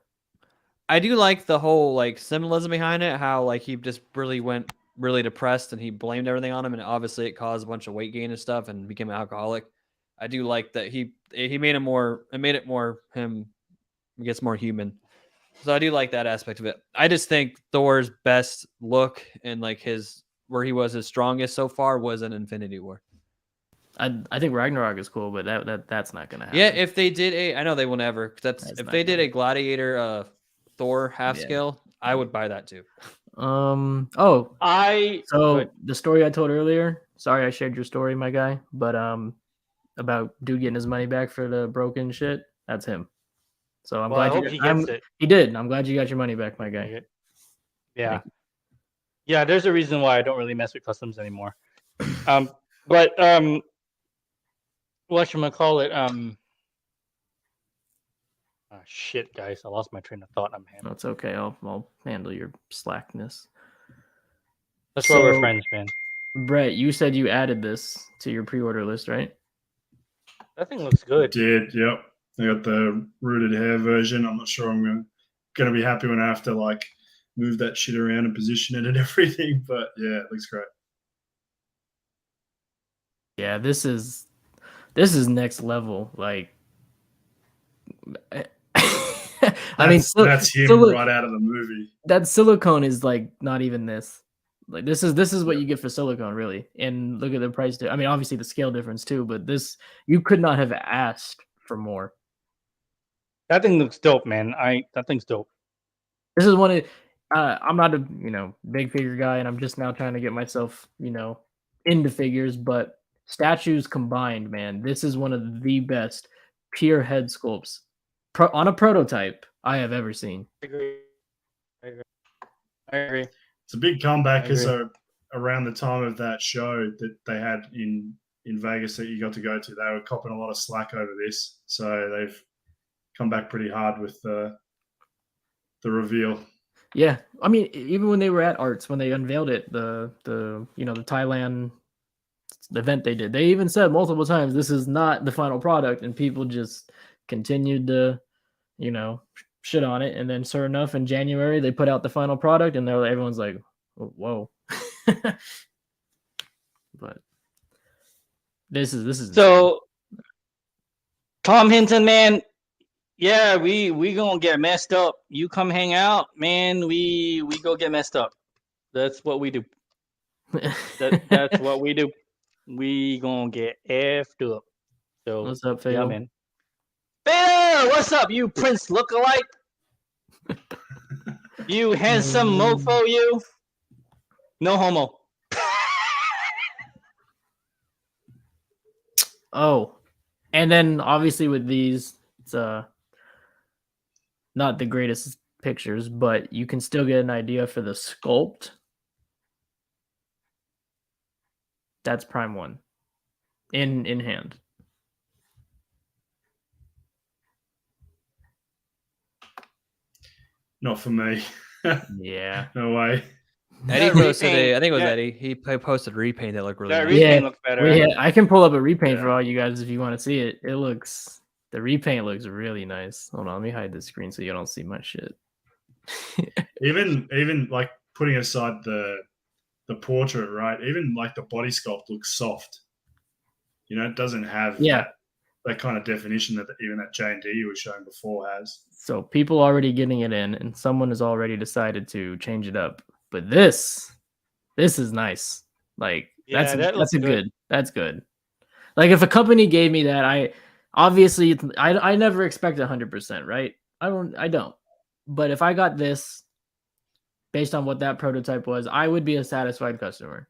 I do like the whole like symbolism behind it. How like he just really went really depressed and he blamed everything on him, and obviously it caused a bunch of weight gain and stuff, and became an alcoholic. I do like that he made it more him, I guess, more human. So I do like that aspect of it. I just think Thor's best look and like where he was his strongest so far was in Infinity War. I think Ragnarok is cool, but that's not gonna happen. Yeah, if they did I know they will never. If they did a Gladiator Thor half scale, I would buy that too. The story I told earlier. Sorry, I shared your story, my guy. But about dude getting his money back for the broken shit. That's him. So I'm glad he gets it. He did. I'm glad you got your money back, my guy. Yeah. Yeah, there's a reason why I don't really mess with customs anymore. Whatchamacallit? Shit, guys, I lost my train of thought. That's okay. I'll handle your slackness. That's why we're friends, man. Brett, you said you added this to your pre-order list, right? That thing looks good. Did, yep. I got the rooted hair version. I'm not sure I'm going to be happy when I have to like move that shit around and position it and everything. But yeah, it looks great. Yeah, this is next level. Like, I mean, that's him right out of the movie. That silicone is like not even this. Like this is what you get for silicone, really. And look at the price. I mean, obviously the scale difference too, but this you could not have asked for more. That thing looks dope, man. That thing's dope. This is one of I'm not a big figure guy, and I'm just now trying to get myself into figures. But statues combined, man, this is one of the best pure head sculpts on a prototype I have ever seen. I agree. It's a big comeback because around the time of that show that they had in Vegas that you got to go to, they were copping a lot of slack over this. So they've come back pretty hard with the reveal. Yeah, I mean, even when they were at Arts, when they unveiled it, the Thailand event they did, they even said multiple times, "This is not the final product," and people just continued to, shit on it. And then, sure enough, in January they put out the final product, and everyone's like, "Whoa!" But this is so insane. Tom Hinton, man. Yeah, we gonna get messed up. You come hang out, man. We go get messed up. That's what we do. That's what we do. We gonna get effed up. So what's up, Fatal? Yeah, man. Fatal, what's up, you Prince lookalike? You handsome mofo, you. No homo. Oh, and then obviously with these, it's not the greatest pictures, but you can still get an idea for the sculpt. That's Prime 1 in hand. Not for me. Yeah. No way. Eddie posted I think it was Eddie. He posted a repaint that looked really nice. Repaint looks better. I can pull up a repaint for all you guys if you want to see it. The repaint looks really nice. Hold on, let me hide the screen so you don't see my shit. even like putting aside the portrait, right? Even like the body sculpt looks soft. It doesn't have that kind of definition that even that J&D you were showing before has. So people already getting it in, and someone has already decided to change it up. But this is nice. Like that's good. That's good. Like if a company gave me that, I never expect 100%, right? I don't. But if I got this based on what that prototype was, I would be a satisfied customer.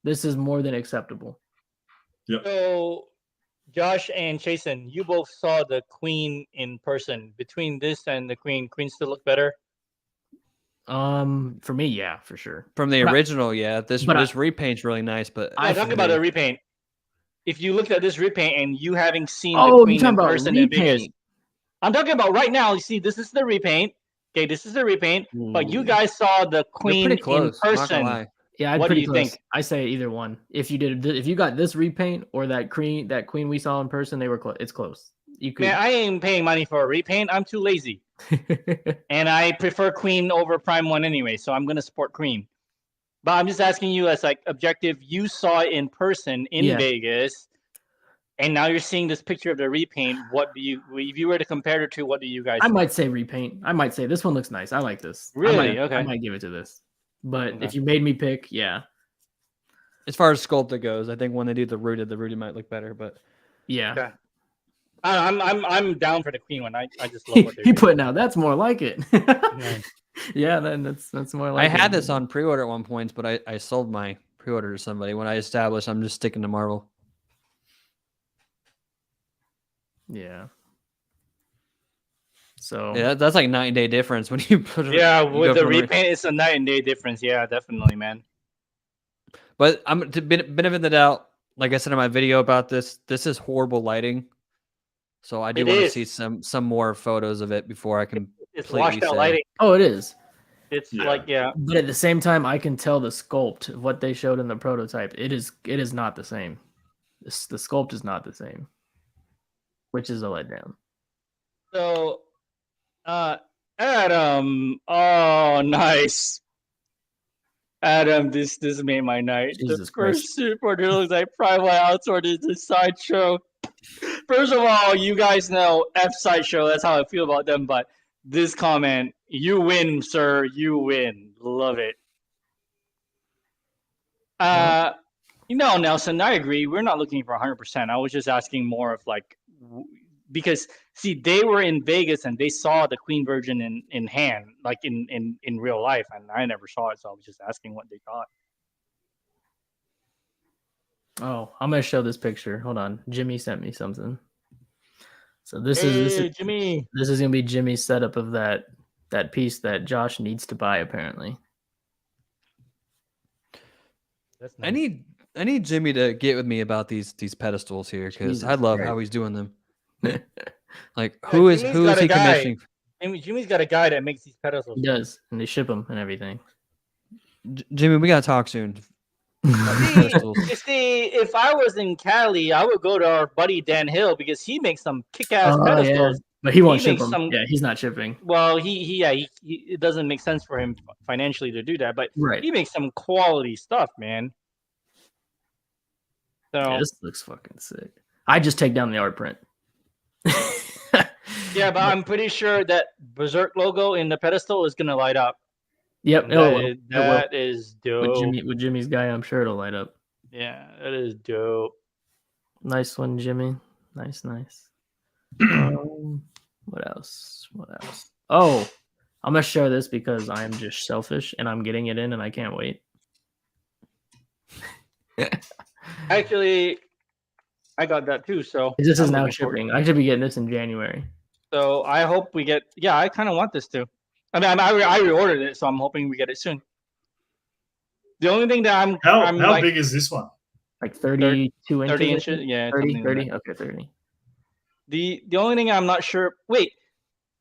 This is more than acceptable. Yep. So Josh and Chasen, you both saw the Queen in person. Between this and the Queen still look better? For me, yeah, for sure. From the original, yeah. This repaint's really nice, but I'm talking about a repaint. If you looked at this repaint and you having seen the Queen in person in Vegas, I'm talking about right now. You see, this is the repaint. Okay, this is the repaint. But you guys saw the Queen in person. Yeah, what do you think? I say either one. If you got this repaint or that Queen we saw in person, they were close. It's close. You could. Man, I ain't paying money for a repaint. I'm too lazy. And I prefer Queen over Prime 1 anyway, so I'm gonna support Queen. But I'm just asking you as like objective. You saw it in person in Vegas, and now you're seeing this picture of the repaint. What do you, if you were to compare it to, what do you guys? I might say repaint. I might say this one looks nice. I like this. Really? I might give it to this. But if you made me pick, yeah. As far as sculpt goes, I think when they do the rooted might look better. But yeah. Okay. I'm down for the Queen one. I just love what they're doing. Putting out that's more like it. Yeah, then that's more like I had this on pre-order at one point, but I sold my pre-order to somebody when I established I'm just sticking to Marvel. Yeah. So yeah, that's like 9-day difference when you put it. Yeah, with the repaint, it's a night and day difference. Yeah, definitely, man. But I'm to benefit of the doubt. Like I said in my video about this is horrible lighting. So I do want to see some more photos of it before I can. It's washed out lighting. Oh, it is. It's like But at the same time, I can tell the sculpt of what they showed in the prototype. It is not the same. The sculpt is not the same, which is a letdown. So, Adam. Oh, nice. Adam, this made my night. Jesus the Christ. first super looks like Prime One Outsourced is the Sideshow. First of all, you guys know F Sideshow. That's how I feel about them. But this comment, you win, sir. You win. Love it. Nelson, I agree. We're not looking for 100%. I was just asking more of like, because see, they were in Vegas and they saw the Queen Virgin in hand, like in real life, and I never saw it, so I was just asking what they thought. Oh, I'm gonna show this picture. Hold on, Jimmy sent me something. So this Hey, is Jimmy. This is gonna be Jimmy's setup of that piece that Josh needs to buy apparently. That's nice. I need Jimmy to get with me about these pedestals here because I love how he's doing them. Like who is he commissioning? Jimmy's got a guy that makes these pedestals. He does, and they ship them and everything. Jimmy, we gotta talk soon. You see, if I was in Cali, I would go to our buddy Dan Hill because he makes some kick-ass pedestals. Yeah. But he won't ship them. Yeah, he's not shipping. Well, he it doesn't make sense for him financially to do that, but right. He makes some quality stuff, man. So yeah, this looks fucking sick. I just take down the art print. Yeah, but I'm pretty sure that Berserk logo in the pedestal is gonna light up. Yep, that is dope. With Jimmy's guy, I'm sure it'll light up. Yeah, that is dope. Nice one, Jimmy. Nice. What else? Oh, I'm gonna share this because I am just selfish and I'm getting it in and I can't wait. Actually, I got that too. So this is now shipping. I should be getting this in January. So I hope we get. Yeah, I kind of want this too. I mean, I reordered it, so I'm hoping we get it soon. The only thing that how big is this one? Like 32 inches. 30 inches. Yeah, 30. Okay, 30. The only thing I'm not sure. Wait,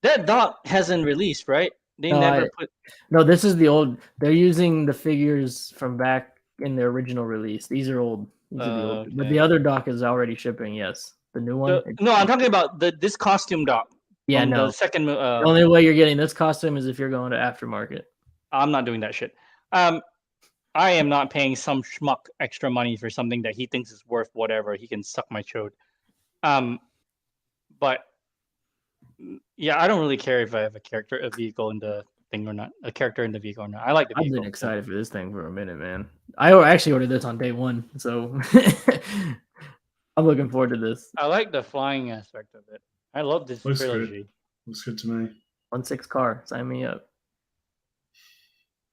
that dot hasn't released, right? They never put. No, this is the old. They're using the figures from back in the original release. These are old. Okay. But the other doc is already shipping. Yes, the new one. No, I'm talking about this costume doc. Yeah, no. The second. The only way you're getting this costume is if you're going to aftermarket. I'm not doing that shit. I am not paying some schmuck extra money for something that he thinks is worth whatever. He can suck my chode. But yeah, I don't really care if I have a vehicle in the thing or not. A character in the vehicle or not. I like the vehicle. I've been excited for this thing for a minute, man. I actually ordered this on day one, so I'm looking forward to this. I like the flying aspect of it. I love this trilogy. Looks good to me. 1/6 car, sign me up.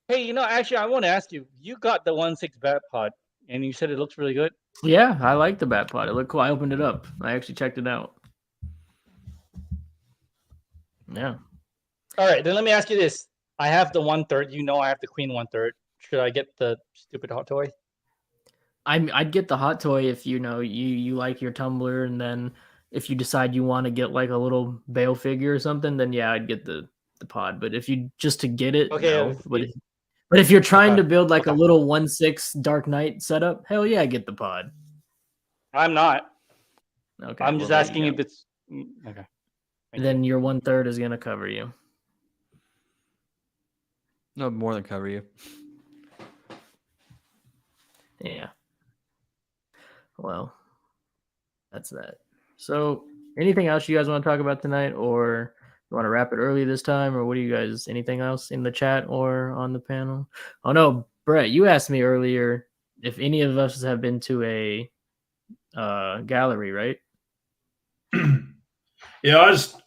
Hey, actually, I want to ask you. You got the 1/6 bat pod, and you said it looks really good. Yeah, I like the bat pod. It looked cool. I opened it up. I actually checked it out. Yeah. All right, then let me ask you this. I have the 1/3. I have the Queen 1/3. Should I get the stupid hot toy? I'd get the hot toy if you like your tumbler, and then if you decide you want to get like a little Bale figure or something, then yeah, I'd get the pod. But if you just to get it, okay. No. But if you're trying to build like a little 1/6 Dark Knight setup, hell yeah, get the pod. I'm not. Okay. I'm just asking if it's okay. Then your 1/3 is gonna cover you. No, more than cover you. Yeah. Well, that's that. So, anything else you guys want to talk about tonight, or you want to wrap it early this time, or what do you guys? Anything else in the chat or on the panel? Oh no, Brett, you asked me earlier if any of us have been to a gallery, right? Yeah, I just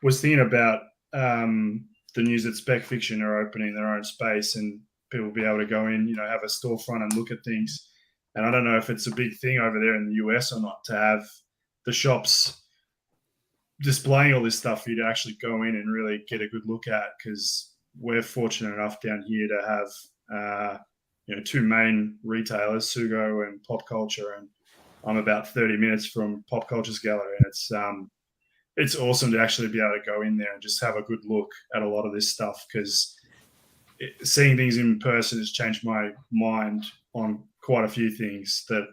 was thinking about the news that Spec Fiction are opening their own space and people will be able to go in, have a storefront and look at things. And I don't know if it's a big thing over there in the US or not to have the shops displaying all this stuff for you to actually go in and really get a good look at, because we're fortunate enough down here to have two main retailers, Sugo and Pop Culture, and I'm about 30 minutes from Pop Culture's gallery, and it's awesome to actually be able to go in there and just have a good look at a lot of this stuff, because seeing things in person has changed my mind on quite a few things that,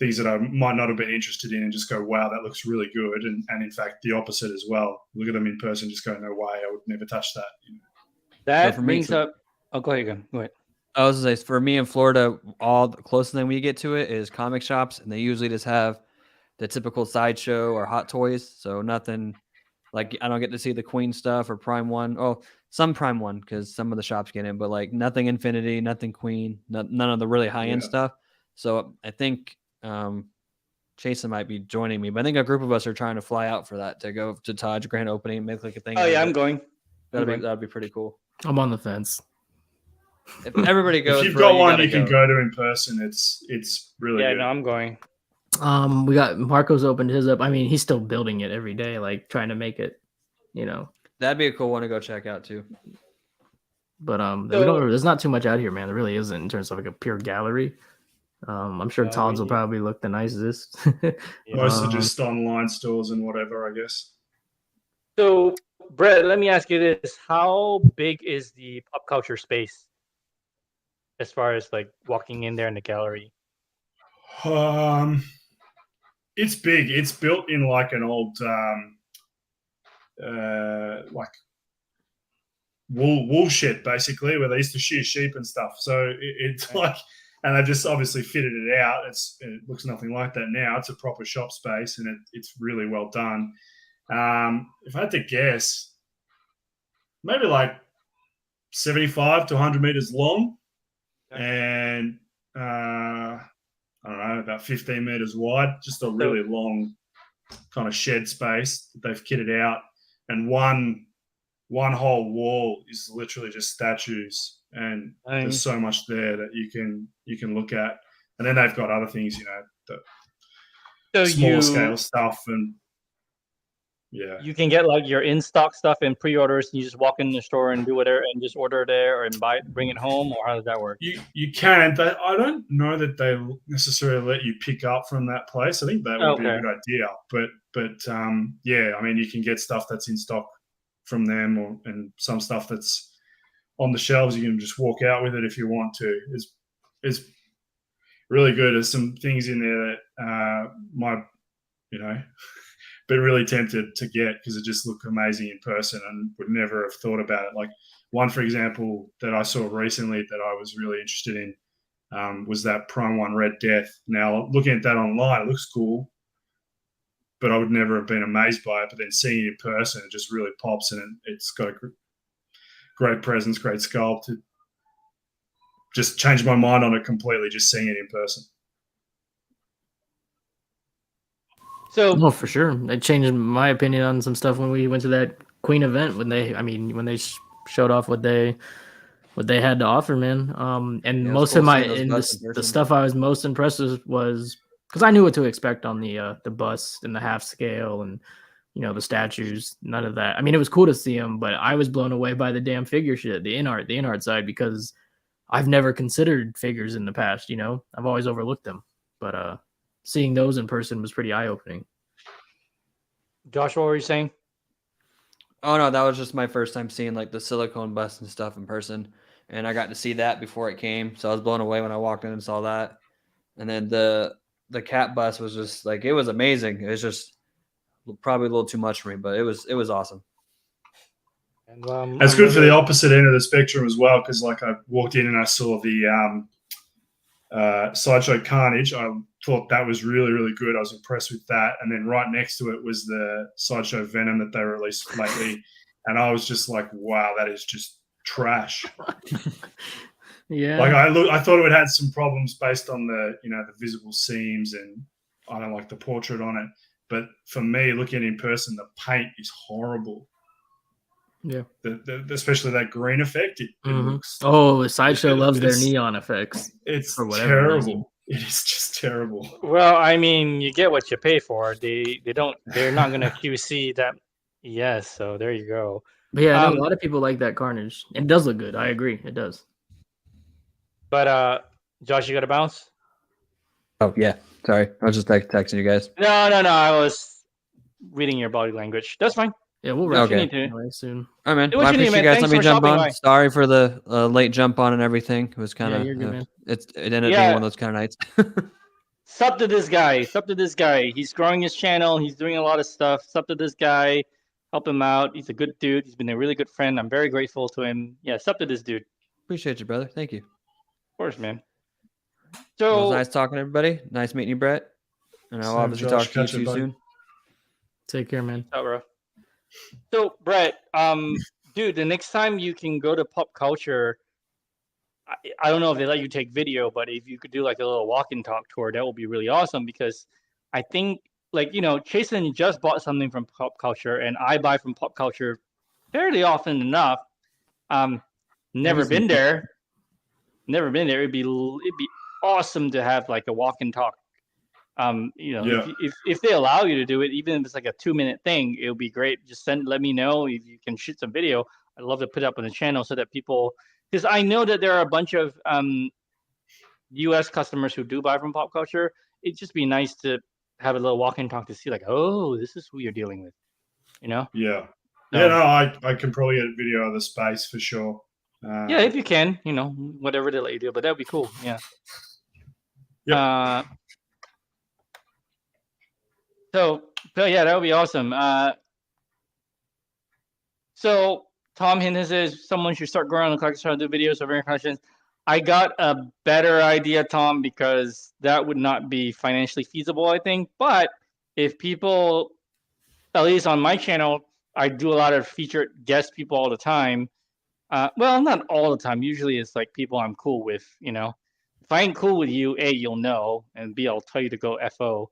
things that I might not have been interested in and just go, wow, that looks really good. And in fact, the opposite as well. Look at them in person, just go, no way, I would never touch that. You know? That brings up. Oh, go ahead. Go ahead. I was going to say, for me in Florida, all the closest thing we get to it is comic shops, and they usually just have the typical Sideshow or Hot Toys. So nothing like I don't get to see the Queen stuff or Prime One. Oh, some Prime One because some of the shops get in, but like nothing Infinity, nothing Queen, none of the really high end stuff. So I think Jason might be joining me, but I think a group of us are trying to fly out for that to go to Taj grand opening, make like a thing. Oh yeah, I'm going. That'd be pretty cool. I'm on the fence. If everybody goes, if you've got one you can go to in person, it's really good. Yeah, no, I'm going. We got Marco's opened his up. I mean, he's still building it every day, like trying to make it, you know. That'd be a cool one to go check out too. But there's not too much out here, man. There really isn't in terms of like a pure gallery. I'm sure Todd's will probably look the nicest. Most are just online stores and whatever, I guess. So, Brett, let me ask you this: how big is the pop culture space as far as like walking in there in the gallery? It's big. It's built in like an old like wool shed, basically, where they used to shear sheep and stuff. So it's like, and they've just obviously fitted it out. It looks nothing like that now. It's a proper shop space, and it's really well done. If I had to guess, maybe like 75 to 100 meters long, and I don't know, about 15 meters wide, just a really long kind of shed space that they've kitted out. And one whole wall is literally just statues, and there's so much there that you can look at. And then they've got other things, you know, the smaller scale stuff, and you can get like your in stock stuff and pre-orders, and you just walk in the store and do whatever and just order there and bring it home, or how does that work? You can, but I don't know that they necessarily let you pick up from that place. I think that would be a good idea, but yeah, I mean, you can get stuff that's in stock from them, and some stuff that's on the shelves. You can just walk out with it if you want to. It's really good. There's some things in there that might, you know, been really tempted to get because it just looked amazing in person and would never have thought about it. Like one, for example, that I saw recently that I was really interested in was that Prime One Red Death. Now, looking at that online, it looks cool, but I would never have been amazed by it. But then seeing it in person, it just really pops, and it's got a great presence, great sculpt. It just changed my mind on it completely, just seeing it in person. So, no, for sure, it changed my opinion on some stuff when we went to that Queen event. When they showed off what they had to offer, man. And most of the stuff I was most impressed with was because I knew what to expect on the bust and the half scale and, you know, the statues. None of that. I mean, it was cool to see them, but I was blown away by the damn figure shit, the in art side, because I've never considered figures in the past. You know, I've always overlooked them, but seeing those in person was pretty eye-opening. Josh, what were you saying? Oh no, that was just my first time seeing like the silicone bust and stuff in person, and I got to see that before it came, so I was blown away when I walked in and saw that. And then the cat bust was just like, it was amazing. It was just probably a little too much for me, but it was awesome. And it's good for the opposite end of the spectrum as well, because like I walked in and I saw the Sideshow Carnage. I thought that was really, really good. I was impressed with that. And then right next to it was the Sideshow Venom that they released lately. And I was just like, wow, that is just trash. Yeah. Like I thought it would have some problems based on the, you know, the visible seams, and I don't like the portrait on it. But for me, looking at it in person, the paint is horrible. Yeah. Especially that green effect. It looks. Oh, Sideshow loves their neon effects. It's terrible. Reason. It is just terrible. Well, I mean, you get what you pay for. They're not going to QC that. Yes, so there you go. But yeah, a lot of people like that Carnage. It does look good. I agree. It does. But Josh, you got to bounce? Oh yeah. Sorry, I was just texting you guys. No. I was reading your body language. That's fine. Yeah, we'll rush soon. All right, man. I appreciate you guys. Let me jump on. Sorry for the late jump on and everything. It was kind of it ended up being one of those kind of nights. Sub to this guy. Sub to this guy. He's growing his channel. He's doing a lot of stuff. Sub to this guy. Help him out. He's a good dude. He's been a really good friend. I'm very grateful to him. Yeah, sub to this dude. Appreciate you, brother. Thank you. Of course, man. So, well, it was nice talking to everybody. Nice meeting you, Brett. And I'll obviously talk to you soon. Take care, man. Oh, bro. So, Brett, dude, the next time you can go to Pop Culture, I don't know if they let you take video, but if you could do like a little walk and talk tour, that would be really awesome, because I think, like, you know, Chasen just bought something from Pop Culture, and I buy from Pop Culture fairly often enough. Never been there. It'd be awesome to have like a walk and talk. You know, yeah. if they allow you to do it, even if it's like a 2-minute thing, it would be great. Just let me know if you can shoot some video. I'd love to put it up on the channel so that people, because I know that there are a bunch of US customers who do buy from Pop Culture. It'd just be nice to have a little walk and talk to see like, oh, this is who you're dealing with, you know? Yeah. Yeah, no, I can probably get a video of the space for sure. Yeah, if you can, you know, whatever they let you do, but that'd be cool. Yeah. Yep. So yeah, that would be awesome. So Tom Hinton says someone should start growing on the collector's trying to do videos of reincarnations. I got a better idea, Tom, because that would not be financially feasible, I think. But if people, at least on my channel, I do a lot of featured guest people all the time. Well, not all the time. Usually it's like people I'm cool with, you know. If I ain't cool with you, A, you'll know, and B, I'll tell you to go FO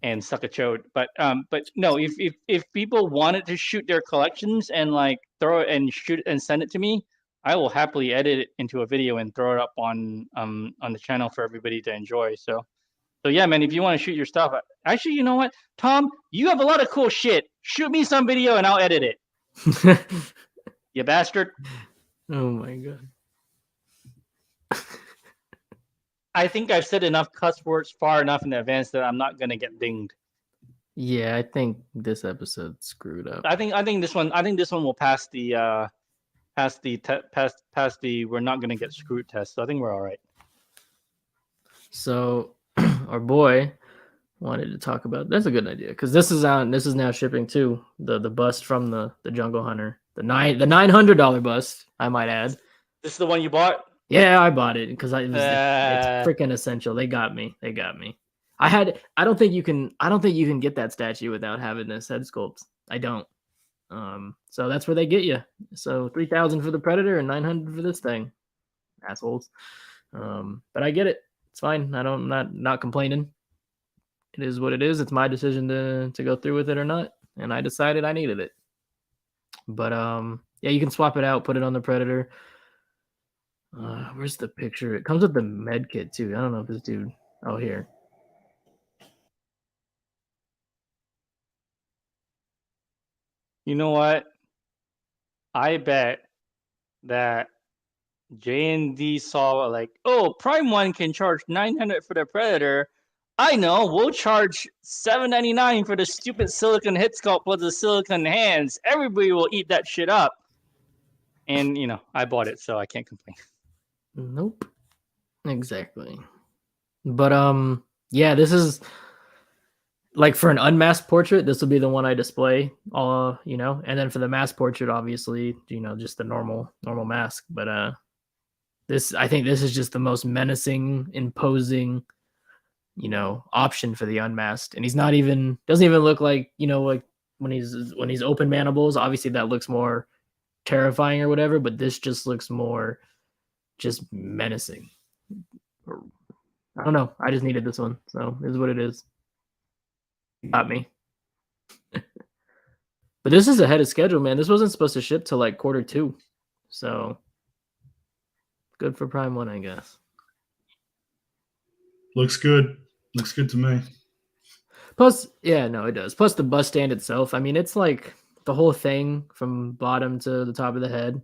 and suck a chode. But no, if people wanted to shoot their collections and like throw it and shoot and send it to me, I will happily edit it into a video and throw it up on the channel for everybody to enjoy. So yeah, man, if you want to shoot your stuff, actually, you know what, Tom, you have a lot of cool shit. Shoot me some video and I'll edit it. You bastard. Oh my god. I think I've said enough cuss words far enough in advance that I'm not gonna get dinged. Yeah, I think this episode screwed up. I think this one will pass the we're not gonna get screwed test. So I think we're all right. So our boy wanted to talk about, that's a good idea, because this is out, this is now shipping too, the bust from the Jungle Hunter, the $900 bust, I might add. This is the one you bought? Yeah, I bought it because it's freaking essential. They got me. I don't think you can get that statue without having this head sculpt. I don't. So that's where they get you. So 3,000 for the Predator and 900 for this thing, assholes. But I get it. It's fine. I'm not complaining. It is what it is. It's my decision to go through with it or not, and I decided I needed it. But yeah, you can swap it out, put it on the Predator. Where's the picture? It comes with the med kit too. I don't know if this dude. Oh, here. You know what? I bet that J&D saw like, oh, Prime 1 can charge $900 for the Predator. I know, we'll charge $799 for the stupid silicone head sculpt with the silicone hands. Everybody will eat that shit up. And, you know, I bought it, so I can't complain. Nope. Exactly. But yeah, this is like for an unmasked portrait, this will be the one I display, you know, and then for the mask portrait, obviously, you know, just the normal mask. But I think this is just the most menacing, imposing, you know, option for the unmasked. And doesn't even look like, you know, like when he's open mandibles, obviously that looks more terrifying or whatever, but this just looks more just menacing. I don't know. I just needed this one, so this is what it is. Got me. But this is ahead of schedule, man. This wasn't supposed to ship till like Q2, so good for Prime 1, I guess. Looks good. Looks good to me. Plus, yeah, no, it does. Plus the bust stand itself. I mean, it's like the whole thing from bottom to the top of the head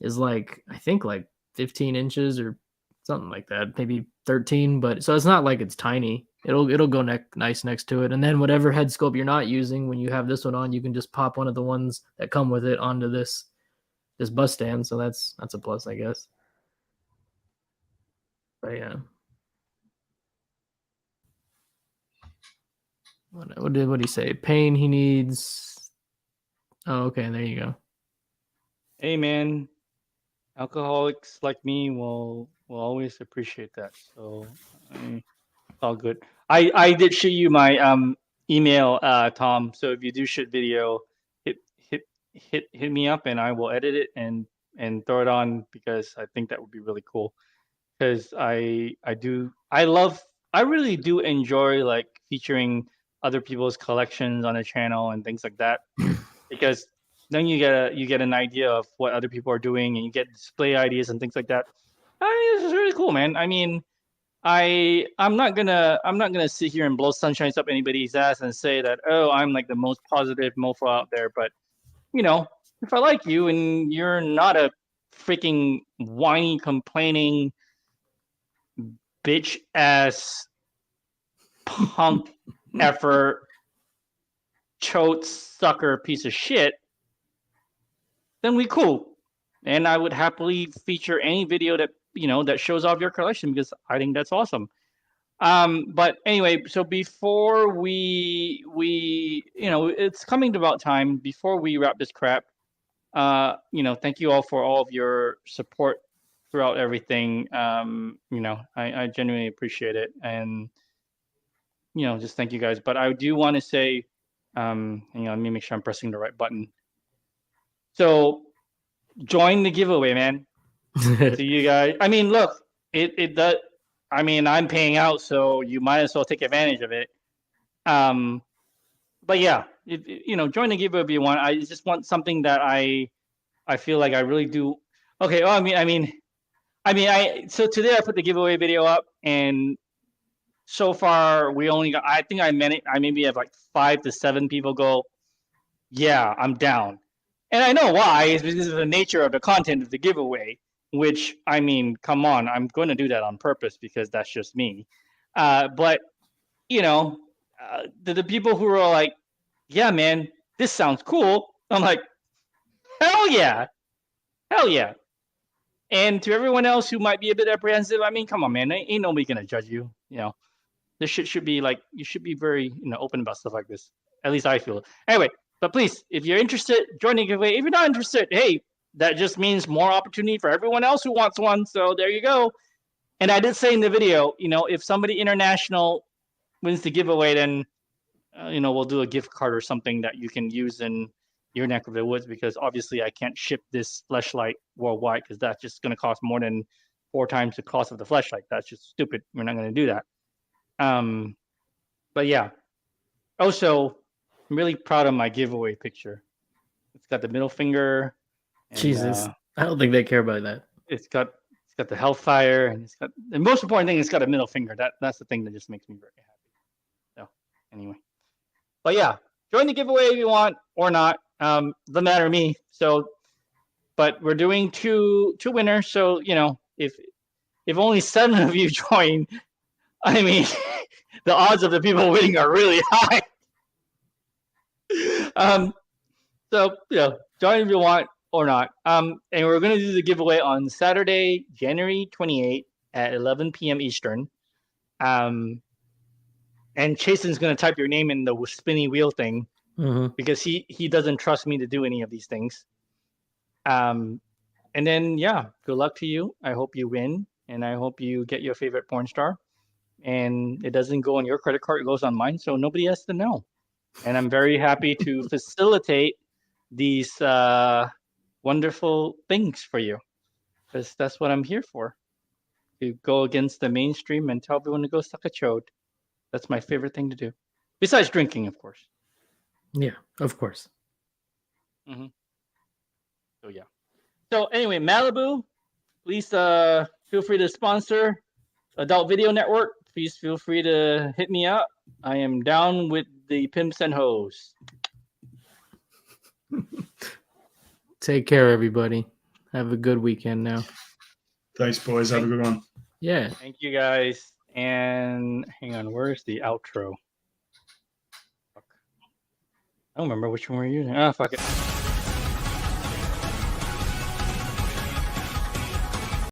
is like, I think like 15 inches or something like that, maybe 13. But so it's not like it's tiny. It'll go nice next to it. And then whatever head sculpt you're not using, when you have this one on, you can just pop one of the ones that come with it onto this bust stand. So that's a plus, I guess. But yeah. What did he say? Pain he needs. Oh, okay. There you go. Hey, man. Alcoholics like me will always appreciate that. So it's all good. I did shoot you my email, Tom. So if you do shoot video, hit me up and I will edit it and throw it on because I think that would be really cool. Because I really do enjoy like featuring other people's collections on the channel and things like that. Because then you get an idea of what other people are doing and you get display ideas and things like that. I mean, this is really cool, man. I mean, I'm not gonna sit here and blow sunshines up anybody's ass and say that, oh, I'm like the most positive mofo out there. But you know, if I like you and you're not a freaking whiny, complaining, bitch ass punk effort chote sucker piece of shit, then we cool. And I would happily feature any video that that shows off your collection because I think that's awesome. But anyway, so before we it's coming to about time before we wrap this crap. Thank you all for all of your support throughout everything. I genuinely appreciate it, and just thank you guys. But I do want to say, let me make sure I'm pressing the right button. So join the giveaway, man. So you guys, I mean, look, it does. I mean, I'm paying out, so you might as well take advantage of it. But yeah, join the giveaway if you want. I just want something that I feel like I really do. Okay. Oh, so today I put the giveaway video up, and so far we only got. I think I maybe have like 5 to 7 people go, yeah, I'm down. And I know why. It's because of the nature of the content of the giveaway, which, I mean, come on, I'm going to do that on purpose because that's just me. But, the people who are like, yeah, man, this sounds cool. I'm like, hell yeah. Hell yeah. And to everyone else who might be a bit apprehensive, I mean, come on, man, ain't nobody going to judge you. This shit should be like, you should be very, open about stuff like this. At least I feel. Anyway. But please, if you're interested, join the giveaway. If you're not interested, hey, that just means more opportunity for everyone else who wants one. So there you go. And I did say in the video, if somebody international wins the giveaway, then, we'll do a gift card or something that you can use in your neck of the woods. Because obviously I can't ship this fleshlight worldwide because that's just going to cost more than 4 times the cost of the fleshlight. That's just stupid. We're not going to do that. But yeah. Also, I'm really proud of my giveaway picture. It's got the middle finger. And, Jesus, I don't think they care about that. It's got the hellfire, and the most important thing. It's got a middle finger. That's the thing that just makes me very happy. So anyway, but yeah, join the giveaway if you want or not. Doesn't matter to me. So, but we're doing two winners. So if only 7 of you join, I mean, the odds of the people winning are really high. So join if you want or not. And we're gonna do the giveaway on Saturday, January 28th at 11 p.m. Eastern. And Chasen's gonna type your name in the spinny wheel thing because he doesn't trust me to do any of these things. And then good luck to you. I hope you win, and I hope you get your favorite porn star. And it doesn't go on your credit card; it goes on mine, so nobody has to know. And I'm very happy to facilitate these wonderful things for you, because that's what I'm here for. To go against the mainstream and tell everyone to go suck a chode. That's my favorite thing to do. Besides drinking, of course. Yeah, of course. So yeah. So anyway, Malibu, please feel free to sponsor Adult Video Network. Please feel free to hit me up. I am down with the pimps and hoes. Take care, everybody. Have a good weekend now. Thanks, boys. Have a good one. Yeah. Thank you, guys. And hang on, where's the outro? Fuck. I don't remember which one we're using. Fuck it.